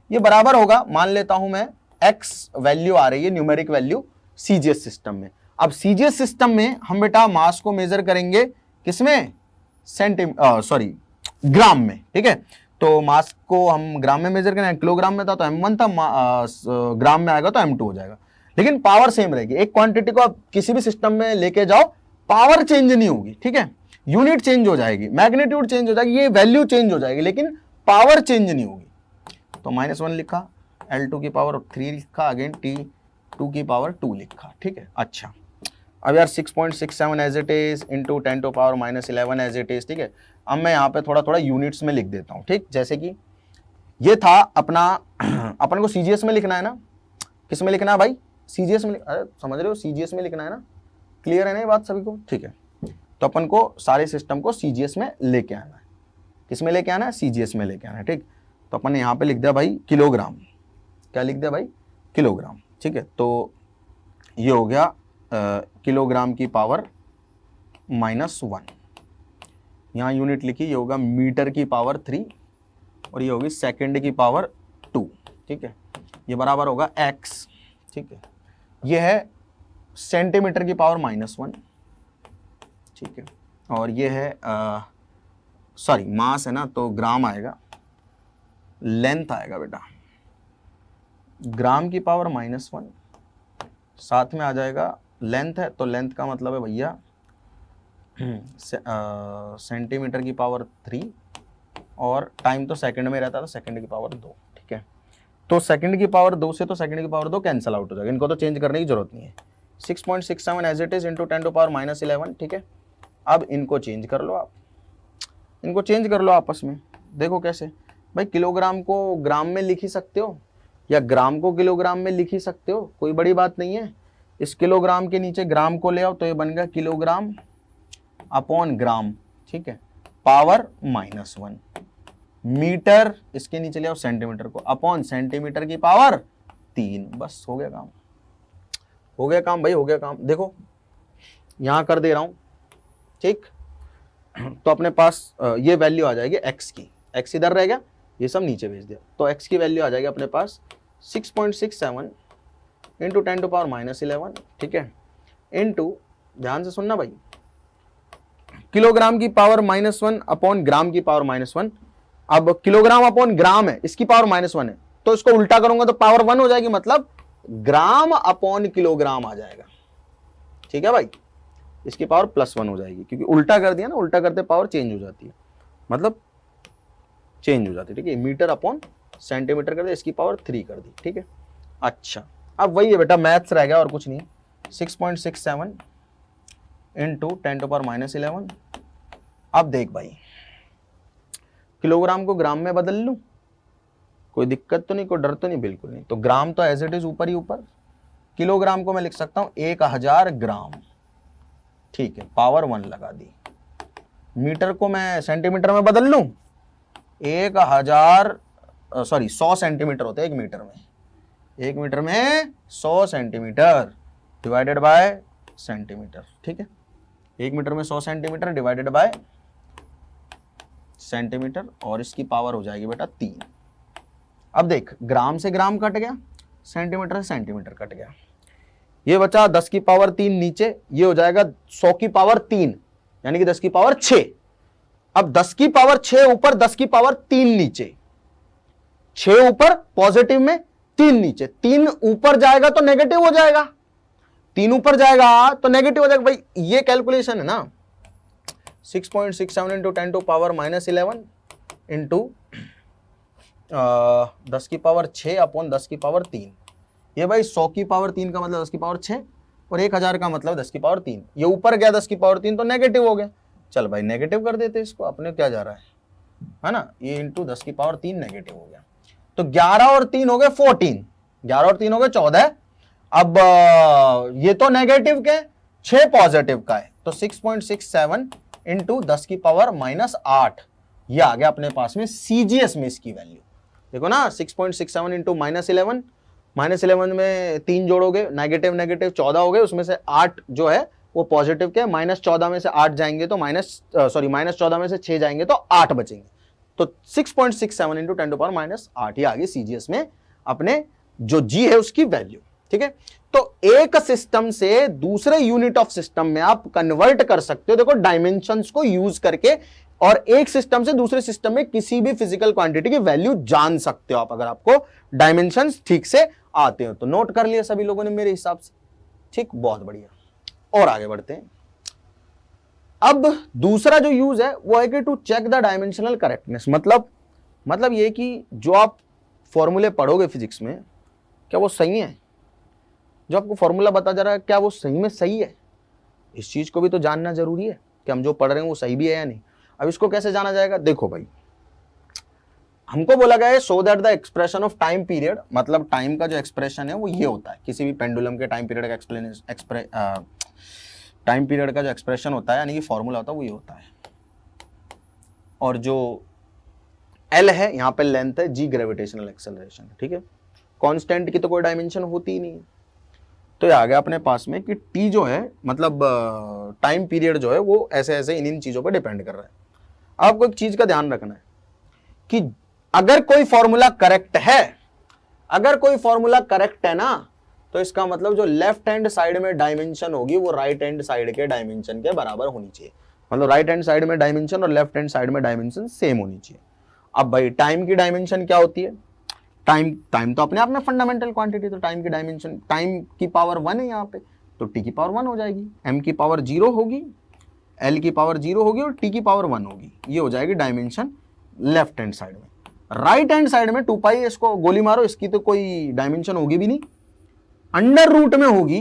ये बराबर होगा, मान लेता हूं मैं, X वैल्यू आ रही है न्यूमेरिक वैल्यू CGS सिस्टम में। अब CGS सिस्टम में हम बेटा मास को मेजर करेंगे किसमें? ग्राम में। ठीक है, तो मास को हम ग्राम में मेजर करें, किलोग्राम में था तो M1 था, ग्राम में आएगा तो M2 हो जाएगा, लेकिन पावर सेम रहेगी। एक क्वांटिटी को आप किसी भी सिस्टम में लेके जाओ, पावर चेंज नहीं होगी। ठीक है, यूनिट चेंज हो जाएगी, मैग्नीट्यूड चेंज हो जाएगी, ये वैल्यू चेंज हो जाएगी, लेकिन पावर चेंज नहीं होगी। तो -1 लिखा, L2 की पावर 3 लिखा, अगेन T2 की पावर 2 लिखा। ठीक है, अच्छा अब यार 6.67 as it is into 10 to power -11 as it is. ठीक है, अब मैं यहाँ पे थोड़ा थोड़ा यूनिट्स में लिख देता हूँ। ठीक, जैसे कि ये था अपना, अपन को CGS में लिखना है ना। किस में लिखना है भाई? CGS में। अरे समझ रहे हो, CGS में लिखना है ना। क्लियर है ना ये बात सभी को? ठीक है, तो अपन को सारे सिस्टम को CGS में लेके आना है। किस में लेके आना है? CGS में लेके आना है। ठीक, तो अपन ने यहाँ पे लिख दिया भाई किलोग्राम। क्या लिख दिया भाई? किलोग्राम। ठीक है, तो ये हो गया किलोग्राम की पावर -1। यहाँ यूनिट लिखी, ये होगा मीटर की पावर 3 और ये होगी सेकंड की पावर 2। ठीक है, ये बराबर होगा x। ठीक है, ये है सेंटीमीटर की पावर -1, ठीक है, और ये है सॉरी मास है ना, तो ग्राम आएगा, लेंथ आएगा बेटा ग्राम की पावर -1, साथ में आ जाएगा लेंथ है, तो लेंथ का मतलब है भैया सेंटीमीटर की पावर 3, और टाइम तो सेकंड में रहता था, सेकंड की पावर 2, ठीक है। तो सेकंड की पावर 2 से तो सेकंड की पावर 2 कैंसिल आउट हो जाएगा, इनको तो चेंज करने की जरूरत नहीं है। 6.67 एज इट इज इंटू 10⁻11, ठीक है। अब इनको चेंज कर लो आप, इनको चेंज कर लो आपस में, देखो कैसे भाई, किलोग्राम को ग्राम में लिख ही सकते हो या ग्राम को किलोग्राम में लिख ही सकते हो, कोई बड़ी बात नहीं है। इस किलोग्राम के नीचे ग्राम को ले आओ तो ये बन गया किलोग्राम अपॉन ग्राम, ठीक है, पावर -1। मीटर इसके नीचे ले आओ सेंटीमीटर को, अपॉन सेंटीमीटर की पावर 3, बस हो गया काम, हो गया काम भाई, हो गया काम। देखो यहां कर दे रहा हूं, ठीक, तो अपने पास ये वैल्यू आ जाएगी x की, x इधर रह गया, ये सब नीचे भेज दिया, तो x की वैल्यू आ जाएगी अपने पास 6.67 इंटू 10⁻11, ठीक है, इंटू, ध्यान से सुनना भाई, किलोग्राम की पावर -1 अपॉन ग्राम की पावर -1। अब किलोग्राम अपॉन ग्राम है, इसकी पावर -1 है, तो इसको उल्टा करूंगा तो पावर 1 हो जाएगी, मतलब ग्राम अपॉन किलोग्राम आ जाएगा, ठीक है भाई, इसकी पावर +1 हो जाएगी, क्योंकि उल्टा कर दिया ना, उल्टा करते पावर चेंज हो जाती है, मतलब चेंज हो जाती है, ठीक है। मीटर अपॉन सेंटीमीटर कर दिया, इसकी पावर 3 कर दी, ठीक है। अच्छा, अब वही है बेटा, मैथ्स रह गया और कुछ नहीं। 6.67 इंटू 10⁻11। अब देख भाई, किलोग्राम को ग्राम में बदल लूं, कोई दिक्कत तो नहीं, कोई डर तो नहीं, बिल्कुल नहीं। तो ग्राम तो एज इट इज ऊपर ही ऊपर, किलोग्राम को मैं लिख सकता हूं 1000 ग्राम, ठीक है, पावर 1 लगा दी। मीटर को मैं सेंटीमीटर में बदल लूं, 100 सेंटीमीटर होते हैं एक मीटर में, एक मीटर में 100 सेंटीमीटर डिवाइडेड बाय सेंटीमीटर, ठीक है, एक मीटर में 100 सेंटीमीटर डिवाइडेड बाय सेंटीमीटर, और इसकी पावर हो जाएगी बेटा 3। अब देख, ग्राम से ग्राम कट गया, सेंटीमीटर से सेंटीमीटर कट गया, ये बचा 10 की पावर 3 नीचे, ये हो जाएगा 100 की पावर 3, यानी कि 10 की पावर 6। अब 10 की पावर 6 ऊपर, 10 की पावर 3 नीचे, 6 ऊपर पॉजिटिव में, 3 नीचे, 3 ऊपर जाएगा तो नेगेटिव हो जाएगा, 3 ऊपर जाएगा तो नेगेटिव हो जाएगा भाई, ये कैलकुलेशन है ना। 6.67 इंटू 10⁻11 इंटू 10 की पावर 6 अपॉन 10 की पावर 3, ये भाई 100 की पावर 3 का मतलब 10 की पावर 6, और 1000 का मतलब 10 की पावर 3, ये ऊपर गया 10 की पावर 3 तो नेगेटिव हो गया, चल भाई नेगेटिव कर देते इसको, अपने क्या जा रहा है ना, ये इंटू 10 की पावर 3 नेगेटिव हो गया, तो 11 और 3 हो गए 14, 11 और 3 हो गए 14। अब ये तो नेगेटिव के, 6 पॉजिटिव का है, तो 6.67 इंटू 10 की पावर -8, ये आ गया अपने पास में सीजीएस में इसकी वैल्यू, देखो ना, 6.67 इंटू -11 में 3 जोड़ोगे, नेगेटिव नेगेटिव 14 हो गए, उसमें से 8 जो है वो पॉजिटिव के, -14 में से 8 जाएंगे तो -14 में से 6 जाएंगे तो 8 बचेंगे, तो 6.67 इंटू 10⁻8 ये आ गई सीजीएस में अपने जो जी है उसकी वैल्यू, ठीक है। तो एक सिस्टम से दूसरे यूनिट ऑफ सिस्टम में आप कन्वर्ट कर सकते हो, देखो डायमेंशंस को यूज करके, और एक सिस्टम से दूसरे सिस्टम में किसी भी फिजिकल क्वांटिटी की वैल्यू जान सकते हो आप, अगर आपको डायमेंशंस ठीक से आते हो तो। नोट कर लिया सभी लोगों ने मेरे हिसाब से, ठीक, बहुत बढ़िया। और आगे बढ़ते हैं। अब दूसरा जो यूज है वो है कि to check the dimensional correctness, मतलब ये कि जो आप फॉर्मूले पढ़ोगे फिजिक्स में, क्या वो सही है, जो आपको फॉर्मूला बता जा रहा है क्या वो सही में सही है, इस चीज को भी तो जानना जरूरी है कि हम जो पढ़ रहे हैं वो सही भी है या नहीं। अब इसको कैसे जाना जाएगा, देखो भाई, हमको बोला गया है so that the expression of time period, मतलब टाइम का जो एक्सप्रेशन है वो ये होता है, किसी भी पेंडुलम के टाइम पीरियड का टाइम पीरियड का जो एक्सप्रेशन होता है, यानी कि फॉर्मूला होता है, वो ये होता है। और जो एल है यहाँ पे लेंथ है, जी ग्रेविटेशनल एक्सेलरेशन, ठीक है, कांस्टेंट की तो कोई डायमेंशन होती ही नहीं। तो ये आ गया अपने पास में कि टी जो है, मतलब टाइम पीरियड जो है वो ऐसे ऐसे इन चीजों पर डिपेंड कर रहा है। आपको एक चीज का ध्यान रखना है कि अगर कोई फॉर्मूला करेक्ट है, अगर कोई फॉर्मूला करेक्ट है ना, तो इसका मतलब जो लेफ्ट हैंड साइड में डायमेंशन होगी वो राइट हैंड साइड के डायमेंशन के बराबर होनी चाहिए। मतलब राइट हैंड साइड में डायमेंशन और लेफ्ट हैंड साइड में डायमेंशन सेम होनी चाहिए। अब भाई टाइम की डायमेंशन क्या होती है? टाइम तो अपने आप में फंडामेंटल क्वांटिटी, तो टाइम की डायमेंशन, टाइम की पावर 1 है यहाँ पे, तो टी की पावर 1 हो जाएगी, एम की पावर 0 होगी, एल की पावर 0 होगी और टी की पावर 1 होगी। ये हो जाएगी डायमेंशन लेफ्ट हैंड साइड में। राइट हैंड साइड में 2 पाई, इसको गोली मारो, इसकी तो कोई डायमेंशन होगी भी नहीं, अंडर रूट में होगी,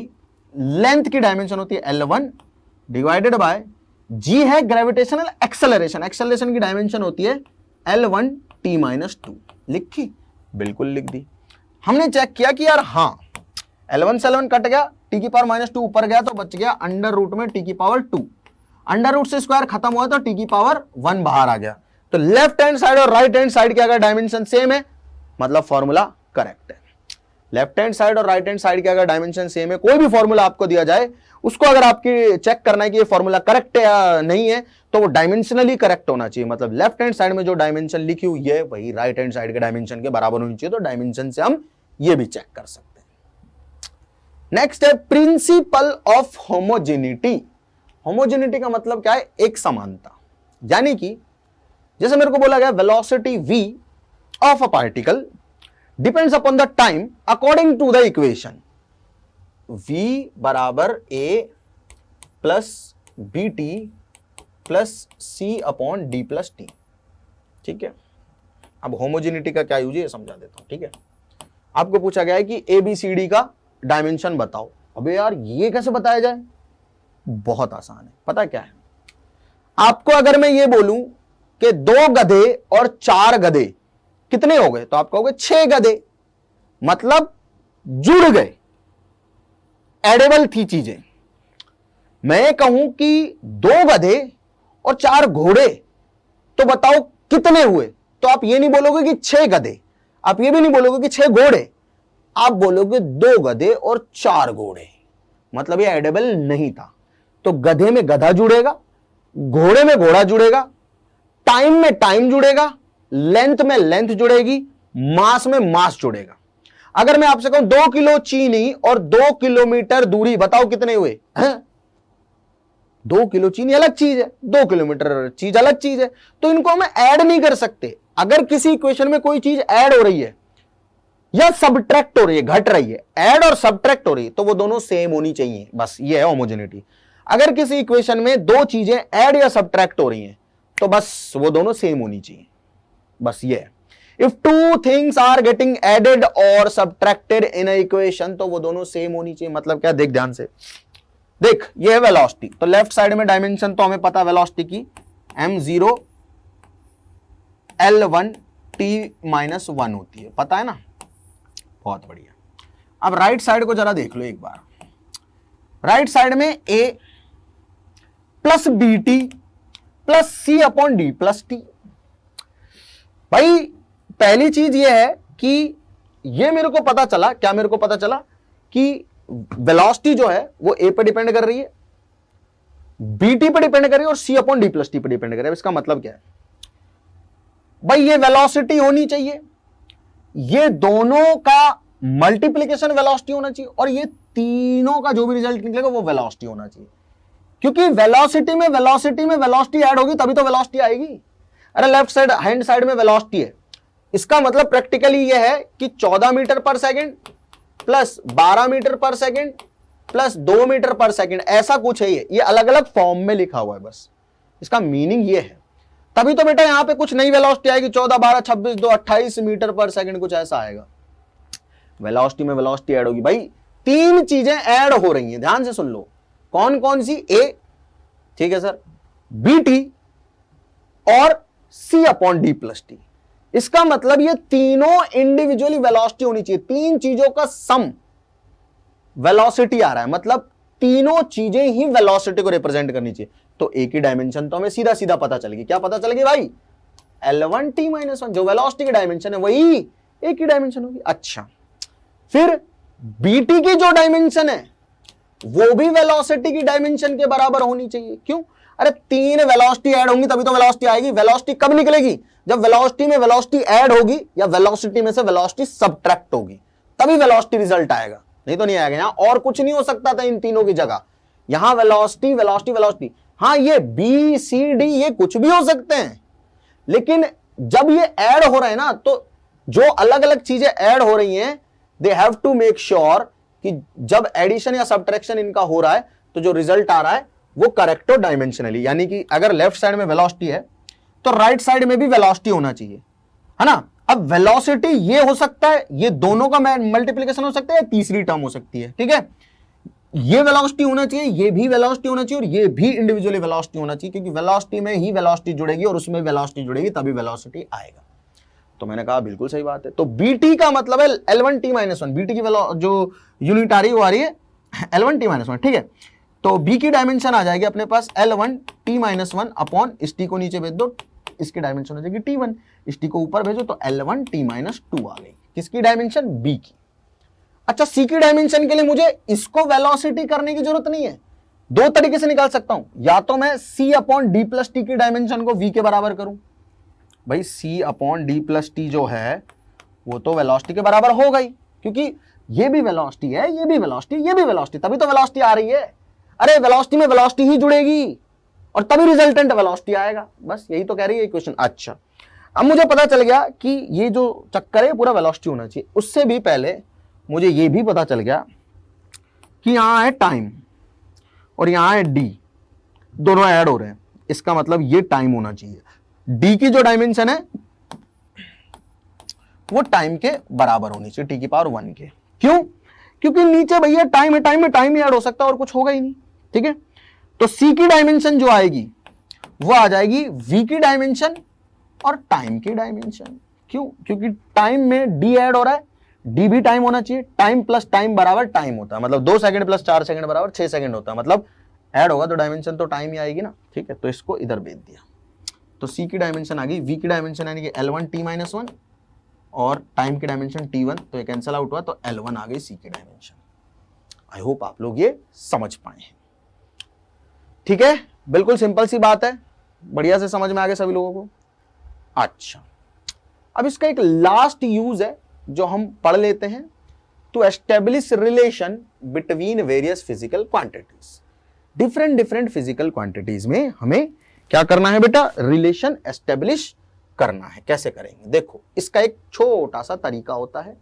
लेंथ की डायमेंशन होती है L1 डिवाइडेड बाय जी है ग्रेविटेशनल एक्सेलरेशन, एक्सेलरेशन की डायमेंशन होती है L1 t-2। लिखी? बिल्कुल लिख दी। हमने चेक किया कि यार हाँ L1 से L1 कट गया, टी की पावर -2 ऊपर गया तो बच गया अंडर रूट में टी की पावर 2, अंडर रूट से स्क्वायर खत्म हुआ तो टी की पावर 1 बाहर आ गया। तो लेफ्ट हैंड साइड और राइट हैंड साइड की अगर डायमेंशन सेम है मतलब फॉर्मूला करेक्ट है। लेफ्ट हैंड साइड और राइट हैंड साइड की अगर डायमेंशन सेम है, कोई भी फॉर्मूला आपको दिया जाए उसको अगर आपकी चेक करना है कि ये फॉर्मूला करेक्ट है या नहीं है तो वो डायमेंशनली करेक्ट होना चाहिए। मतलब लेफ्ट हैंड साइड में जो डायमेंशन लिखी हुई है वही राइट हैंड साइड के डायमेंशन के बराबर होनी चाहिए, तो डायमेंशन से हम ये भी चेक कर सकते हैं। नेक्स्ट है प्रिंसिपल ऑफ होमोजेनिटी। होमोजेनिटी का मतलब क्या है? एक समानता। यानी कि जैसे मेरे को बोला गया velocity v of a particle depends upon the time according to the equation v बराबर a plus B T plus C upon D plus T. ठीक है, अब होमोजेनिटी का क्या यूज है ये समझा देता हूं। ठीक है, आपको पूछा गया है कि ए बी सी डी का डायमेंशन बताओ। अबे यार ये कैसे बताया जाए? बहुत आसान है। पता क्या है, आपको अगर मैं ये बोलूं कि 2 गधे और 4 गधे कितने हो गए, तो आप कहोगे 6 गधे, मतलब जुड़ गए, एडेबल थी चीजें। मैं कहूं कि 2 गधे और 4 घोड़े, तो बताओ कितने हुए, तो आप ये नहीं बोलोगे कि 6 गधे, आप ये भी नहीं बोलोगे कि 6 घोड़े, आप बोलोगे 2 गधे और 4 घोड़े, मतलब ये एडेबल नहीं था। तो गधे में गधा जुड़ेगा, घोड़े में घोड़ा जुड़ेगा, टाइम में टाइम जुड़ेगा, लेंथ में लेंथ जुड़ेगी, मास में मास जुड़ेगा। अगर मैं आपसे कहूं 2 किलो चीनी और 2 किलोमीटर दूरी, बताओ कितने हुए? 2 किलो चीनी अलग चीज है, 2 किलोमीटर चीज अलग चीज है, तो इनको हम ऐड नहीं कर सकते। अगर किसी इक्वेशन में कोई चीज ऐड हो रही है या सबट्रैक्ट हो रही है, घट रही है, ऐड और सबट्रैक्ट हो रही है, तो वो दोनों सेम होनी चाहिए। बस ये है होमोजेनिटी। अगर किसी इक्वेशन में 2 चीजें ऐड या सबट्रैक्ट हो रही हैं तो बस वो दोनों सेम होनी चाहिए। बस ये है। If 2 things are getting added और सबट्रैक्टेड इन अ इक्वेशन, तो वो दोनों सेम होनी चाहिए। मतलब क्या? देख ध्यान से देख, ये है वेलोसिटी, तो लेफ्ट साइड में डायमेंशन तो हमें पता है वेलोसिटी की m0 L1 t-1 होती है, पता है ना? बहुत बढ़िया। अब राइट साइड को जरा देख लो एक बार। राइट साइड में a plus B T plus C upon D plus T. भाई पहली चीज ये है कि ये मेरे को पता चला, क्या मेरे को पता चला कि वेलोसिटी जो है वो ए पर डिपेंड कर रही है, बी टी पर डिपेंड कर रही है और सी अपॉन डी प्लस टी पर डिपेंड कर रही है। इसका मतलब क्या है भाई? ये वेलोसिटी होनी चाहिए, ये दोनों का मल्टीप्लीकेशन वेलोसिटी होना चाहिए और ये तीनों का जो भी रिजल्ट निकलेगा वो वेलोसिटी होना चाहिए। क्योंकि वेलोसिटी में वेलोसिटी ऐड होगी तभी तो वेलोसिटी आएगी। अरे लेफ्ट साइड हैंड साइड में वेलोसिटी है, इसका मतलब प्रैक्टिकली ये है कि 14 मीटर पर सेकंड प्लस 12 मीटर पर सेकंड प्लस 2 मीटर पर सेकंड, ऐसा कुछ है। ये अलग अलग फॉर्म में लिखा हुआ है, बस इसका मीनिंग ये है। तभी तो बेटा यहां पे कुछ नई वेलोसिटी आएगी, 14 12 26 2 28 मीटर पर सेकंड, कुछ ऐसा आएगा। वेलोसिटी में वेलोसिटी ऐड होगी। भाई 3 चीजें ऐड हो रही हैं, ध्यान से सुन लो। कौन कौन सी? ए, ठीक है सर, बी टी और सी अपॉन डी प्लस टी। इसका मतलब ये तीनों इंडिविजुअली वेलोसिटी होनी चाहिए। 3 चीजों का सम वेलोसिटी आ रहा है, मतलब तीनों चीजें ही वेलोसिटी को रिप्रेजेंट करनी चाहिए। तो एक ही डायमेंशन तो हमें सीधा सीधा पता चल गई। क्या पता चल गई भाई? L1 t-1, जो वेलोसिटी की डायमेंशन है वही एक ही डायमेंशन होगी। अच्छा, फिर बीटी की जो डायमेंशन है वो भी वेलोसिटी की डायमेंशन के बराबर होनी चाहिए। क्यों? अरे 3 वेलोसिटी ऐड होंगी तभी तो वेलोसिटी आएगी। वेलोसिटी कब निकलेगी? जब वेलोसिटी में वेलोसिटी ऐड होगी या वेलोसिटी में से वेलोसिटी सबट्रैक्ट होगी, तभी वेलोसिटी रिजल्ट आएगा। नहीं तो नहीं आएगा। यहां और कुछ नहीं हो सकता था इन तीनों की जगह, यहां वेलोसिटी वेलोसिटी वेलोसिटी। हाँ ये बी सी डी ये कुछ भी हो सकते हैं, लेकिन जब ये ऐड हो रहे हैं ना, तो जो अलग अलग चीजें ऐड हो रही हैं, they have to make sure कि जब एडिशन या सब्ट्रैक्शन इनका हो रहा है तो जो रिजल्ट आ रहा है वो करेक्ट हो डायमेंशनली। यानी कि अगर लेफ्ट साइड में वेलोसिटी है तो राइट साइड में भी वेलोसिटी होना चाहिए, है ना। अब वेलोसिटी ये हो सकता है, ये दोनों का मल्टीप्लिकेशन हो सकता है, या तीसरी टर्म हो सकती है, ठीक है। ये वेलोसिटी होना चाहिए, ये भी वेलोसिटी होना चाहिए, और ये भी इंडिविजुअली वेलोसिटी होना चाहिए, क्योंकि वेलोसिटी में ही वेलोसिटी जुड़ेगी और उसमें वेलोसिटी जुड़ेगी तभी वेलोसिटी आएगा। तो मैंने कहा बिल्कुल सही बात है। तो बीटी का मतलब है L1t-1, बीटी की जो यूनिट आ रही है वो आ रही है L1t-1, ठीक है। तो बी की डायमेंशन आ जाएगी अपने पास L1t-1 अपॉन इस टी को नीचे भेज दो, इसकी डायमेंशन हो जाएगी T1, इस टी को ऊपर भेजो तो L1t-2 आ गई। किसकी डायमेंशन? बी की। अच्छा, सी की डायमेंशन के लिए मुझे इसको वेलोसिटी करने की जरूरत नहीं है, दो तरीके से निकाल सकता हूं। या तो मैं सी अपॉन डी प्लस टी की डायमेंशन को वी के बराबर करूं, भाई सी अपॉन डी प्लस टी जो है वो तो वेलोसिटी के बराबर हो गई, क्योंकि ये भी वेलोसिटी है, ये भी वेलोसिटी, ये भी वेलोसिटी, तभी तो वेलोसिटी आ रही है। अरे वेलोसिटी में वेलोसिटी ही जुड़ेगी और तभी रिजल्टेंट वेलोसिटी आएगा, बस यही तो कह रही है इक्वेशन। अच्छा, अब मुझे पता चल गया कि ये जो चक्कर है पूरा वेलोसिटी होना चाहिए। उससे भी पहले मुझे ये भी पता चल गया कि यहां है टाइम और यहां है डी, दोनों ऐड हो रहे हैं, इसका मतलब ये टाइम होना चाहिए। डी की जो डायमेंशन है वो टाइम के बराबर होनी चाहिए, टी की पावर 1 के। क्यों? क्योंकि नीचे भैया टाइम है, टाइम में टाइम ही ऐड हो सकता है और कुछ होगा ही नहीं, ठीक है। तो सी की डायमेंशन जो आएगी वो आ जाएगी वी की डायमेंशन और टाइम की डायमेंशन। क्यों? क्योंकि टाइम में डी ऐड हो रहा है, डी भी टाइम होना चाहिए, टाइम प्लस टाइम बराबर टाइम होता है, मतलब 2 सेकंड प्लस 4 सेकंड बराबर 6 सेकंड होता है, मतलब ऐड होगा तो डायमेंशन तो टाइम ही आएगी ना, ठीक है। तो इसको इधर भेज दिया, तो सी की डायमेंशन आ गई, वी की डायमेंशन यानी कि L1t-1 और टाइम की डायमेंशन T1, तो ये कैंसिल आउट हुआ तो L1 आ गई सी की डायमेंशन। आई होप आप लोग ये समझ पाए हैं, ठीक है। बिल्कुल सिंपल सी बात है, बढ़िया से समझ में आ गया सभी लोगों को। अच्छा, अब इसका एक लास्ट यूज है जो हम पढ़ लेते हैं, to establish relation between various physical quantities. Different physical quantities में हमें क्या करना है बेटा? रिलेशन एस्टेब्लिश करना है। कैसे करेंगे? देखो, इसका एक छोटा सा तरीका होता है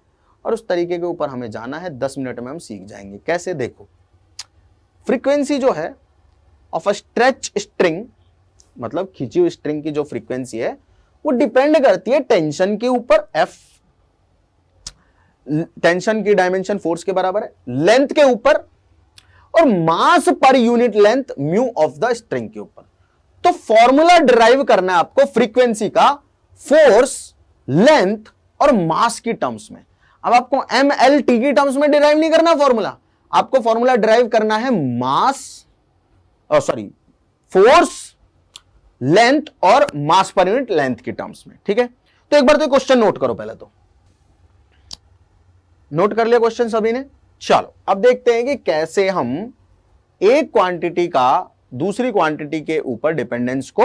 और उस तरीके के ऊपर हमें जाना है, 10 मिनट में हम सीख जाएंगे। कैसे? देखो, फ्रीक्वेंसी जो है ऑफ अ स्ट्रेच स्ट्रिंग, मतलब खींची हुई स्ट्रिंग की जो फ्रीक्वेंसी है वो डिपेंड करती है टेंशन के ऊपर, एफ टेंशन की डायमेंशन फोर्स के बराबर है, लेंथ के ऊपर, और mass per unit length mu of the string के ऊपर। तो फॉर्मूला डिराइव करना है आपको फ्रीक्वेंसी का फोर्स, लेंथ और मास की टर्म्स में। अब आपको एम एल टी की टर्म्स में डिराइव नहीं करना फॉर्मूला, आपको फॉर्मूला डिराइव करना है मास फोर्स, लेंथ और मास पर यूनिट लेंथ की टर्म्स में, ठीक है। तो एक बार तो क्वेश्चन नोट करो, पहले तो नोट कर लिया क्वेश्चन सभी ने? चलो अब देखते हैं कि कैसे हम एक क्वांटिटी का दूसरी क्वांटिटी के ऊपर डिपेंडेंस को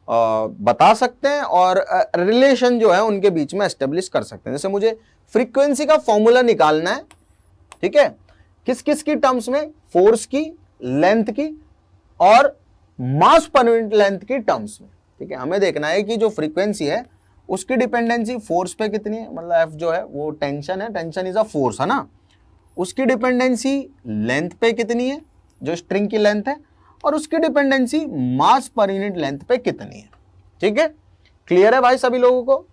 बता सकते हैं और रिलेशन जो है उनके बीच में एस्टेब्लिश कर सकते हैं। जैसे मुझे फ्रीक्वेंसी का फॉर्मूला निकालना है, ठीक है, किस किस की टर्म्स में? फोर्स की, लेंथ की और मास पर यूनिट लेंथ की टर्म्स में, ठीक है। हमें देखना है कि जो फ्रीक्वेंसी है उसकी डिपेंडेंसी फोर्स पे कितनी है, मतलब एफ जो है वो टेंशन है, टेंशन इज अ फोर्स, है ना। उसकी डिपेंडेंसी लेंथ पे कितनी है, जो स्ट्रिंग की लेंथ है, और उसकी डिपेंडेंसी मास पर यूनिट लेंथ पे कितनी है, ठीक है। क्लियर है भाई सभी लोगों को?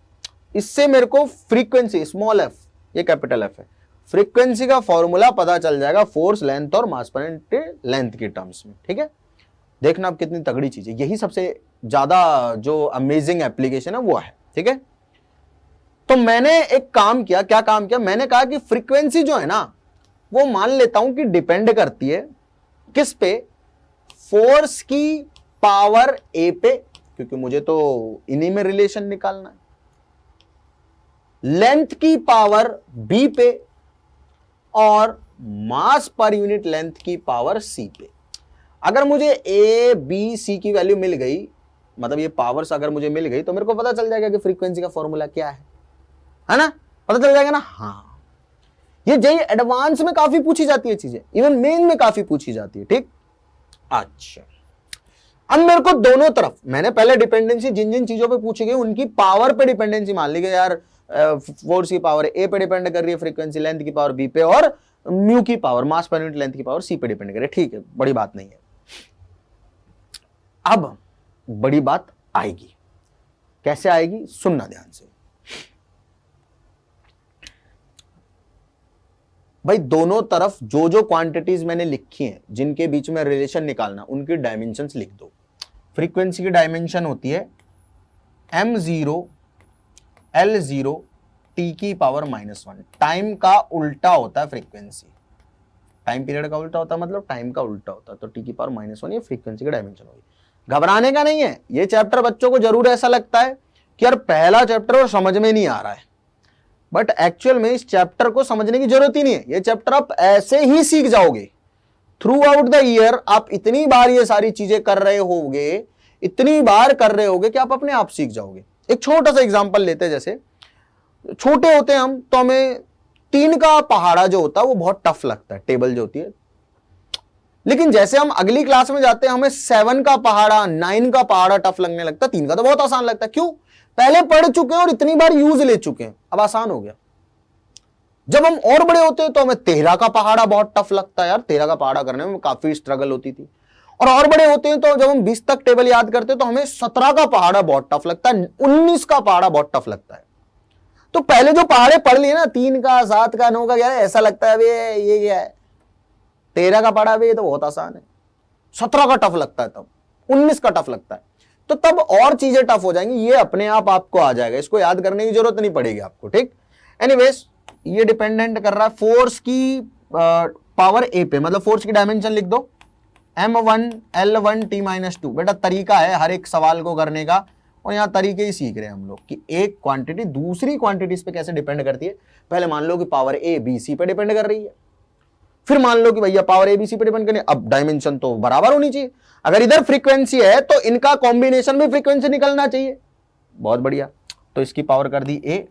इससे मेरे को फ्रीक्वेंसी स्मॉल एफ, ये कैपिटल एफ है, फ्रीक्वेंसी का फॉर्मूला पता चल जाएगा फोर्स, लेंथ और मास पर यूनिट लेंथ की टर्म्स में, ठीक है। देखना अब कितनी तगड़ी चीज है, यही सबसे ज्यादा जो अमेजिंग एप्लीकेशन है वो है, ठीक है। तो मैंने एक काम किया, क्या काम किया? मैंने कहा कि फ्रीक्वेंसी जो है ना वो मान लेता हूं कि डिपेंड करती है किस पे? फोर्स की पावर ए पे, क्योंकि मुझे तो इन्हीं में रिलेशन निकालना है, लेंथ की पावर बी पे और मास पर यूनिट लेंथ की पावर सी पे। अगर मुझे ए बी सी की वैल्यू मिल गई, मतलब ये पावर्स अगर मुझे मिल गई, तो मेरे को पता चल जाएगा कि फ्रीक्वेंसी का फॉर्मूला क्या है ना? पता चल जाएगा ना? हाँ, ये जेई एडवांस में काफी पूछी जाती है चीजें, इवन मेन में काफी पूछी जाती है। ठीक, अच्छा अब मेरे को दोनों तरफ, मैंने पहले डिपेंडेंसी जिन जिन चीजों पे पूछी गई उनकी पावर पे डिपेंडेंसी मान ली गई यार, फोर्स की पावर ए पे डिपेंड कर रही है, फ्रीक्वेंसी लेंथ की पावर बी पे, और म्यू की power mass per unit length की पावर सी पे डिपेंड कर रही है। ठीक है, बड़ी बात नहीं है। अब बड़ी बात आएगी, कैसे आएगी सुनना ध्यान से भाई। दोनों तरफ जो जो क्वांटिटीज मैंने लिखी हैं जिनके बीच में रिलेशन निकालना, उनकी डायमेंशंस लिख दो। फ्रीक्वेंसी की डायमेंशन होती है m0 L0 t की पावर -1। टाइम का उल्टा होता है फ्रीक्वेंसी, टाइम पीरियड का उल्टा होता है मतलब टाइम का उल्टा होता है, तो t की पावर -1 ये फ्रीक्वेंसी की डायमेंशन होगी। घबराने का नहीं है, ये चैप्टर बच्चों को जरूर ऐसा लगता है कि यार पहला चैप्टर और समझ में नहीं आ रहा है, बट एक्चुअल में इस चैप्टर को समझने की जरूरत ही नहीं है। ये चैप्टर आप ऐसे ही सीख जाओगे थ्रू आउट द ईयर। आप इतनी बार ये सारी चीजें कर रहे होगे, इतनी बार कर रहे होगे कि आप अपने आप सीख जाओगे। एक छोटा सा एग्जांपल लेते हैं, जैसे छोटे होते हैं हम तो हमें 3 का पहाड़ा जो होता है वो बहुत टफ लगता है, टेबल जो होती है। लेकिन जैसे हम अगली क्लास में जाते हैं हमें 7 का पहाड़ा 9 का पहाड़ा टफ लगने लगता है, 3 का तो बहुत आसान लगता है। क्यों? पहले पढ़ चुके हैं और इतनी बार यूज ले चुके हैं, अब आसान हो गया। जब हम और बड़े होते हैं तो हमें 13 का पहाड़ा बहुत टफ लगता है, यार 13 का पहाड़ा करने में काफी स्ट्रगल होती थी। और बड़े होते हैं तो जब हम 20 तक टेबल याद करते हैं तो हमें 17 का पहाड़ा बहुत टफ लगता है, 19 का पहाड़ा बहुत टफ लगता है। तो पहले जो पहाड़े पढ़ लिए ना, 3 का 7 का 9 का, क्या है ऐसा लगता है अभी ये क्या है, 13 का पहाड़ा भी ये तो बहुत आसान है, 17 का टफ लगता है, तब 19 का टफ लगता है, तो तब और चीजें टफ हो जाएंगी। ये अपने आप आपको आ जाएगा, इसको याद करने की जरूरत नहीं पड़ेगी आपको। ठीक, एनीवेज ये डिपेंडेंट कर रहा है फोर्स की पावर ए पे, मतलब फोर्स की डायमेंशन लिख दो m1 L1 t-2। बेटा तरीका है हर एक सवाल को करने का, और यहां तरीके ही सीख रहे हैं हम लोग कि एक क्वांटिटी दूसरी क्वांटिटीज पे कैसे डिपेंड करती है। पहले मान लो कि पावर ए बी सी पे डिपेंड कर रही है, फिर मान लो कि भैया पावर ए बी सी पे डिपेंड करनी है, अब डायमेंशन तो बराबर होनी चाहिए। अगर इधर फ्रीक्वेंसी है तो इनका कॉम्बिनेशन भी फ्रीक्वेंसी निकलना चाहिए। बहुत बढ़िया, तो इसकी पावर कर दी ए।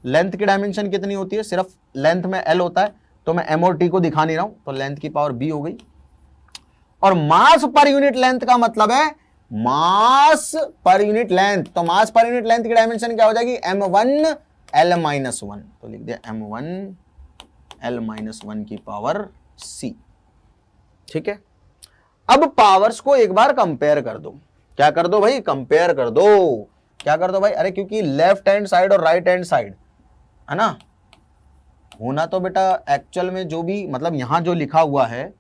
लेंथ की डायमेंशन कितनी होती है? सिर्फ लेंथ में एल होता है, तो मैं एम और टी को दिखा नहीं रहा हूं, तो लेंथ की पावर बी हो गई। और मास पर यूनिट लेंथ का मतलब है मास पर यूनिट लेंथ, तो मास पर यूनिट लेंथ की डायमेंशन क्या हो जाएगी? m1 L-1, तो लिख दिया m1 L-1 की पावर c। ठीक है, अब पावर्स को एक बार कंपेयर कर दो। क्या कर दो भाई? कंपेयर कर दो। क्या कर दो भाई? अरे क्योंकि लेफ्ट हैंड साइड और राइट हैंड साइड है ना, होना तो बेटा एक्चुअल में जो भी मतलब यहां जो लिखा हुआ है,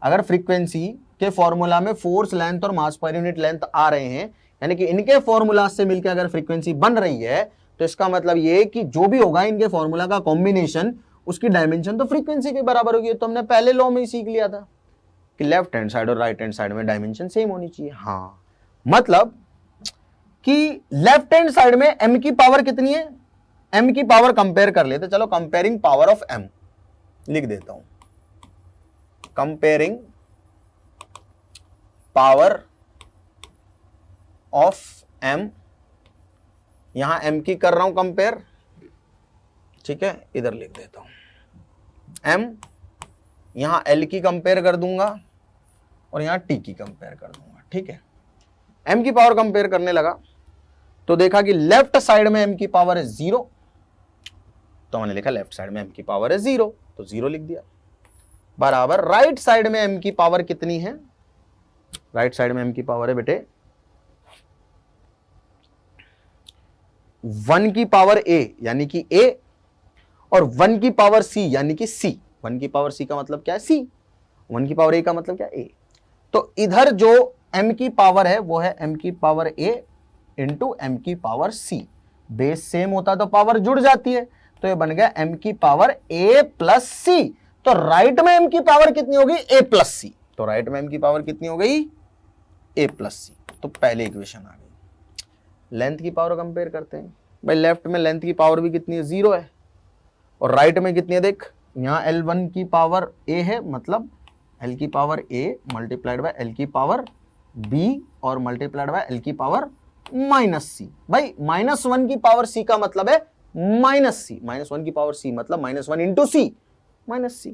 अगर फ्रीक्वेंसी के फॉर्मूला में फोर्स लेंथ और मास पर यूनिट लेंथ आ रहे हैं, यानी कि इनके फॉर्मूला से मिलकर अगर फ्रीक्वेंसी बन रही है, तो इसका मतलब ये कि जो भी होगा इनके फॉर्मूला का कॉम्बिनेशन, उसकी डायमेंशन तो फ्रीक्वेंसी के बराबर होगी। तो हमने पहले लॉ में ही सीख लिया था कि लेफ्ट हैंड साइड और राइट हैंड साइड में डायमेंशन सेम होनी चाहिए। हाँ, मतलब कि लेफ्ट हैंड साइड में m की पावर कितनी है? m की पावर कंपेयर कर लेते, चलो कंपेयरिंग पावर ऑफ m लिख देता हूं, कंपेयरिंग पावर ऑफ m। यहां m की कर रहा हूं कंपेयर, ठीक है, इधर लिख देता हूं m, यहां l की कंपेयर कर दूंगा और यहां t की कंपेयर कर दूंगा। ठीक है, m की पावर कंपेयर करने लगा तो देखा कि लेफ्ट साइड में m की पावर है 0, तो मैंने लिखा लेफ्ट साइड में m की पावर है 0, तो 0 लिख दिया, बराबर राइट साइड में m की पावर कितनी है? राइट साइड में m की पावर है बेटे 1 की पावर a यानी कि a, और 1 की पावर c यानी कि c। 1 की पावर c का मतलब क्या है? c। 1 की पावर a का मतलब क्या है? a। तो इधर जो m की पावर है वो है m की पावर a इंटू m की पावर c। बेस सेम होता तो पावर जुड़ जाती है, तो ये बन गया m की पावर a प्लस c। तो राइट में m की पावर कितनी होगी? a plus c। तो राइट में m की पावर कितनी हो गई? a plus c। तो पहले इक्वेशन आ गई। लेंथ की पावर कंपेयर करते हैं भाई। लेफ्ट में लेंथ की पावर भी कितनी है? 0 है, और राइट में कितनी है? देख, यहां L1 की पावर a है, मतलब L की power a multiplied by L की पावर b और मल्टीप्लाइड बाय L की पावर -c। भाई -1 की पावर c का मतलब है माइनस सी, -1 की पावर सी मतलब -1 इंटू सी माइनस सी।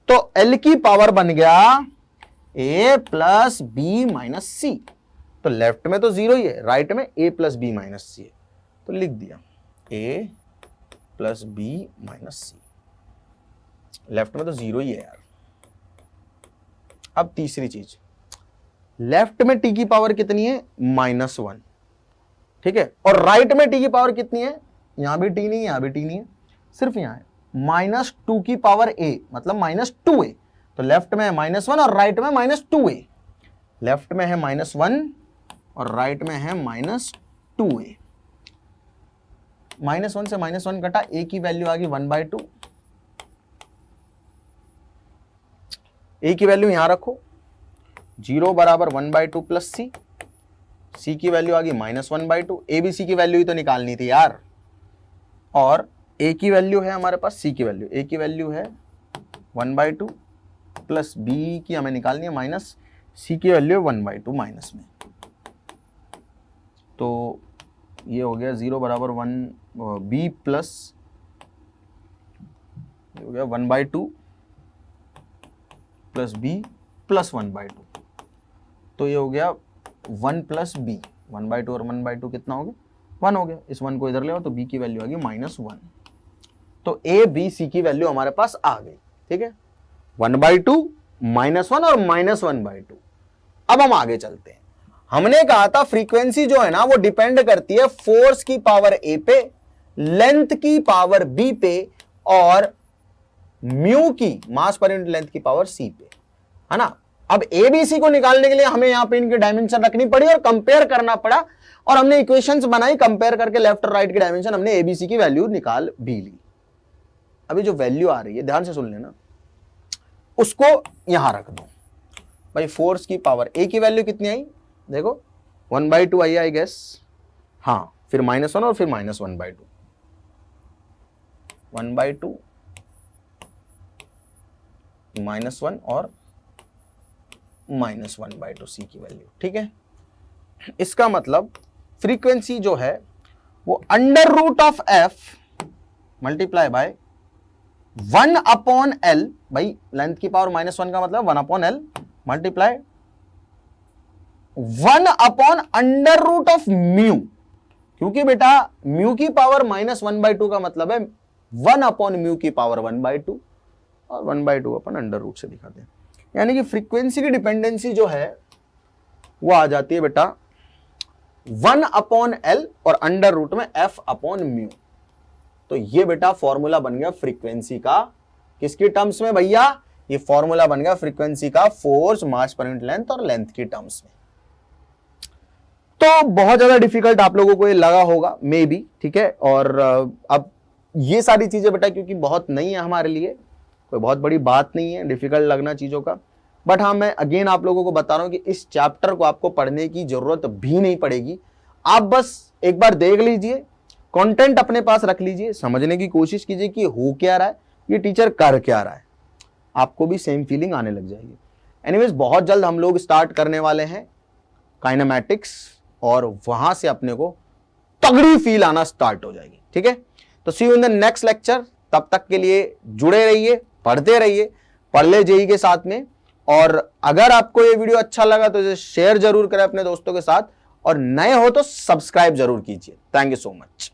तो एल की पावर बन गया ए प्लस बी माइनस सी। तो लेफ्ट में तो 0 ही है, राइट में ए प्लस बी माइनस सी है, तो लिख दिया ए प्लस बी माइनस सी। लेफ्ट में तो 0 ही है यार। अब तीसरी चीज, लेफ्ट में टी की पावर कितनी है? -1, ठीक है, और राइट में टी की पावर कितनी है? यहां भी टी नहीं है, यहां भी टी नहीं है, सिर्फ यहां है -2 की पावर ए मतलब -2a। तो लेफ्ट में है -1 और राइट में -2a। लेफ्ट में है -1 और राइट में है -2a। -1 से -1 कटा, a की वैल्यू आ गई 1/2। a की वैल्यू यहां रखो, 0 बराबर 1/2 प्लस सी। सी की वैल्यू आ गई -1/2। ए बी सी की वैल्यू ही तो निकालनी थी यार। और ए की वैल्यू है हमारे पास, सी की वैल्यू, ए की वैल्यू है 1/2 प्लस बी की हमें निकालनी है माइनस, सी की वैल्यू है 1/2 माइनस में। तो ये हो गया 0 बराबर 1 बी प्लस हो गया 1/2 प्लस बी प्लस 1/2। तो ये हो गया 1 प्लस बी, 1/2 और 1/2 कितना हो गया? 1 हो गया। इस 1 को इधर ले आओ तो बी की वैल्यू आ गई -1। तो ए बी सी की वैल्यू हमारे पास आ गई, ठीक है, 1/2 -1 और -1/2। अब हम आगे चलते हैं। हमने कहा था फ्रीक्वेंसी जो है ना वो डिपेंड करती है फोर्स की पावर ए पे, लेंथ की पावर बी पे और म्यू की मास पर यूनिट लेंथ की पावर सी पे, है ना। अब ए बी सी को निकालने के लिए हमें यहां पे इनकी डायमेंशन रखनी पड़ी और कंपेयर करना पड़ा, और हमने इक्वेशंस बनाई, कंपेयर करके लेफ्ट और राइट की डायमेंशन हमने ए बी सी की वैल्यू निकाल भी ली। अभी जो वैल्यू आ रही है ध्यान से सुन लेना, उसको यहां रख दो भाई। फोर्स की पावर ए की वैल्यू कितनी आई? देखो 1/2 आई गेस, हाँ, फिर -1 और फिर -1/2, 1/2 -1 और -1/2 सी की वैल्यू, ठीक है। इसका मतलब फ्रीक्वेंसी जो है वो √f मल्टीप्लाई बाय 1/L, भाई लेंथ की पावर -1 का मतलब 1/L मल्टीप्लाई 1/√of म्यू, क्योंकि बेटा म्यू की पावर -1/2 का मतलब है 1/म्यू की पावर 1/2 और 1/2 अपन √रूट से दिखाते हैं। यानी कि फ्रीक्वेंसी की डिपेंडेंसी जो है वो आ जाती है बेटा 1/L और √रूट में f/म्यू। तो ये बेटा फॉर्मूला बन गया फ्रीक्वेंसी का, किसकी टर्म्स में भैया? ये फॉर्मूला बन गया फ्रीक्वेंसी का force mass per unit length और लेंथ की टर्म्स में। तो बहुत ज्यादा डिफिकल्ट आप लोगों को ये लगा होगा मे बी, ठीक है। और अब ये सारी चीजें बेटा क्योंकि बहुत नई है हमारे लिए, कोई बहुत बड़ी बात नहीं है डिफिकल्ट लगना चीजों का, बट हाँ मैं अगेन आप लोगों को बता रहा हूं कि इस चैप्टर को आपको पढ़ने की जरूरत भी नहीं पड़ेगी। आप बस एक बार देख लीजिए, कंटेंट अपने पास रख लीजिए, समझने की कोशिश कीजिए कि हो क्या रहा है, ये टीचर कर क्या रहा है, आपको भी सेम फीलिंग आने लग जाएगी। एनीवेज बहुत जल्द हम लोग स्टार्ट करने वाले हैं काइनेमैटिक्स, और वहां से अपने को तगड़ी फील आना स्टार्ट हो जाएगी, ठीक है। तो see you in the next lecture. तब तक के लिए जुड़े रहिए, पढ़ते रहिए, पढ़ ले जेई के साथ में। और अगर आपको ये वीडियो अच्छा लगा तो इसे शेयर जरूर करें अपने दोस्तों के साथ, और नए हो तो सब्सक्राइब जरूर कीजिए। Thank you so much.